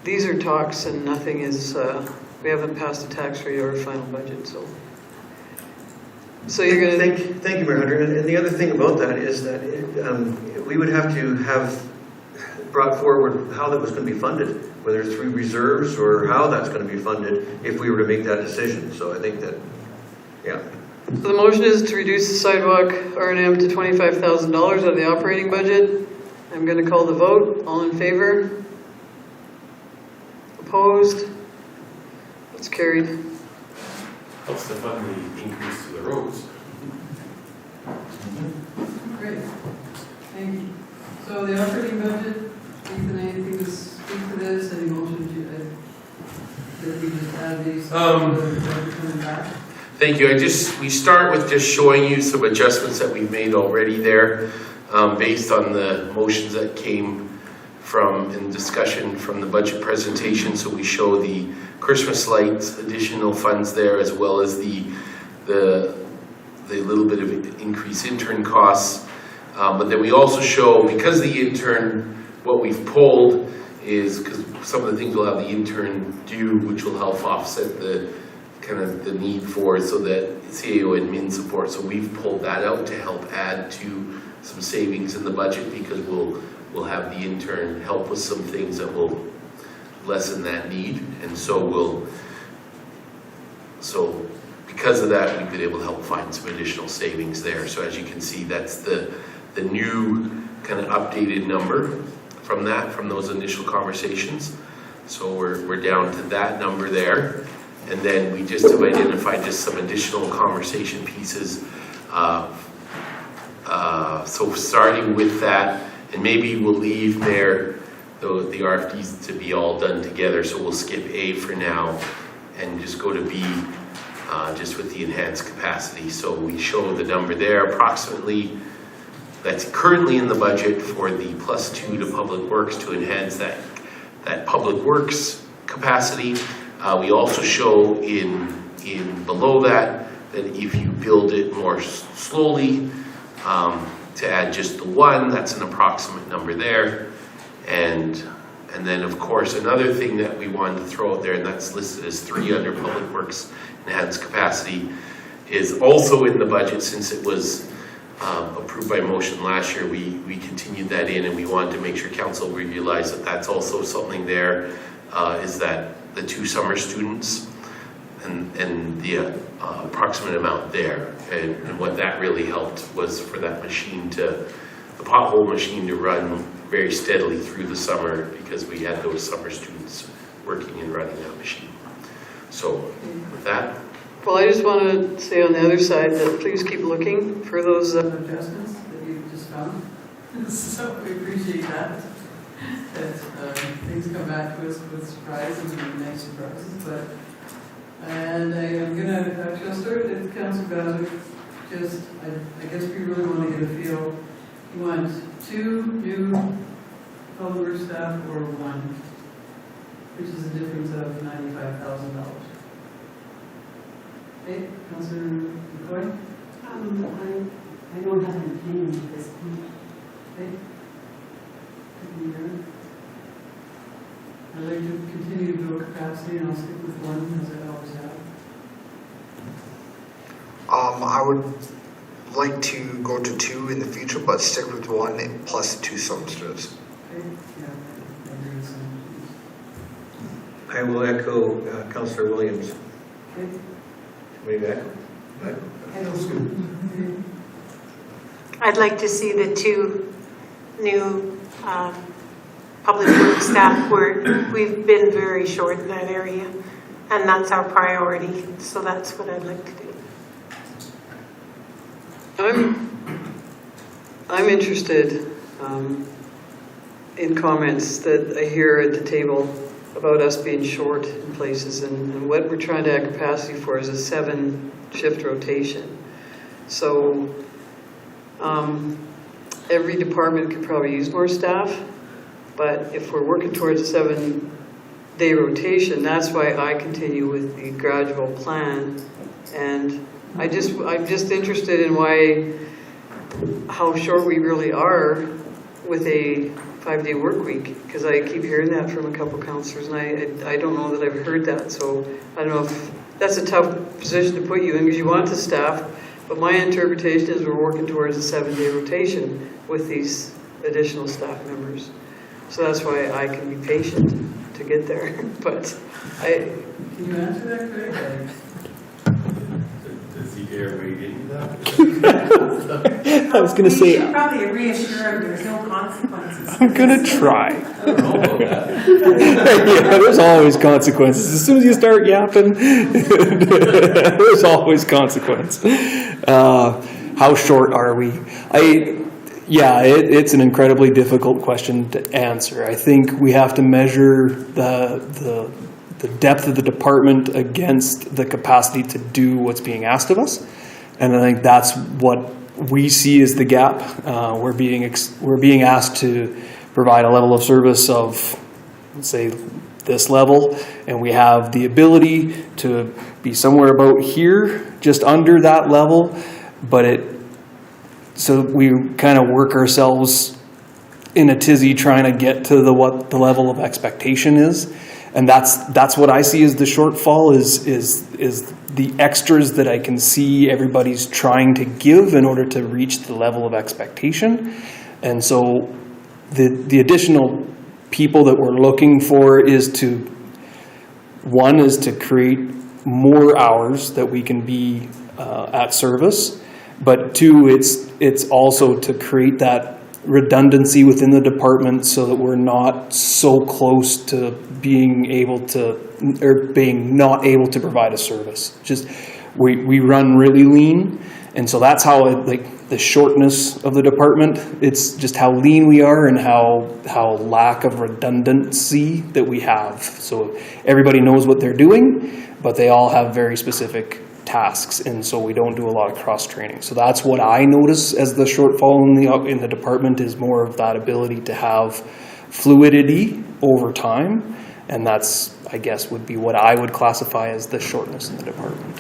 these are talks and nothing is, we haven't passed a tax rate or a final budget, so. So you're going to... Thank you, Mayor Hunter. And the other thing about that is that we would have to have brought forward how that was going to be funded, whether it's through reserves or how that's going to be funded if we were to make that decision. So I think that, yeah. So the motion is to reduce the sidewalk R&M to $25,000 out of the operating budget. I'm going to call the vote. All in favor? Opposed? That's carried. Helps to fund the increase to the roads. Great. Thank you. So the operating budget, Ethan, anything to speak to this? Any motion that you just add these? Coming back? Thank you. We start with just showing you some adjustments that we've made already there, based on the motions that came from in discussion from the budget presentation. So we show the Christmas lights, additional funds there, as well as the little bit of increased intern costs. But then we also show, because the intern, what we've pulled is, because some of the things we'll have the intern do, which will help offset the kind of the need for it, so that CAO admin support. So we've pulled that out to help add to some savings in the budget, because we'll have the intern help with some things that will lessen that need. And so because of that, we've been able to help find some additional savings there. So as you can see, that's the new kind of updated number from those initial conversations. So we're down to that number there. And then we just have identified just some additional conversation pieces. So starting with that, and maybe we'll leave there the RFDs to be all done together. So we'll skip A for now and just go to B, just with the enhanced capacity. So we show the number there approximately that's currently in the budget for the +2 to Public Works to enhance that Public Works capacity. We also show in below that if you build it more slowly, to add just the one, that's an approximate number there. And then of course another thing that we wanted to throw out there, and that's listed as 3 under Public Works enhanced capacity, is also in the budget. Since it was approved by motion last year, we continued that in, and we wanted to make sure council realized that that's also something there, is that the 2 summer students and the approximate amount there. And what that really helped was for that machine the pothole machine to run very steadily through the summer, because we had those summer students working and running that machine. So with that. Well, I just want to say on the other side that please keep looking for those adjustments that you just found. So we appreciate that. That things come back to us with surprises and nice surprises. And I am gonna start with Councilor Bowser. Just, I guess we really want to get a feel. You want 2 new public works staff or 1, which is a difference of $95,000. Okay, Councilor McCoy? I don't have an opinion at this point. Okay. I'd like to continue to build capacity, and I'll stick with 1 as I always have. I would like to go to 2 in the future, but stick with 1 plus 2 summer students. Okay, yeah, I agree with some. I will echo Councillor Williams. Okay. Maybe echo? I'd like to see the 2 new public works staff. We've been very short in that area, and that's our priority. So that's what I'd like to do. I'm interested in comments that I hear at the table about us being short in places, and what we're trying to add capacity for is a 7-shift rotation. So every department could probably use more staff, but if we're working towards a 7-day rotation, that's why I continue with the gradual plan. And I'm just interested in how short we really are with a 5-day work week, because I keep hearing that from a couple councillors, and I don't know that I've heard that. So I don't know if that's a tough position to put you in, because you want the staff, but my interpretation is we're working towards a 7-day rotation with these additional staff members. So that's why I can be patient to get there. But can you answer that, Craig? Does he dare wade into that? I was going to say, We should probably reassure him there's no consequences. I'm going to try. I don't know about that. Yeah, there's always consequences. As soon as you start yapping, there's always consequence. How short are we? It's an incredibly difficult question to answer. I think we have to measure the depth of the department against the capacity to do what's being asked of us. And I think that's what we see as the gap. We're being asked to provide a level of service of, let's say, this level, and we have the ability to be somewhere about here, just under that level, so we kind of work ourselves in a tizzy trying to get to what the level of expectation is. And that's what I see as the shortfall is the extras that I can see everybody's trying to give in order to reach the level of expectation. And so the additional people that we're looking for is to create more hours that we can be at service, but 2, it's also to create that redundancy within the department so that we're not so close to being not able to provide a service. Just we run really lean, and so that's how the shortness of the department. It's just how lean we are and how lack of redundancy that we have. So everybody knows what they're doing, but they all have very specific tasks, and so we don't do a lot of cross training. So that's what I notice as the shortfall in the department, is more of that ability to have fluidity over time, and that's, I guess, would be what I would classify as the shortness in the department.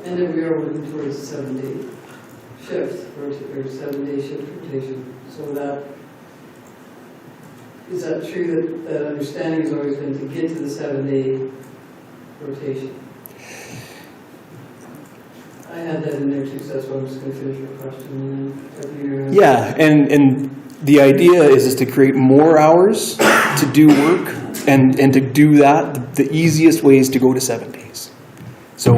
And then we are working towards a 7-day shift, or 7-day shift rotation. So is that true that understanding has always been to get to the 7-day rotation? I had that in there too, so that's why I'm just going to finish your question. Yeah, and the idea is to create more hours to do work, and to do that, the easiest way is to go to 7 days. So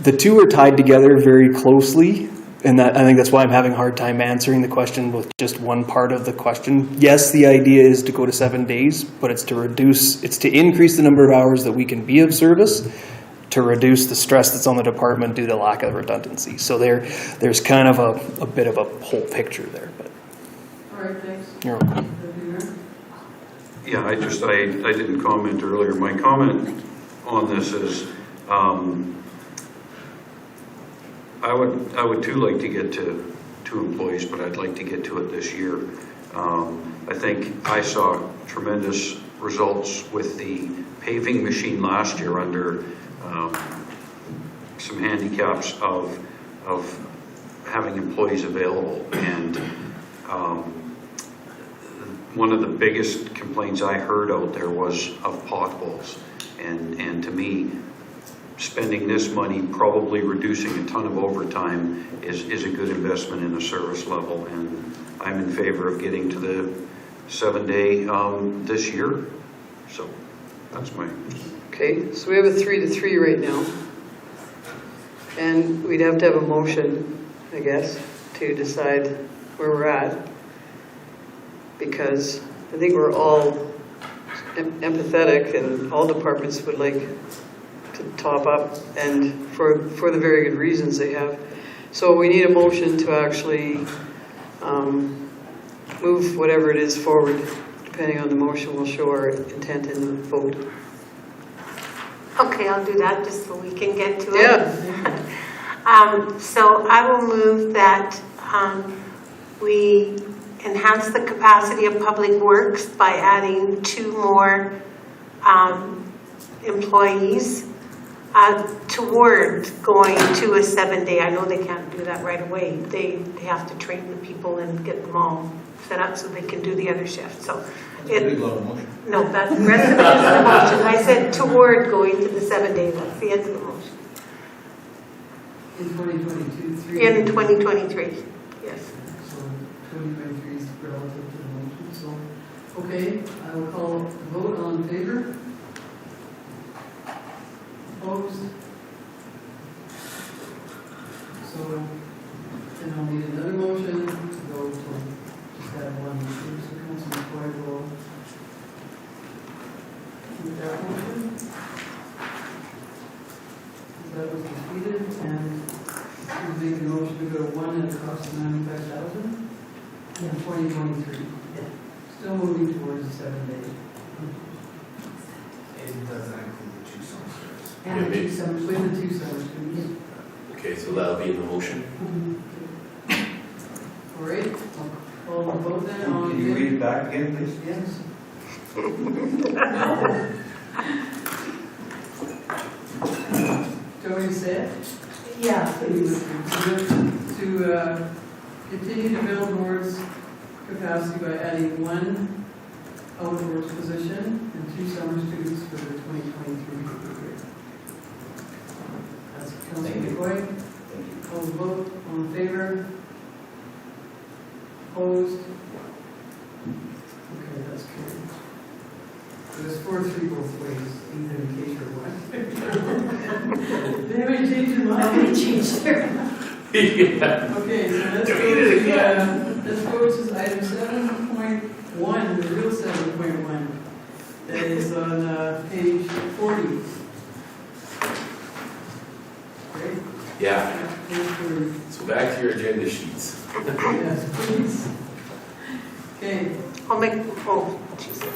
the two are tied together very closely, and I think that's why I'm having a hard time answering the question with just one part of the question. Yes, the idea is to go to 7 days, but it's to increase the number of hours that we can be of service, to reduce the stress that's on the department due to lack of redundancy. So there's kind of a bit of a whole picture there. But All right, thanks. you're welcome. Yeah, I didn't comment earlier. My comment on this is, I would too like to get to 2 employees, but I'd like to get to it this year. I think I saw tremendous results with the paving machine last year under some handicaps of having employees available. And one of the biggest complaints I heard out there was of potholes. And to me, spending this money, probably reducing a ton of overtime is a good investment in the service level. And I'm in favor of getting to the 7-day this year. So that's my... Okay, so we have a 3-3 right now. And we'd have to have a motion, I guess, to decide where we're at. Because I think we're all empathetic and all departments would like to top up, and for the very good reasons they have. So we need a motion to actually move whatever it is forward. Depending on the motion, we'll show our intent in the vote. Okay, I'll do that just so we can get to it. Yeah. So I will move that we enhance the capacity of Public Works by adding 2 more employees toward going to a 7-day. I know they can't do that right away. They have to train the people and get them all set up so they can do the other shift. So no, that's the rest of it is the motion. I said toward going to the 7-day. That's the end of the motion. In 2022, In 2023, yes. So 2023 is relative to the motion. So, okay, I will call the vote. All in favor? Opposed? So then I'll need another motion to go to just have one. So Councilman Coy will with that motion. That was defeated, and we make a motion to go to 1 at a cost of $95,000 in 2023. Still moving towards the 7 days. It doesn't include the 2 summers. And the 2 summers, with the 2 summers. Okay, so that'll be in the motion. All right, I'll vote then on. Can you read it back again, please? Yes. Do you want me to say it? Yeah, please. To continue to build Ward's capacity by adding 1 public works position and 2 summer students for the 2023 year. That's Councilman McCoy. All the vote, all in favor? Opposed? Okay, that's carried. So there's 4-3 both ways, either in case you're one. They haven't changed your mind. They changed their mind. Yeah. Okay, so let's go to item 7.1, the real 7.1. That is on page 40. Great. Yeah. Page 40. So back to your agenda sheets. Yes, please. Okay. I'll make, oh, Jesus.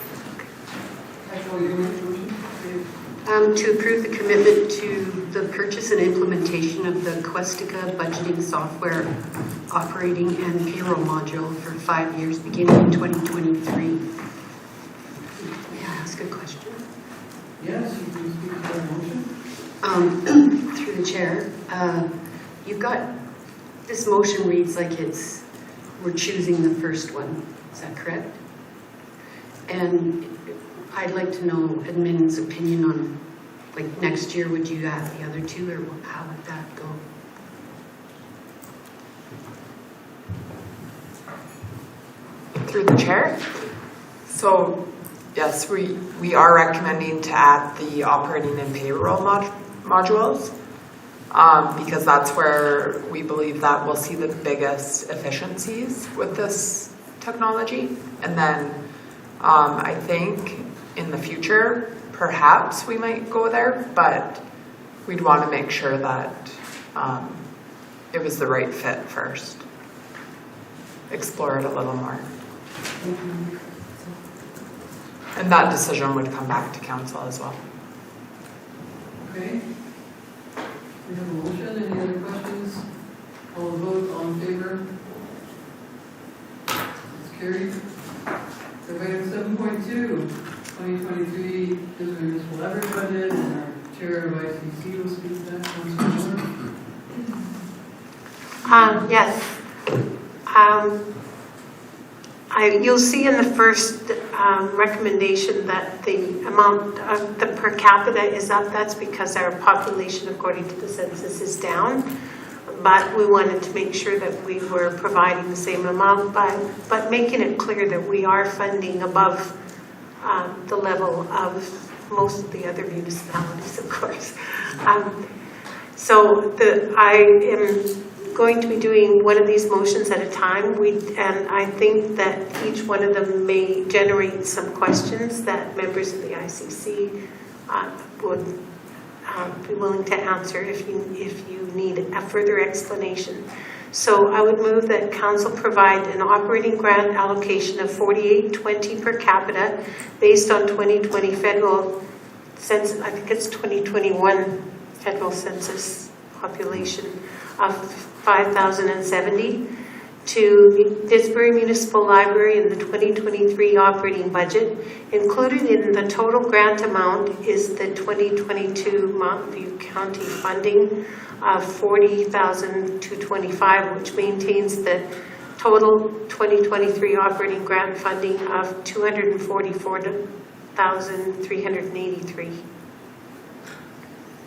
Actually, you want to motion? To approve the commitment to the purchase and implementation of the Questica budgeting software operating and payroll module for 5 years beginning in 2023. May I ask a question? Yes, you can speak to that motion. Through the chair, you've got, this motion reads like we're choosing the first one. Is that correct? And I'd like to know admin's opinion on, like, next year, would you add the other 2, or how would that go? Through the chair. So yes, we are recommending to add the operating and payroll modules because that's where we believe that we'll see the biggest efficiencies with this technology. And then I think in the future, perhaps we might go there, but we'd want to make sure that it was the right fit first. Explore it a little more. And that decision would come back to council as well. Okay. We have a motion. Any other questions? All vote, all in favor? It's carried. So item 7.2, 2023 Israel Municipal Leverage Budget, and our chair of ICC will speak to that. Councilor Moore. Yes. You'll see in the first recommendation that the amount of the per capita is up. That's because our population, according to the census, is down. But we wanted to make sure that we were providing the same amount, but making it clear that we are funding above the level of most of the other municipalities, of course. So I am going to be doing one of these motions at a time, and I think that each one of them may generate some questions that members of the ICC would be willing to answer if you need a further explanation. So I would move that council provide an operating grant allocation of $48.20 per capita based on 2020 federal census, I think it's 2021 federal census population of 5,070 to Disbury Municipal Library in the 2023 operating budget. Included in the total grant amount is the 2022 Mountain View County funding of $40,225, which maintains the total 2023 operating grant funding of $244,383.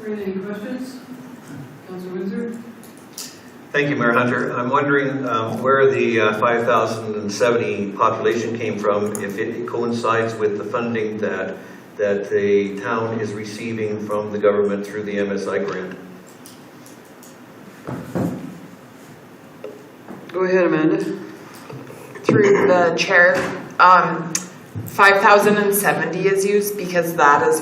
Any questions? Councilor Windsor? Thank you, Mayor Hunter. I'm wondering where the 5,070 population came from, if it coincides with the funding that the town is receiving from the government through the MSI grant. Go ahead, Amanda. Through the chair, 5,070 is used because that is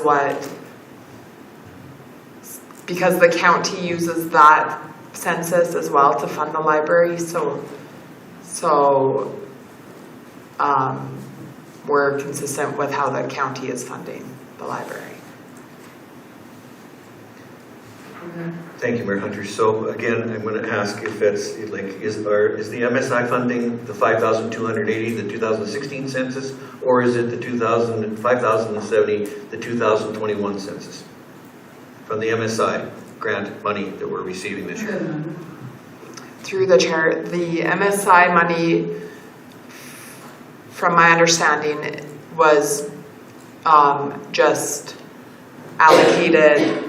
because the county uses that census as well to fund the library, so we're consistent with how the county is funding the library. Thank you, Mayor Hunter. So again, I'm going to ask if it's like, is the MSI funding the 5,280, the 2016 census, or is it the 5,070, the 2021 census from the MSI grant money that we're receiving this year? Through the chair, the MSI money, from my understanding, was just allocated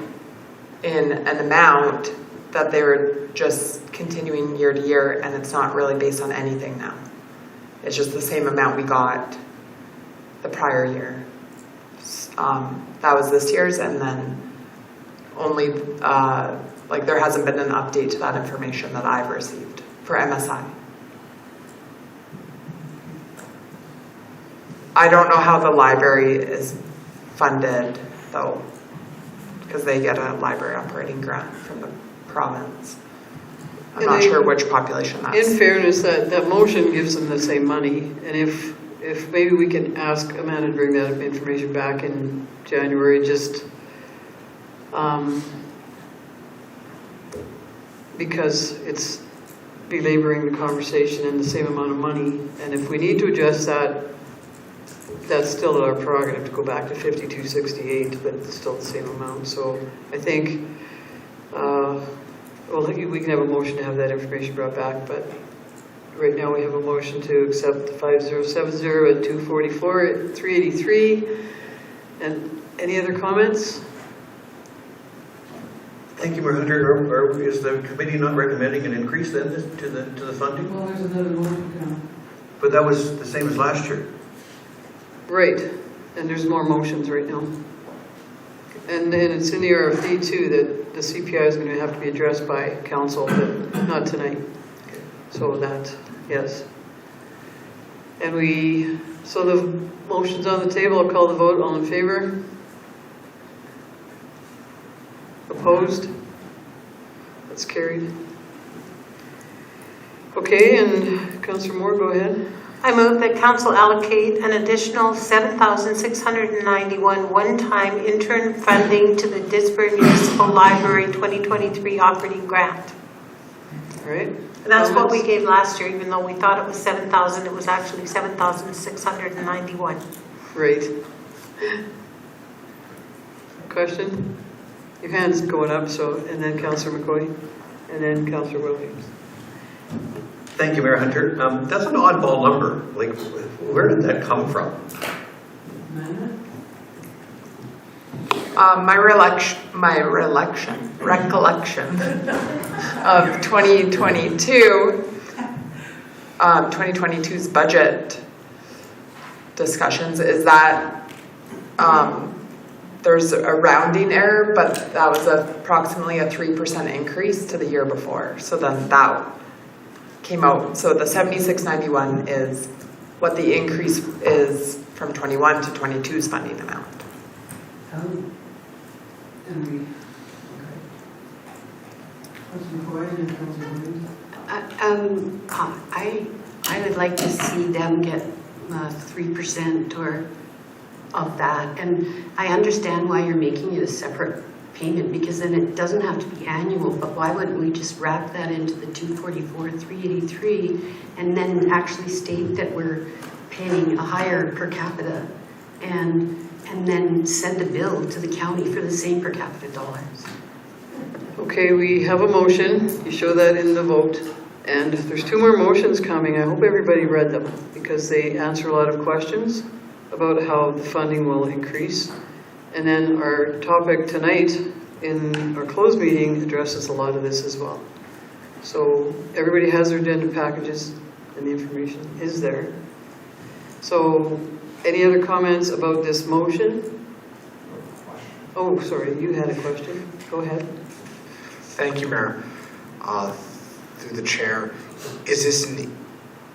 in an amount that they were just continuing year to year, and it's not really based on anything now. It's just the same amount we got the prior year. That was this year's, and then only, there hasn't been an update to that information that I've received for MSI. I don't know how the library is funded, though, because they get a library operating grant from the province. I'm not sure which population that's. In fairness, that motion gives them the same money, and if maybe we can ask Amanda to bring that information back in January, just because it's belaboring the conversation and the same amount of money, and if we need to adjust that, that's still our prerogative to go back to 5268, but it's still the same amount. So I think, we can have a motion to have that information brought back, but right now we have a motion to accept the 5070 at 244 at 383. And any other comments? Thank you, Mayor Hunter. Is the committee not recommending an increase then to the funding? Well, there's another motion coming. But that was the same as last year. Right. And there's more motions right now. And then it's in the RFD too, that the CPI is going to have to be addressed by council, but not tonight. So that, yes. And so the motion's on the table, I'll call the vote, all in favor? Opposed? That's carried. Okay, and Councillor Moore, go ahead. I move that council allocate an additional $7,691 one-time intern funding to the Disbury Municipal Library 2023 operating grant. All right. And that's what we gave last year, even though we thought it was 7,000, it was actually 7,691. Great. Question? Your hand's going up, so, and then Councillor McCoy, and then Councillor Williams. Thank you, Mayor Hunter. That's an oddball number. Like, where did that come from? My recollection of 2022's budget discussions is that there's a rounding error, but that was approximately a 3% increase to the year before. So then that came out. So the 7691 is what the increase is from 21 to 22's funding amount. Oh. I would like to see them get 3% or of that, and I understand why you're making it a separate payment, because then it doesn't have to be annual, but why wouldn't we just wrap that into the 244, 383, and then actually state that we're paying a higher per capita, and then send a bill to the county for the same per capita dollars. Okay, we have a motion. You show that in the vote. And there's 2 more motions coming. I hope everybody read them, because they answer a lot of questions about how the funding will increase. And then our topic tonight in our closed meeting addresses a lot of this as well. So everybody has their agenda packages and the information is there. So any other comments about this motion? Oh, sorry, you had a question. Go ahead. Thank you, Mayor. Through the chair, is this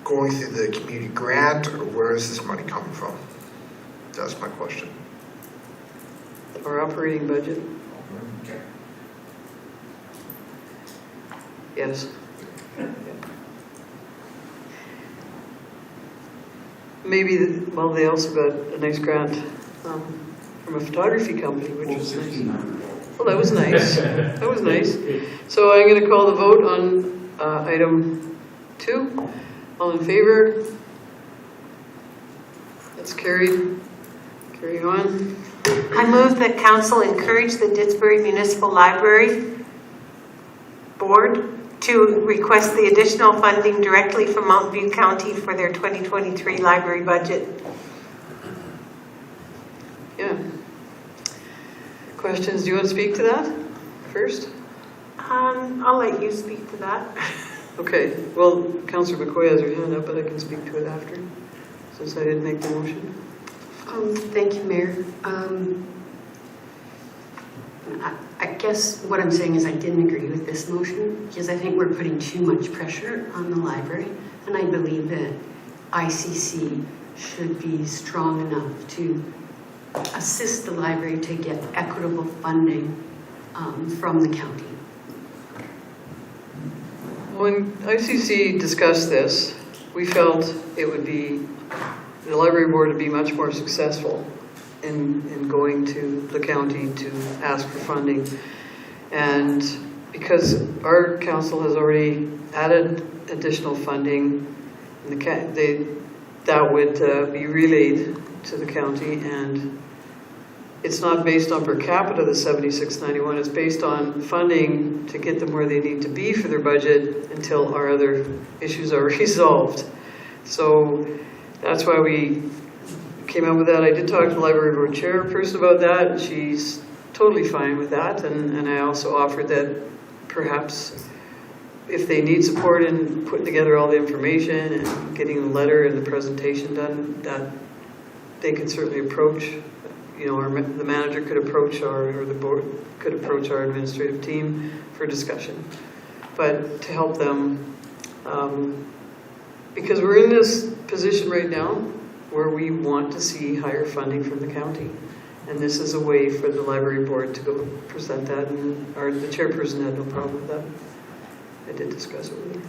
going through the community grant, or where is this money coming from? That's my question. Our operating budget. Okay. Yes. Maybe, well, they also got a nice grant from a photography company, which was nice. Well, that was nice. That was nice. So I'm going to call the vote on item 2. All in favor? That's carried. Carrying on. I move that council encourage the Disbury Municipal Library Board to request the additional funding directly from Mountain View County for their 2023 library budget. Yeah. Questions? Do you want to speak to that first? I'll let you speak to that. Okay. Well, Councillor McCoy has her hand up, but I can speak to it after, since I didn't make the motion. Thank you, Mayor. I guess what I'm saying is I didn't agree with this motion, because I think we're putting too much pressure on the library, and I believe that ICC should be strong enough to assist the library to get equitable funding from the county. When ICC discussed this, we felt it would be, the library board would be much more successful in going to the county to ask for funding. And because our council has already added additional funding, that would be relayed to the county, and it's not based on per capita, the 7691, it's based on funding to get them where they need to be for their budget until our other issues are resolved. So that's why we came up with that. I did talk to the library board chairperson about that, and she's totally fine with that. And I also offered that perhaps if they need support in putting together all the information and getting the letter and the presentation done, that they could certainly approach, you know, the manager could approach or the board could approach our administrative team for discussion. But to help them, because we're in this position right now where we want to see higher funding from the county. And this is a way for the library board to go present that, and the chairperson had no problem with that. I did discuss it with her.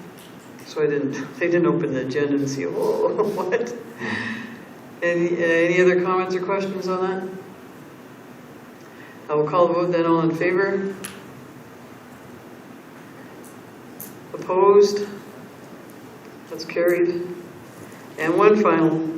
So they didn't open the agenda and see, oh, what? Any other comments or questions on that? I will call the vote then. All in favor? Opposed? That's carried. And one final.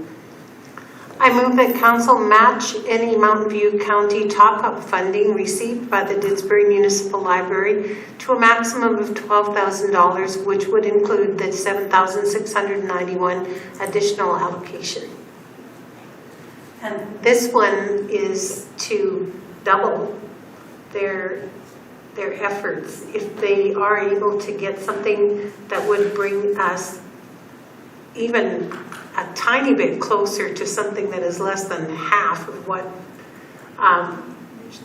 I move that council match any Mountain View County top-up funding received by the Didsbury Municipal Library to a maximum of $12,000, which would include the $7,691 additional allocation. And this one is to double their efforts. If they are able to get something that would bring us even a tiny bit closer to something that is less than half of what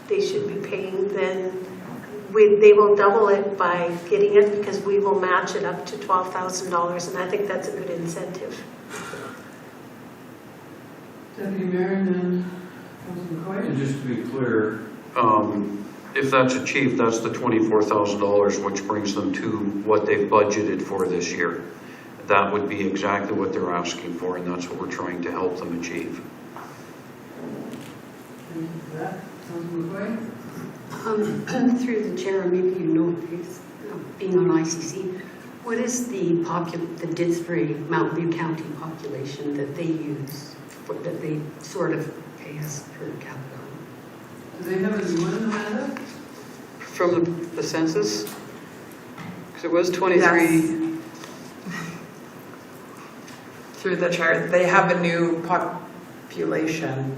they should be paying, then they will double it by getting it, because we will match it up to $12,000, and I think that's a good incentive. Deputy Mayor and then Councilor McCoy. And just to be clear, if that's achieved, that's the $24,000, which brings them to what they've budgeted for this year. That would be exactly what they're asking for, and that's what we're trying to help them achieve. Thank you for that. Councilor McCoy. Through the chair, maybe you know, because being on ICC, what is the Didsbury Mountain View County population that they use, that they sort of pay us per capita? Do they have a new one, Amanda? From the census? Because it was 23. Yes. Through the chair, they have a new population.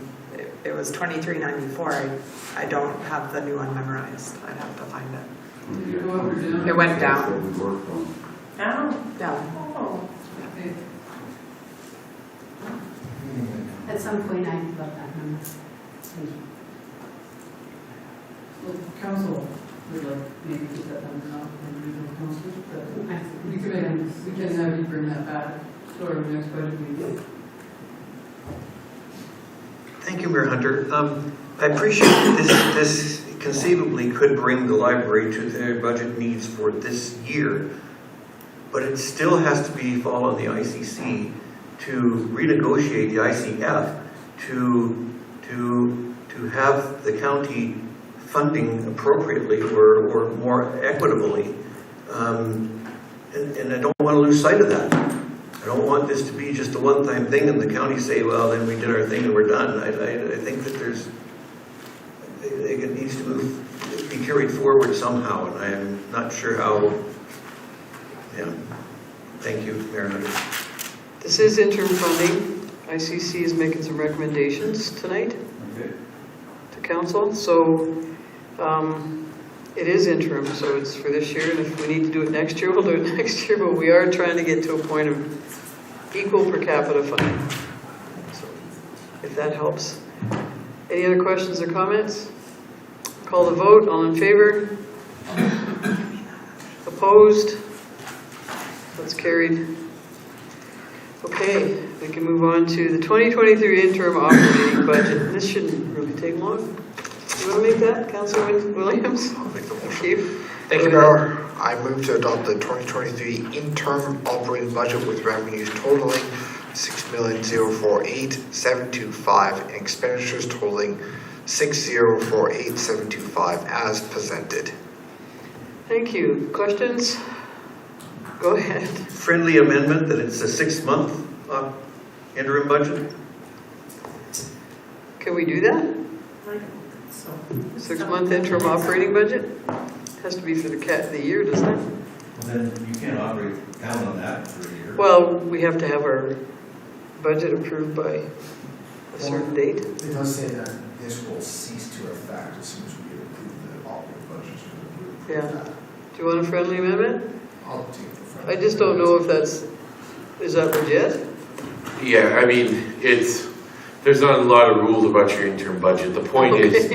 It was 2394. I don't have the new one memorized. I'd have to find it. Did it go up or down? It went down. Down? Down. Oh. Okay. At some point, I got that number. Thank you. Well, council would like maybe put that number out in regional council, but we can have you bring that back to our next budget meeting. Thank you, Mayor Hunter. I appreciate this conceivably could bring the library to their budget needs for this year, but it still has to fall on the ICC to renegotiate the ICF to have the county funding appropriately or more equitably. And I don't want to lose sight of that. I don't want this to be just a one-time thing and the county say, well, then we did our thing and we're done. I think that it needs to be carried forward somehow, and I am not sure how. Yeah. Thank you, Mayor Hunter. This is interim funding. ICC is making some recommendations tonight to council. So it is interim, so it's for this year, and if we need to do it next year, we'll do it next year, but we are trying to get to a point of equal per capita funding. So if that helps. Any other questions or comments? Call the vote. All in favor? Opposed? That's carried. Okay, we can move on to the 2023 interim operating budget. This shouldn't really take long. You want to make that, Councilor Williams? I'll make the motion. Thank you. Thank you, Mayor. I move to adopt the 2023 interim operating budget with revenues totaling $6,048,725 and expenditures totaling $6,048,725 as presented. Thank you. Questions? Go ahead. Friendly amendment that it's a 6-month interim budget? Can we do that? 6-month interim operating budget? Has to be for the year, doesn't it? Well, then you can't operate down on that for a year. Well, we have to have our budget approved by a certain date. It does say that this will cease to affect as soon as we approve the operating budget. Yeah. Do you want a friendly amendment? I'll take the friendly. I just don't know if is that legit? Yeah, I mean, There's not a lot of rules about your interim budget. The point is,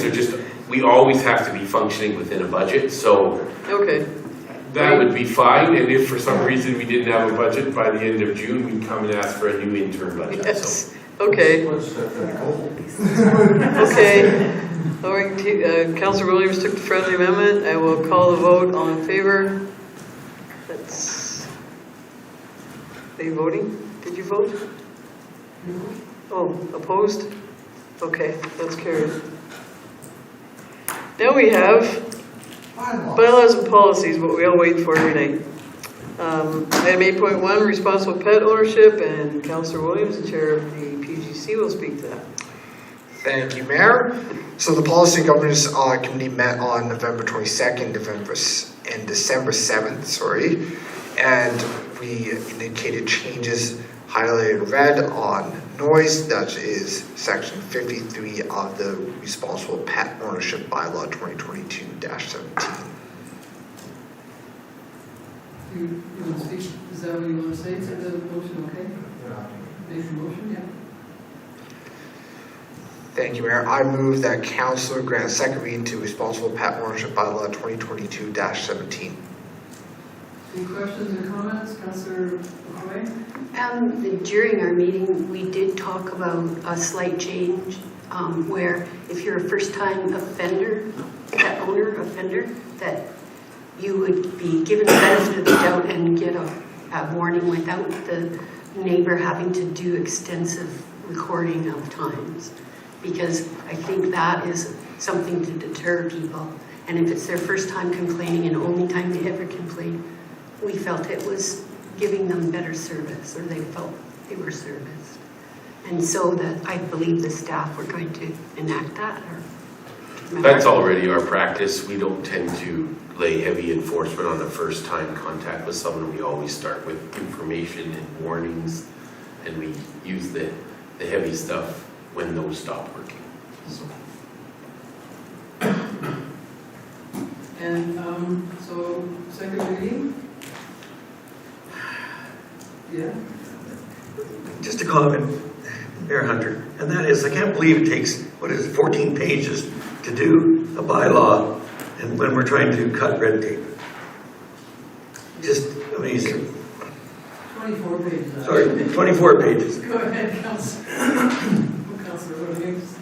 they're just, we always have to be functioning within a budget, so Okay, that would be fine, and if for some reason we didn't have a budget by the end of June, we'd come and ask for a new interim budget, so. yes, okay. What's that goal? Okay, Councillor Williams took the friendly amendment. I will call the vote. All in favor? That's, are you voting? Did you vote? Oh, opposed? Okay, that's carried. Now we have bylaws and policies, what we all wait for every night. Item 8.1, responsible pet ownership, and Councillor Williams, the chair of the PGC, will speak to that. Thank you, Mayor. So the Policy and Governance Committee met on November 22nd and December 7th, and we indicated changes highlighted in red on noise, that is section 53 of the Responsible Pet Ownership Bylaw 2022-17. You want to speak? Is that what you want to say? Is that the motion okay? Make the motion, yeah. Thank you, Mayor. I move that Council grant a second reading to Responsible Pet Ownership Bylaw 2022-17. Any questions or comments, Councillor McCoy? During our meeting, we did talk about a slight change where if you're a first-time offender, pet owner offender, that you would be given the benefit of the doubt and get a warning without the neighbor having to do extensive recording of times. Because I think that is something to deter people. And if it's their first time complaining and only time they ever complain, we felt it was giving them better service, or they felt they were serviced. And so that I believe the staff were going to enact that. That's already our practice. We don't tend to lay heavy enforcement on the first time contact with someone. We always start with information and warnings, and we use the heavy stuff when those stop working. So. And so, second reading? Yeah? Just a comment, Mayor Hunter, and that is, I can't believe it takes, 14 pages to do a bylaw, and when we're trying to cut red tape. Just amazing. 24 pages. Sorry, 24 pages. Go ahead, Councillor Williams.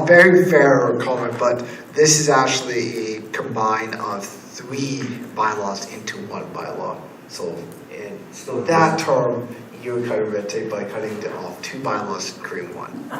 Very fair comment, but this is actually a combine of 3 bylaws into one bylaw. So in that term, you would cut a red tape by cutting off 2 bylaws and creating one.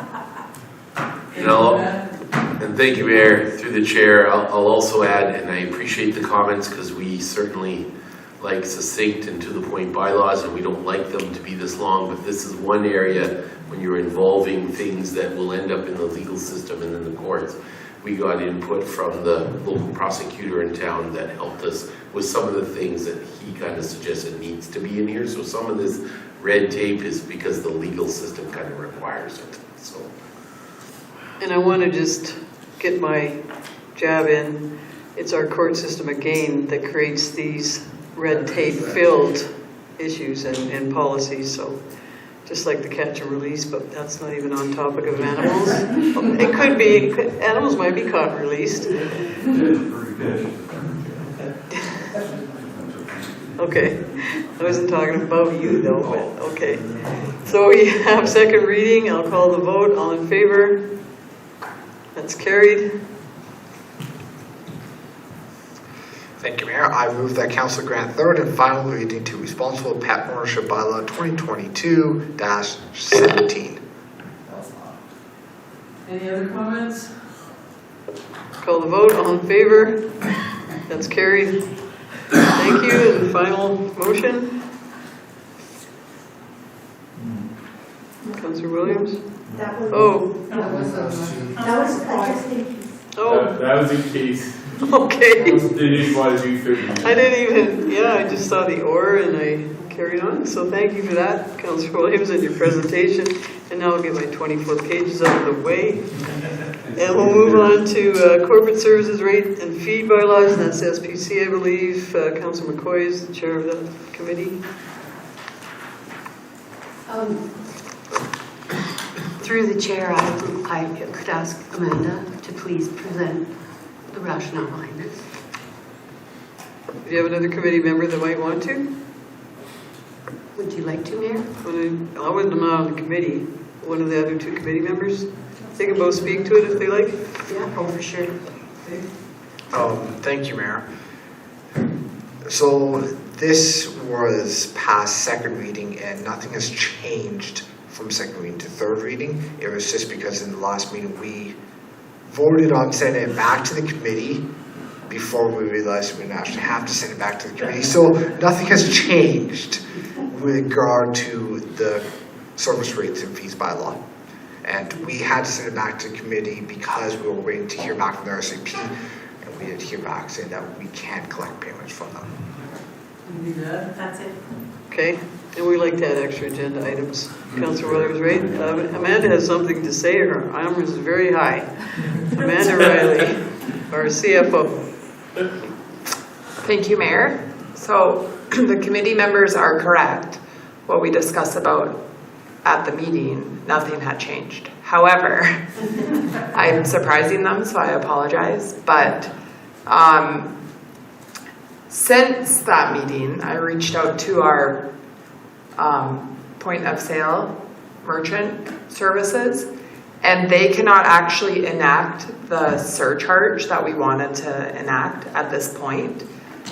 And thank you, Mayor, through the chair. I'll also add, and I appreciate the comments because we certainly like succinct and to the point bylaws, and we don't like them to be this long, but this is one area when you're involving things that will end up in the legal system and in the courts. We got input from the local prosecutor in town that helped us with some of the things that he kind of suggested needs to be in here. So some of this red tape is because the legal system kind of requires it. So. And I want to just get my jab in. It's our court system again that creates these red tape filled issues and policies. So just like the catch and release, but that's not even on topic of animals. It could be, animals might be caught and released. Okay, I wasn't talking about you though, but okay. So we have second reading. I'll call the vote. All in favor? That's carried. Thank you, Mayor. I move that Council grant third and final reading to Responsible Pet Ownership Bylaw 2022-17. Any other comments? Call the vote. All in favor? That's carried. Thank you. And final motion? Councillor Williams? That was, that was just in case. That was in case. Okay. Didn't want to do 30 minutes. I didn't even, I just saw the or and I carried on. So thank you for that, Councillor Williams, and your presentation. And now I'll get my 24 pages out of the way. And we'll move on to corporate services rate and fee bylaws, and that's SPC, I believe. Councillor McCoy is the chair of that committee. Through the chair, I could ask Amanda to please present the rationale behind this. Do you have another committee member that might want to? Would you like to, Mayor? I wouldn't am not on the committee. One of the other two committee members, they can both speak to it if they like. Yeah, oh, for sure. Thank you, Mayor. So this was past second reading and nothing has changed from second reading to third reading. It was just because in the last meeting we voted on sending it back to the committee before we realized we didn't actually have to send it back to the committee. So nothing has changed with regard to the service rates and fees bylaw. And we had to send it back to the committee because we were waiting to hear back from the RCP, and we did hear back saying that we can't collect payments from them. That's it. Okay, and we like to add extra agenda items. Councillor Weathers, right? Amanda has something to say. Her arm is very high. Amanda Riley, our CFO. Thank you, Mayor. So the committee members are correct. What we discussed about at the meeting, nothing had changed. However, I'm surprising them, so I apologize. But since that meeting, I reached out to our point of sale merchant services, and they cannot actually enact the surcharge that we wanted to enact at this point.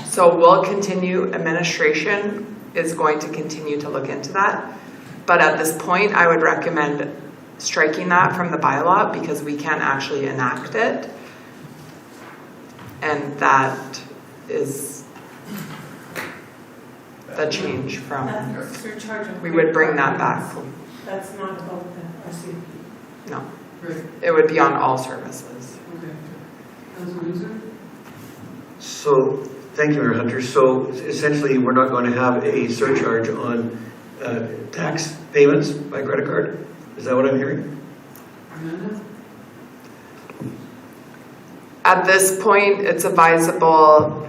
So we'll continue, administration is going to continue to look into that. But at this point, I would recommend striking that from the bylaw because we can't actually enact it. And that is the change from, we would bring that back. That's not about the RCP. No, Right. it would be on all services. Okay. Councillor Windsor? So, thank you, Mayor Hunter. So essentially, we're not going to have a surcharge on tax payments by credit card? Is that what I'm hearing? Amanda? At this point, it's advisable,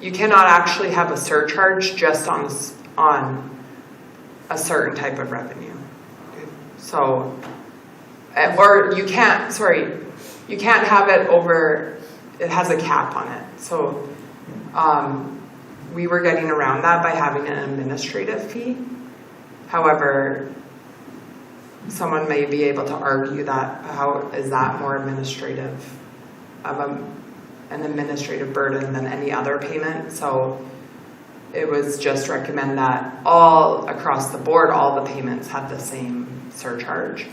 you cannot actually have a surcharge just on a certain type of revenue. So, or you can't, you can't have it over, it has a cap on it. So we were getting around that by having an administrative fee. However, someone may be able to argue that how is that more administrative of an administrative burden than any other payment. So it was just recommend that all across the board, all the payments have the same surcharge.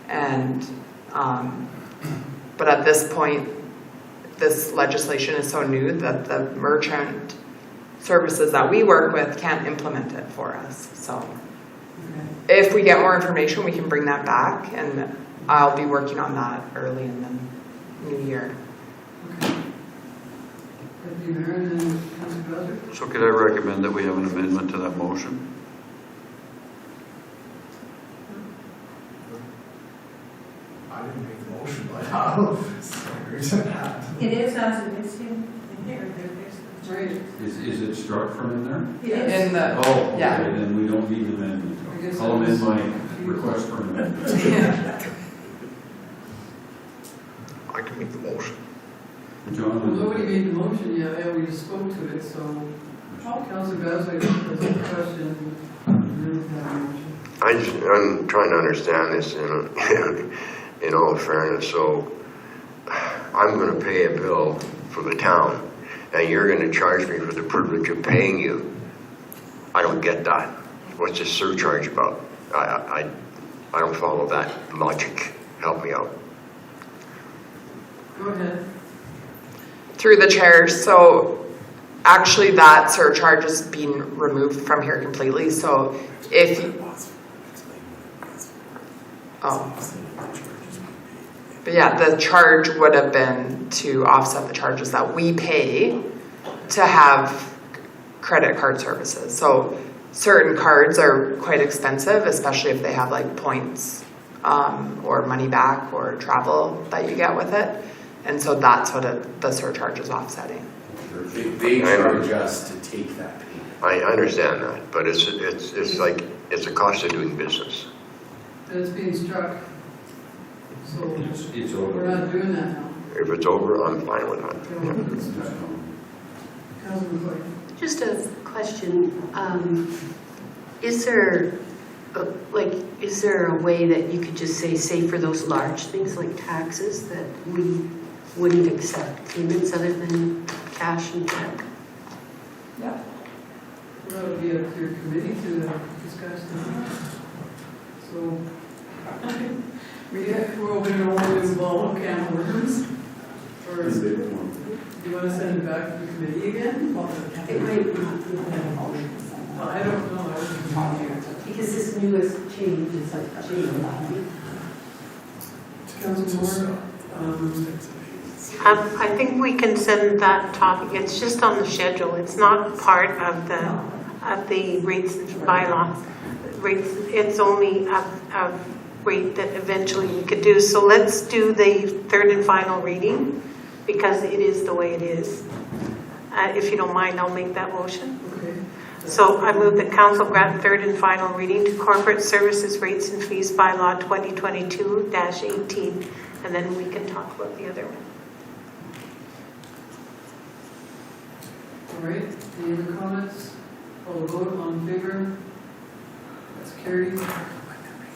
And but at this point, this legislation is so new that the merchant services that we work with can't implement it for us. So if we get more information, we can bring that back, and I'll be working on that early in the new year. Deputy Mayor and then Councillor Bowser? So could I recommend that we have an amendment to that motion? I didn't make the motion, but I'll agree to that. It is as it is in here. Right. Is it struck from in there? It is. In the, Oh, okay, yeah. then we don't need an I amendment. guess I'll that was- amend my request for an amendment. I can make the motion. John? Nobody made the motion yet, yeah, we just spoke to it, so Councillor Bowser has a question. I'm trying to understand this in all fairness. So I'm going to pay a bill for the town, and you're going to charge me for the privilege of paying you. I don't get that. What's this surcharge about? I don't follow that logic. Help me out. Go ahead. Through the chair, so actually that surcharge is being removed from here completely. So if but yeah, the charge would have been to offset the charges that we pay to have credit card services. So certain cards are quite expensive, especially if they have like points or money back or travel that you get with it. And so that's what the surcharge is offsetting. They charge us to take that payment. I understand that, but it's like it's a cost of doing business. But it's being struck. So It's we're not doing that now. If it's over, I'm fine with that. Councilor McCoy. Just a question. Is there, is there a way that you could just say for those large things like taxes, that we wouldn't accept payments other than cash and check? Yeah. That would be up to your committee to discuss that. So, we're opening a whole new ball of can of worms. Or do you want to send it back to the committee again? It might not be available. Well, I don't know. Because this newest change is like change. Councilor I think we can send that topic, it's just on the schedule, it's not part of the rates bylaw. Rates, it's only a rate that eventually we could do. So let's do the third and final reading, because it is the way it is. If you don't mind, I'll make that motion. Okay. So I move that council grant third and final reading to corporate services rates and fees bylaw 2022-18, and then we can talk about the other one. All right, any other comments? Call the vote, all in favor? That's carried.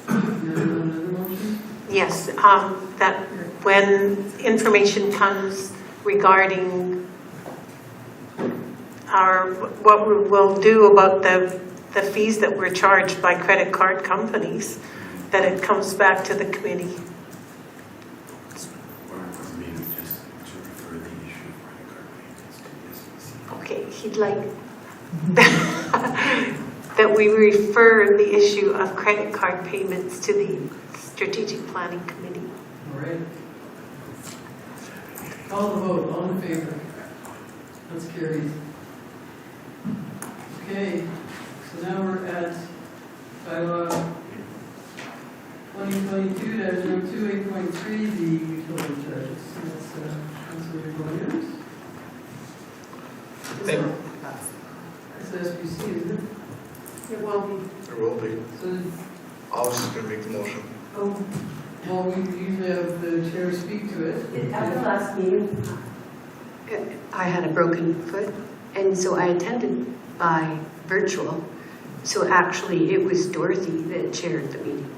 Another motion? Yes, that when information comes regarding what we will do about the fees that we're charged by credit card companies, that it comes back to the committee. Okay, he'd like that we refer the issue of credit card payments to the Strategic Planning Committee. All right. Call the vote, all in favor? That's carried. Okay, so now we're at bylaw 2022-02, 8.3, the utility charges. That's Councilor Williams. It's SBC, isn't it? It will be. There will be. So, I was just going to make the motion. oh, well, we usually have the chair speak to it. At the last meeting, I had a broken foot, and so I attended by virtual. So actually, it was Dorothy that chaired the meeting.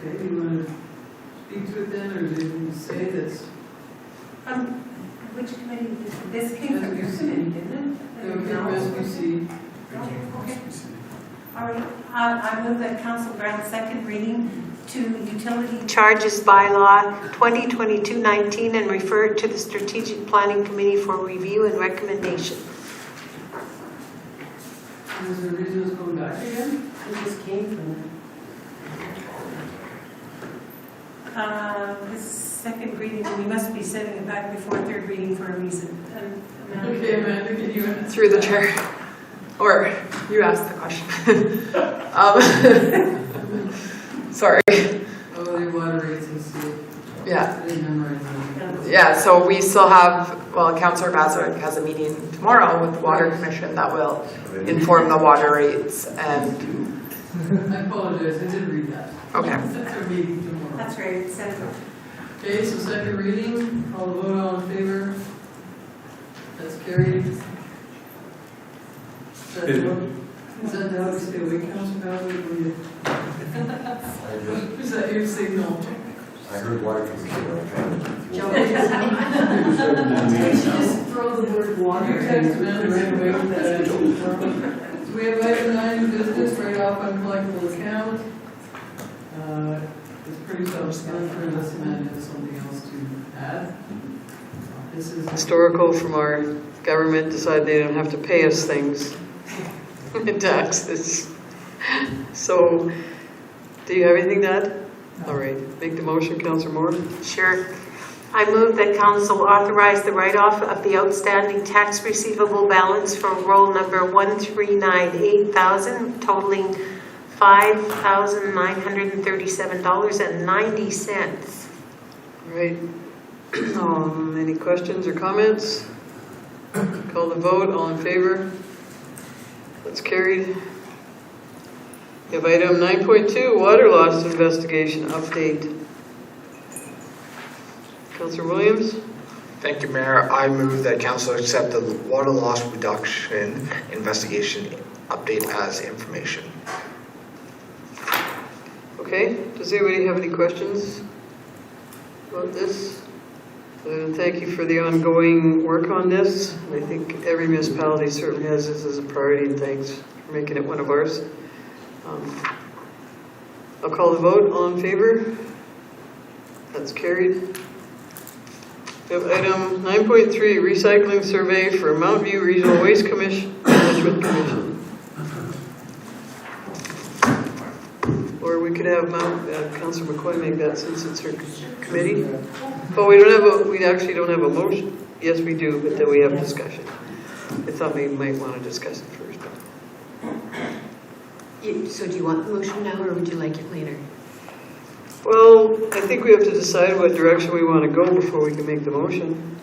Okay, you want to speak to it then, or did you say that's? which committee? This came from your committee, didn't it? SBC. Okay. All right. I move that council grant second reading to utility Charges bylaw 2022-19 and refer it to the Strategic Planning Committee for review and recommendation. Is there a reason it's going back again? It just came from This second reading, we must be setting it back before third reading for a reason. Okay, Amanda, can you answer? Through the chair. Or you asked the question. Sorry. Oh, the water rates and see. Yeah. I didn't memorize that. Yeah, so we still have, well, Councillor Mazurek has a meeting tomorrow with the Water Commission that will inform the water rates and. I apologize, I didn't read that. Okay. That's our meeting tomorrow. That's right, Senator. Okay, so second reading, call the vote, all in favor? That's carried. Is that how we stay awake, Councilor Valley? Is that your signal? I heard water commission. You should just throw the word water. You text Amanda right away with that. So we have item 9, business, write-off uncollectible account. It's pretty self-explanatory, unless Amanda has something else to add. This is historical from our government decided they don't have to pay us things in taxes. So, do you have anything to add? All right, make the motion, Councillor Moore. Sure. I move that council authorize the write-off of the outstanding tax receivable balance for roll number 1398000, totaling $5,937.90. Right. Any questions or comments? Call the vote. All in favor? That's carried. We have item 9.2, water loss investigation update. Councillor Williams? Thank you, Mayor. I move that council accept the water loss reduction investigation update as information. Okay, does anybody have any questions about this? Thank you for the ongoing work on this. I think every municipality certainly has this as a priority, and thanks for making it one of ours. I'll call the vote. All in favor? That's carried. We have item 9.3, recycling survey for Mount View Regional Waste Commission, Management Commission. Or we could have Councillor McCoy make that since it's her committee. But we actually don't have a motion. Yes, we do, but then we have discussion. I thought we might want to discuss it first. So do you want the motion now, or would you like it later? Well, I think we have to decide what direction we want to go before we can make the motion.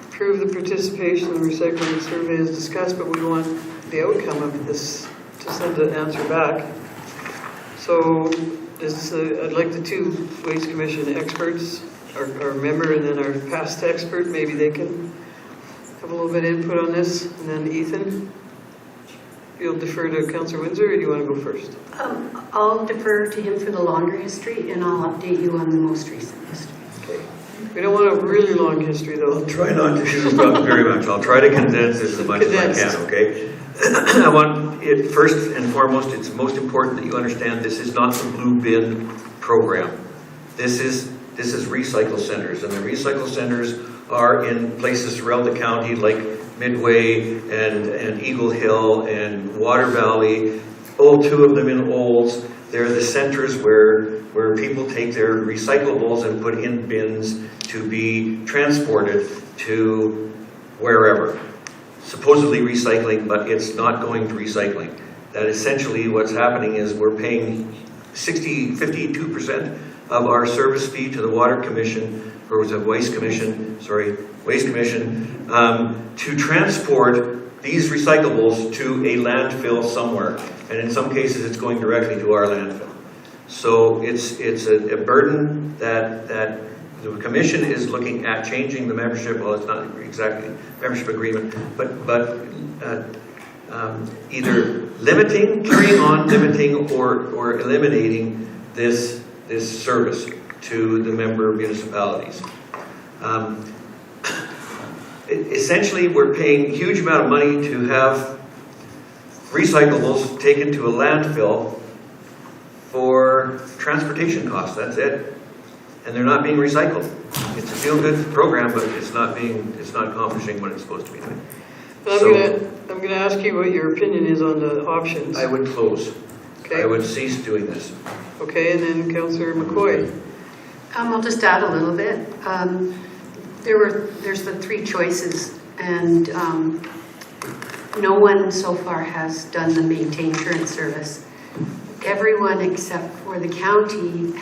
Approve the participation in the recycling survey as discussed, but we want the outcome of this to send an answer back. So I'd like the two Waste Commission experts, our member and then our past expert, maybe they can have a little bit of input on this. And then Ethan, you'll defer to Councillor Windsor, or do you want to go first? I'll defer to him for the longer history, and I'll update you on the most recent history. Okay. We don't want a really long history, though. I'll try not to shoot very much. I'll try to condense this as much as I can, okay? I want it, first and foremost, it's most important that you understand this is not the blue bin program. This is recycle centers, and the recycle centers are in places around the county like Midway and Eagle Hill and Water Valley, two of them in Olds. They're the centers where people take their recyclables and put in bins to be transported to wherever. Supposedly recycling, but it's not going to recycling. That essentially what's happening is we're paying 52% of our service fee to the Water Commission, or was it Waste Commission, to transport these recyclables to a landfill somewhere. And in some cases, it's going directly to our landfill. So it's a burden that the Commission is looking at changing the membership. Well, it's not exactly membership agreement, but either carrying on limiting or eliminating this service to the member municipalities. Essentially, we're paying a huge amount of money to have recyclables taken to a landfill for transportation costs. That's it. And they're not being recycled. It's a feel-good program, but it's not accomplishing what it's supposed to be doing. I'm going to ask you what your opinion is on the options. I would close. Okay. I would cease doing this. Okay, and then Councillor McCoy. I'll just add a little bit. There's the three choices, and no one so far has done the maintain current service. Everyone except for the county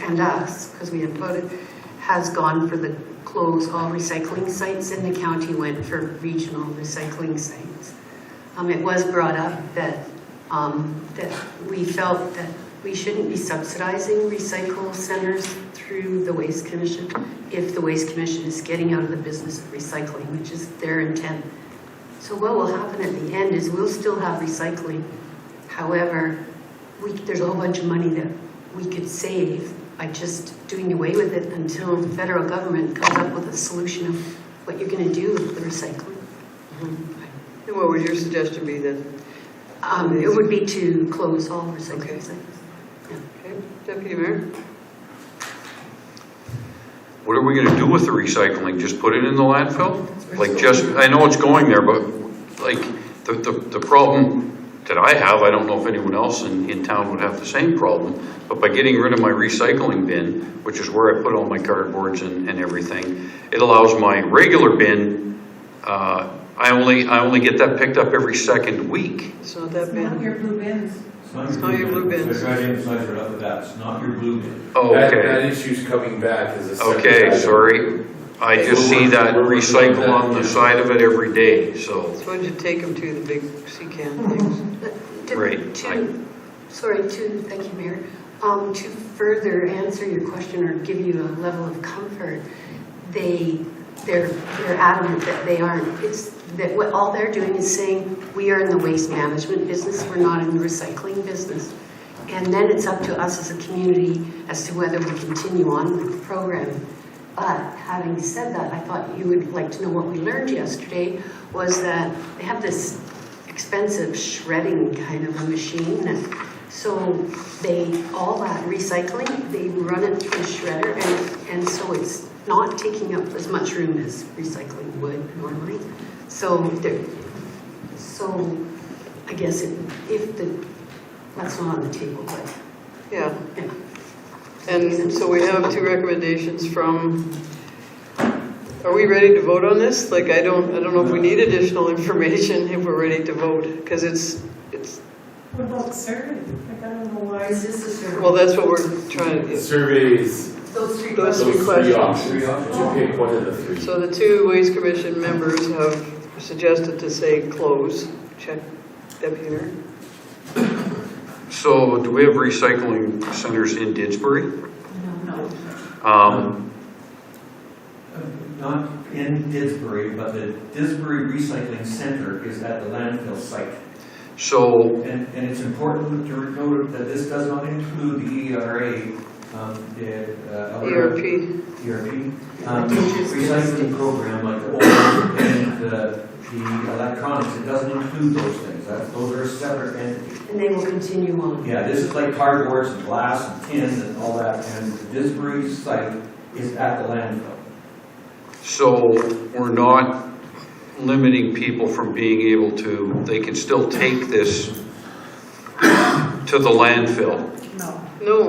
and us, because we voted, has gone for the close all recycling sites, and the county went for regional recycling sites. It was brought up that we felt that we shouldn't be subsidizing recycle centers through the Waste Commission if the Waste Commission is getting out of the business of recycling, which is their intent. So what will happen at the end is we'll still have recycling. However, there's a whole bunch of money that we could save by just doing away with it until the federal government comes up with a solution of what you're going to do with the recycling. Mm-hmm. And what would your suggestion be then? It would be to close all recycling sites. Yeah. Okay, Deputy Mayor. What are we going to do with the recycling? Just put it in the landfill? I know it's going there, but like the problem that I have, I don't know if anyone else in town would have the same problem, but by getting rid of my recycling bin, which is where I put all my cardboards and everything, it allows my regular bin, I only get that picked up every second week. It's not that bin. It's not your blue bins. It's not your blue bins. So I emphasize right off the bat, it's not your blue bin. Oh, okay. That issue's coming back as a Okay, separate sorry. I just see that recycle on the side of it every day, so. So why don't you take them to the big sea can things? Right. Thank you, Mayor. To further answer your question or give you a level of comfort, they're adamant that they aren't. It's that what all they're doing is saying, we are in the waste management business, we're not in the recycling business. And then it's up to us as a community as to whether we continue on with the program. But having said that, I thought you would like to know what we learned yesterday was that they have this expensive shredding kind of a machine. So all that recycling, they run it through the shredder, and so it's not taking up as much room as recycling would normally. So I guess that's not on the table, but yeah. And so we have two recommendations from. Are we ready to vote on this? Like I don't know if we need additional information if we're ready to vote because it's. What about survey? Like, I don't know why is this a survey? Well, that's what we're trying to get. Surveys. Those three Options. You pick one of the three. So the two Waste Commission members have suggested to say close. Check, Deputy Mayor. So do we have recycling centers in Didsbury? No. Not in Didsbury, but the Didsbury Recycling Center is at the landfill site. So, and it's important to note that this does not include the ERA, ERP recycling program like the oil and the electronics. It doesn't include those things. Those are separate entities. And they will continue on. Yeah, this is like cardboards and glass and tin and all that. And the Didsbury site is at the landfill. So we're not limiting people from being able to, they can still take this to the landfill. No.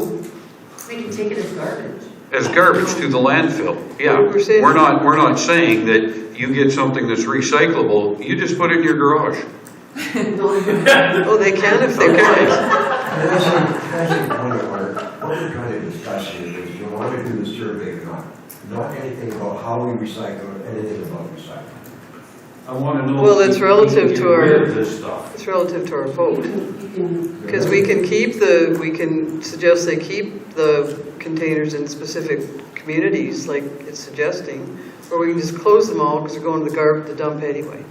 They can take it as garbage. As garbage to the landfill, yeah. We're not saying that you get something that's recyclable, you just put it in your garage. Oh, they can if they want. What we're trying to discuss here is you want to do the survey, not anything about how we recycle or anything about recycling. I want to know. Well, it's relative to our. This stuff. It's relative to our vote. Because we can suggest they keep the containers in specific communities, like it's suggesting, or we can just close them all because they're going to the dump anyway.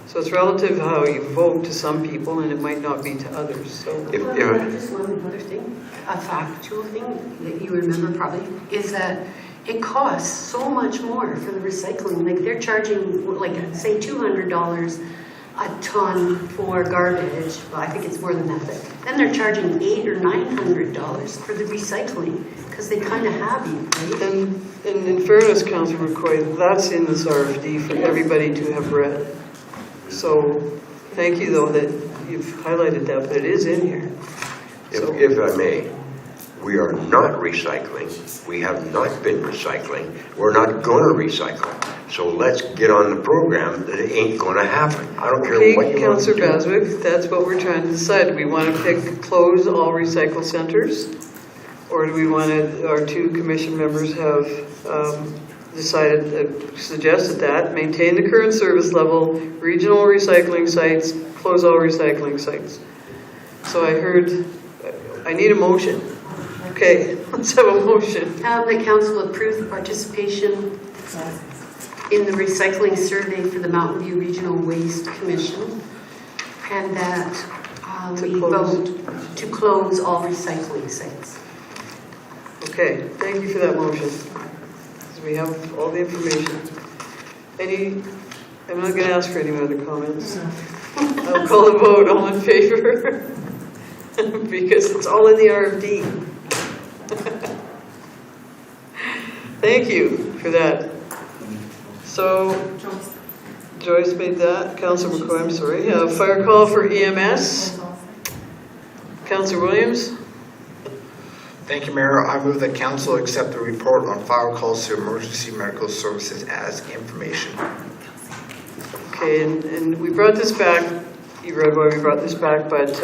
So it's relative to how you vote to some people, and it might not be to others. So, Just one other thing, a factual thing that you remember probably is that it costs so much more for the recycling. Like they're charging, like say $200 a ton for garbage. Well, I think it's more than that, but then they're charging $800 or $900 for the recycling because they kind of have you, right? and in fairness, Councillor McCoy, that's in this RFD for everybody to have read. So thank you, though, that you've highlighted that, but it is in here. If I may, we are not recycling. We have not been recycling. We're not going to recycle. So let's get on the program that it ain't going to happen. I don't care what you want to do. Councillor Baswick, that's what we're trying to decide. Do we want to close all recycle centers? Or do we want to, our two commission members have suggested that, maintain the current service level, regional recycling sites, close all recycling sites. So I need a motion. Okay, let's have a motion. The council approved participation in the recycling survey for the Mountain View Regional Waste Commission, and that we vote to close all recycling sites. Okay, thank you for that motion. We have all the information. I'm not going to ask for any other comments. I'll call a vote. All in favor? Because it's all in the RFD. Thank you for that. So, Joyce made that. Councillor McCoy, I'm sorry. Fire call for EMS. Councillor Williams. Thank you, Mayor. I move that council accept the report on fire calls to emergency medical services as information. Okay, and we brought this back. You read why we brought this back, but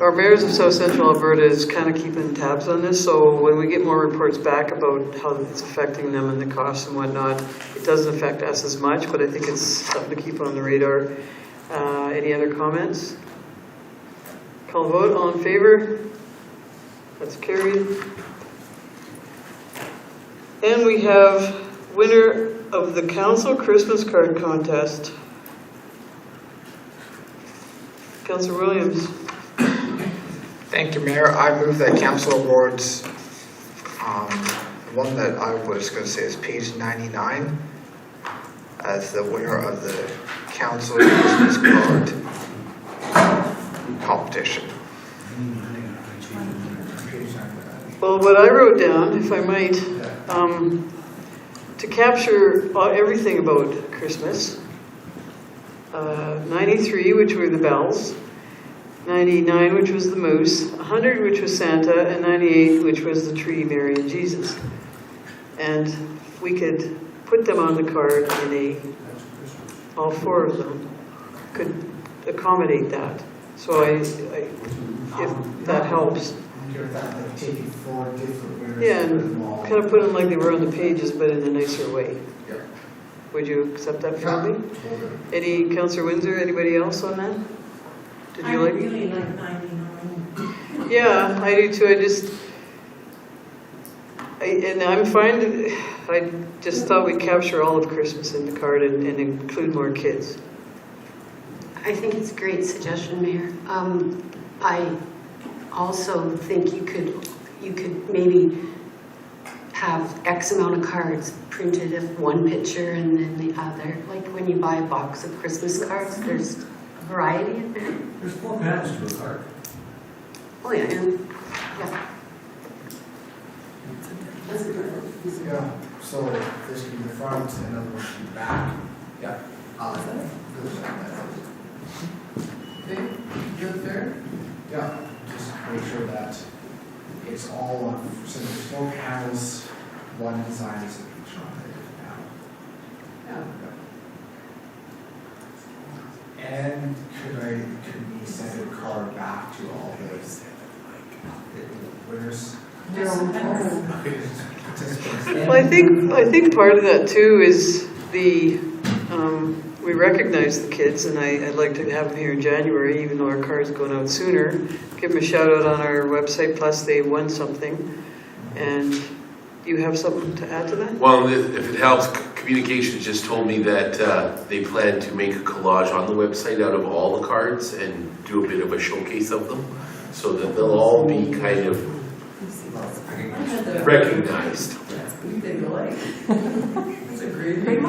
our mayors of South Central Alberta is kind of keeping tabs on this, so when we get more reports back about how it's affecting them and the costs and whatnot, it doesn't affect us as much, but I think it's something to keep on the radar. Any other comments? Call vote, all in favor? That's carried. And we have winner of the council Christmas card contest. Councillor Williams. Thank you, Mayor. I move that council awards, the one that I was going to say is page 99, as the winner of the council Christmas card competition. Well, what I wrote down, if I might, to capture everything about Christmas, 93, which were the bells, 99, which was the moose, 100, which was Santa, and 98, which was the tree, Mary, and Jesus. And we could put them on the card in all four of them could accommodate that. So if that helps. Yeah, and kind of put them like they were on the pages, but in a nicer way. Would you accept that from me? Any, Councillor Windsor, anybody else on that? Did you like? I really like 99. Yeah, I do too. I'm fine. I just thought we'd capture all of Christmas in the card and include more kids. I think it's a great suggestion, Mayor. I also think you could maybe have X amount of cards printed of one picture and then the other. Like when you buy a box of Christmas cards, there's a variety of them. There's 4 panels to a card. Oh yeah, and yeah. Yeah, so this can be the front and then this can be the back. Yeah. Okay, good there? Yeah, just make sure that it's all on, so there's 4 panels, one design is a picture on it now. Yeah. And could we send a card back to all the winners? Well, I think part of that too is we recognize the kids, and I'd like to have them here in January, even though our card's going out sooner. Give them a shout out on our website, plus they won something. And you have something to add to that? Well, if it helps, Communications just told me that they plan to make a collage on the website out of all the cards and do a bit of a showcase of them, so that they'll all be kind of recognized. It's a great idea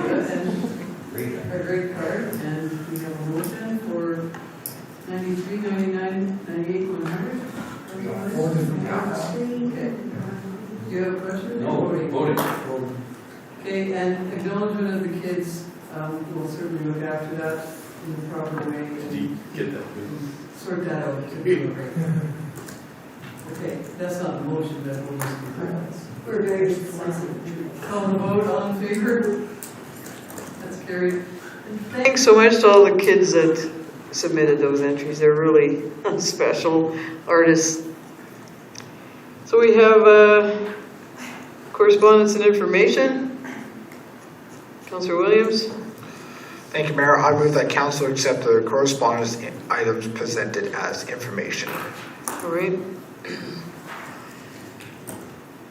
and a great card, and we have a motion for 93, 99, 98, 100. Okay. Do you have a question? No, voting. Okay, and acknowledgement of the kids, we'll certainly look after that in the proper way. Did you get that? Sort that out. Okay, that's not the motion, that will just be correct. We're very decisive. Call the vote, all in favor? That's carried. And thanks so much to all the kids that submitted those entries. They're really special artists. So we have correspondence and information. Councillor Williams. Thank you, Mayor. I move that council accept the correspondence items presented as information. All right.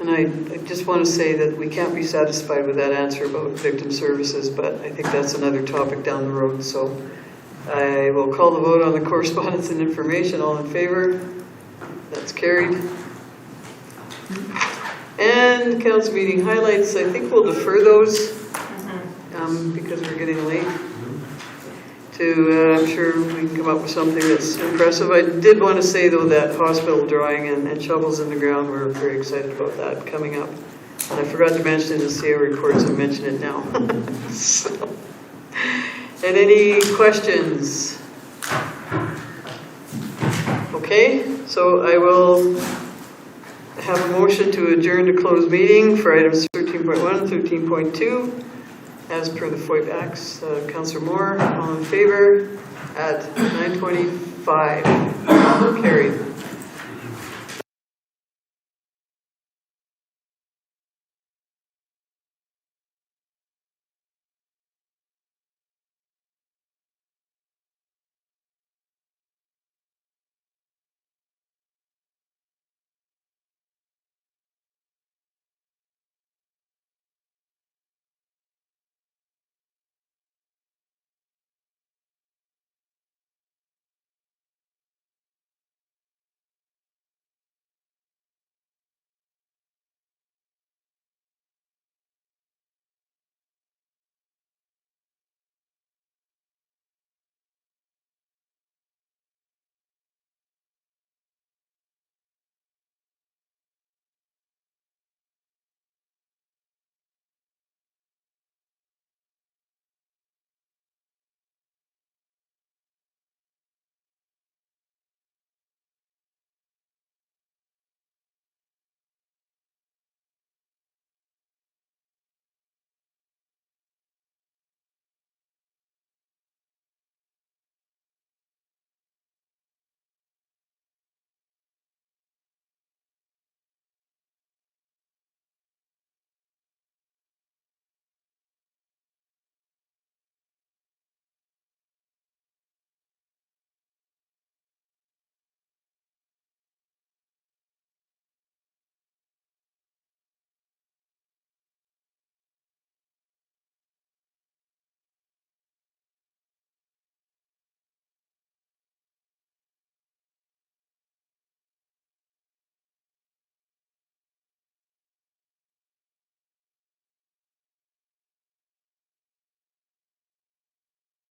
And I just want to say that we can't be satisfied with that answer about victim services, but I think that's another topic down the road. So I will call the vote on the correspondence and information. All in favor? That's carried. And council meeting highlights, I think we'll defer those because we're getting late. I'm sure we can come up with something that's impressive. I did want to say, though, that hospital drawing and shovels in the ground, we're very excited about that coming up. And I forgot to mention in the CA report, so I mention it now. And any questions? Okay, so I will have a motion to adjourn to close meeting for items 13.1 and 13.2. As per the FOIP Acts, Councillor Moore, all in favor at 9:25. So carried.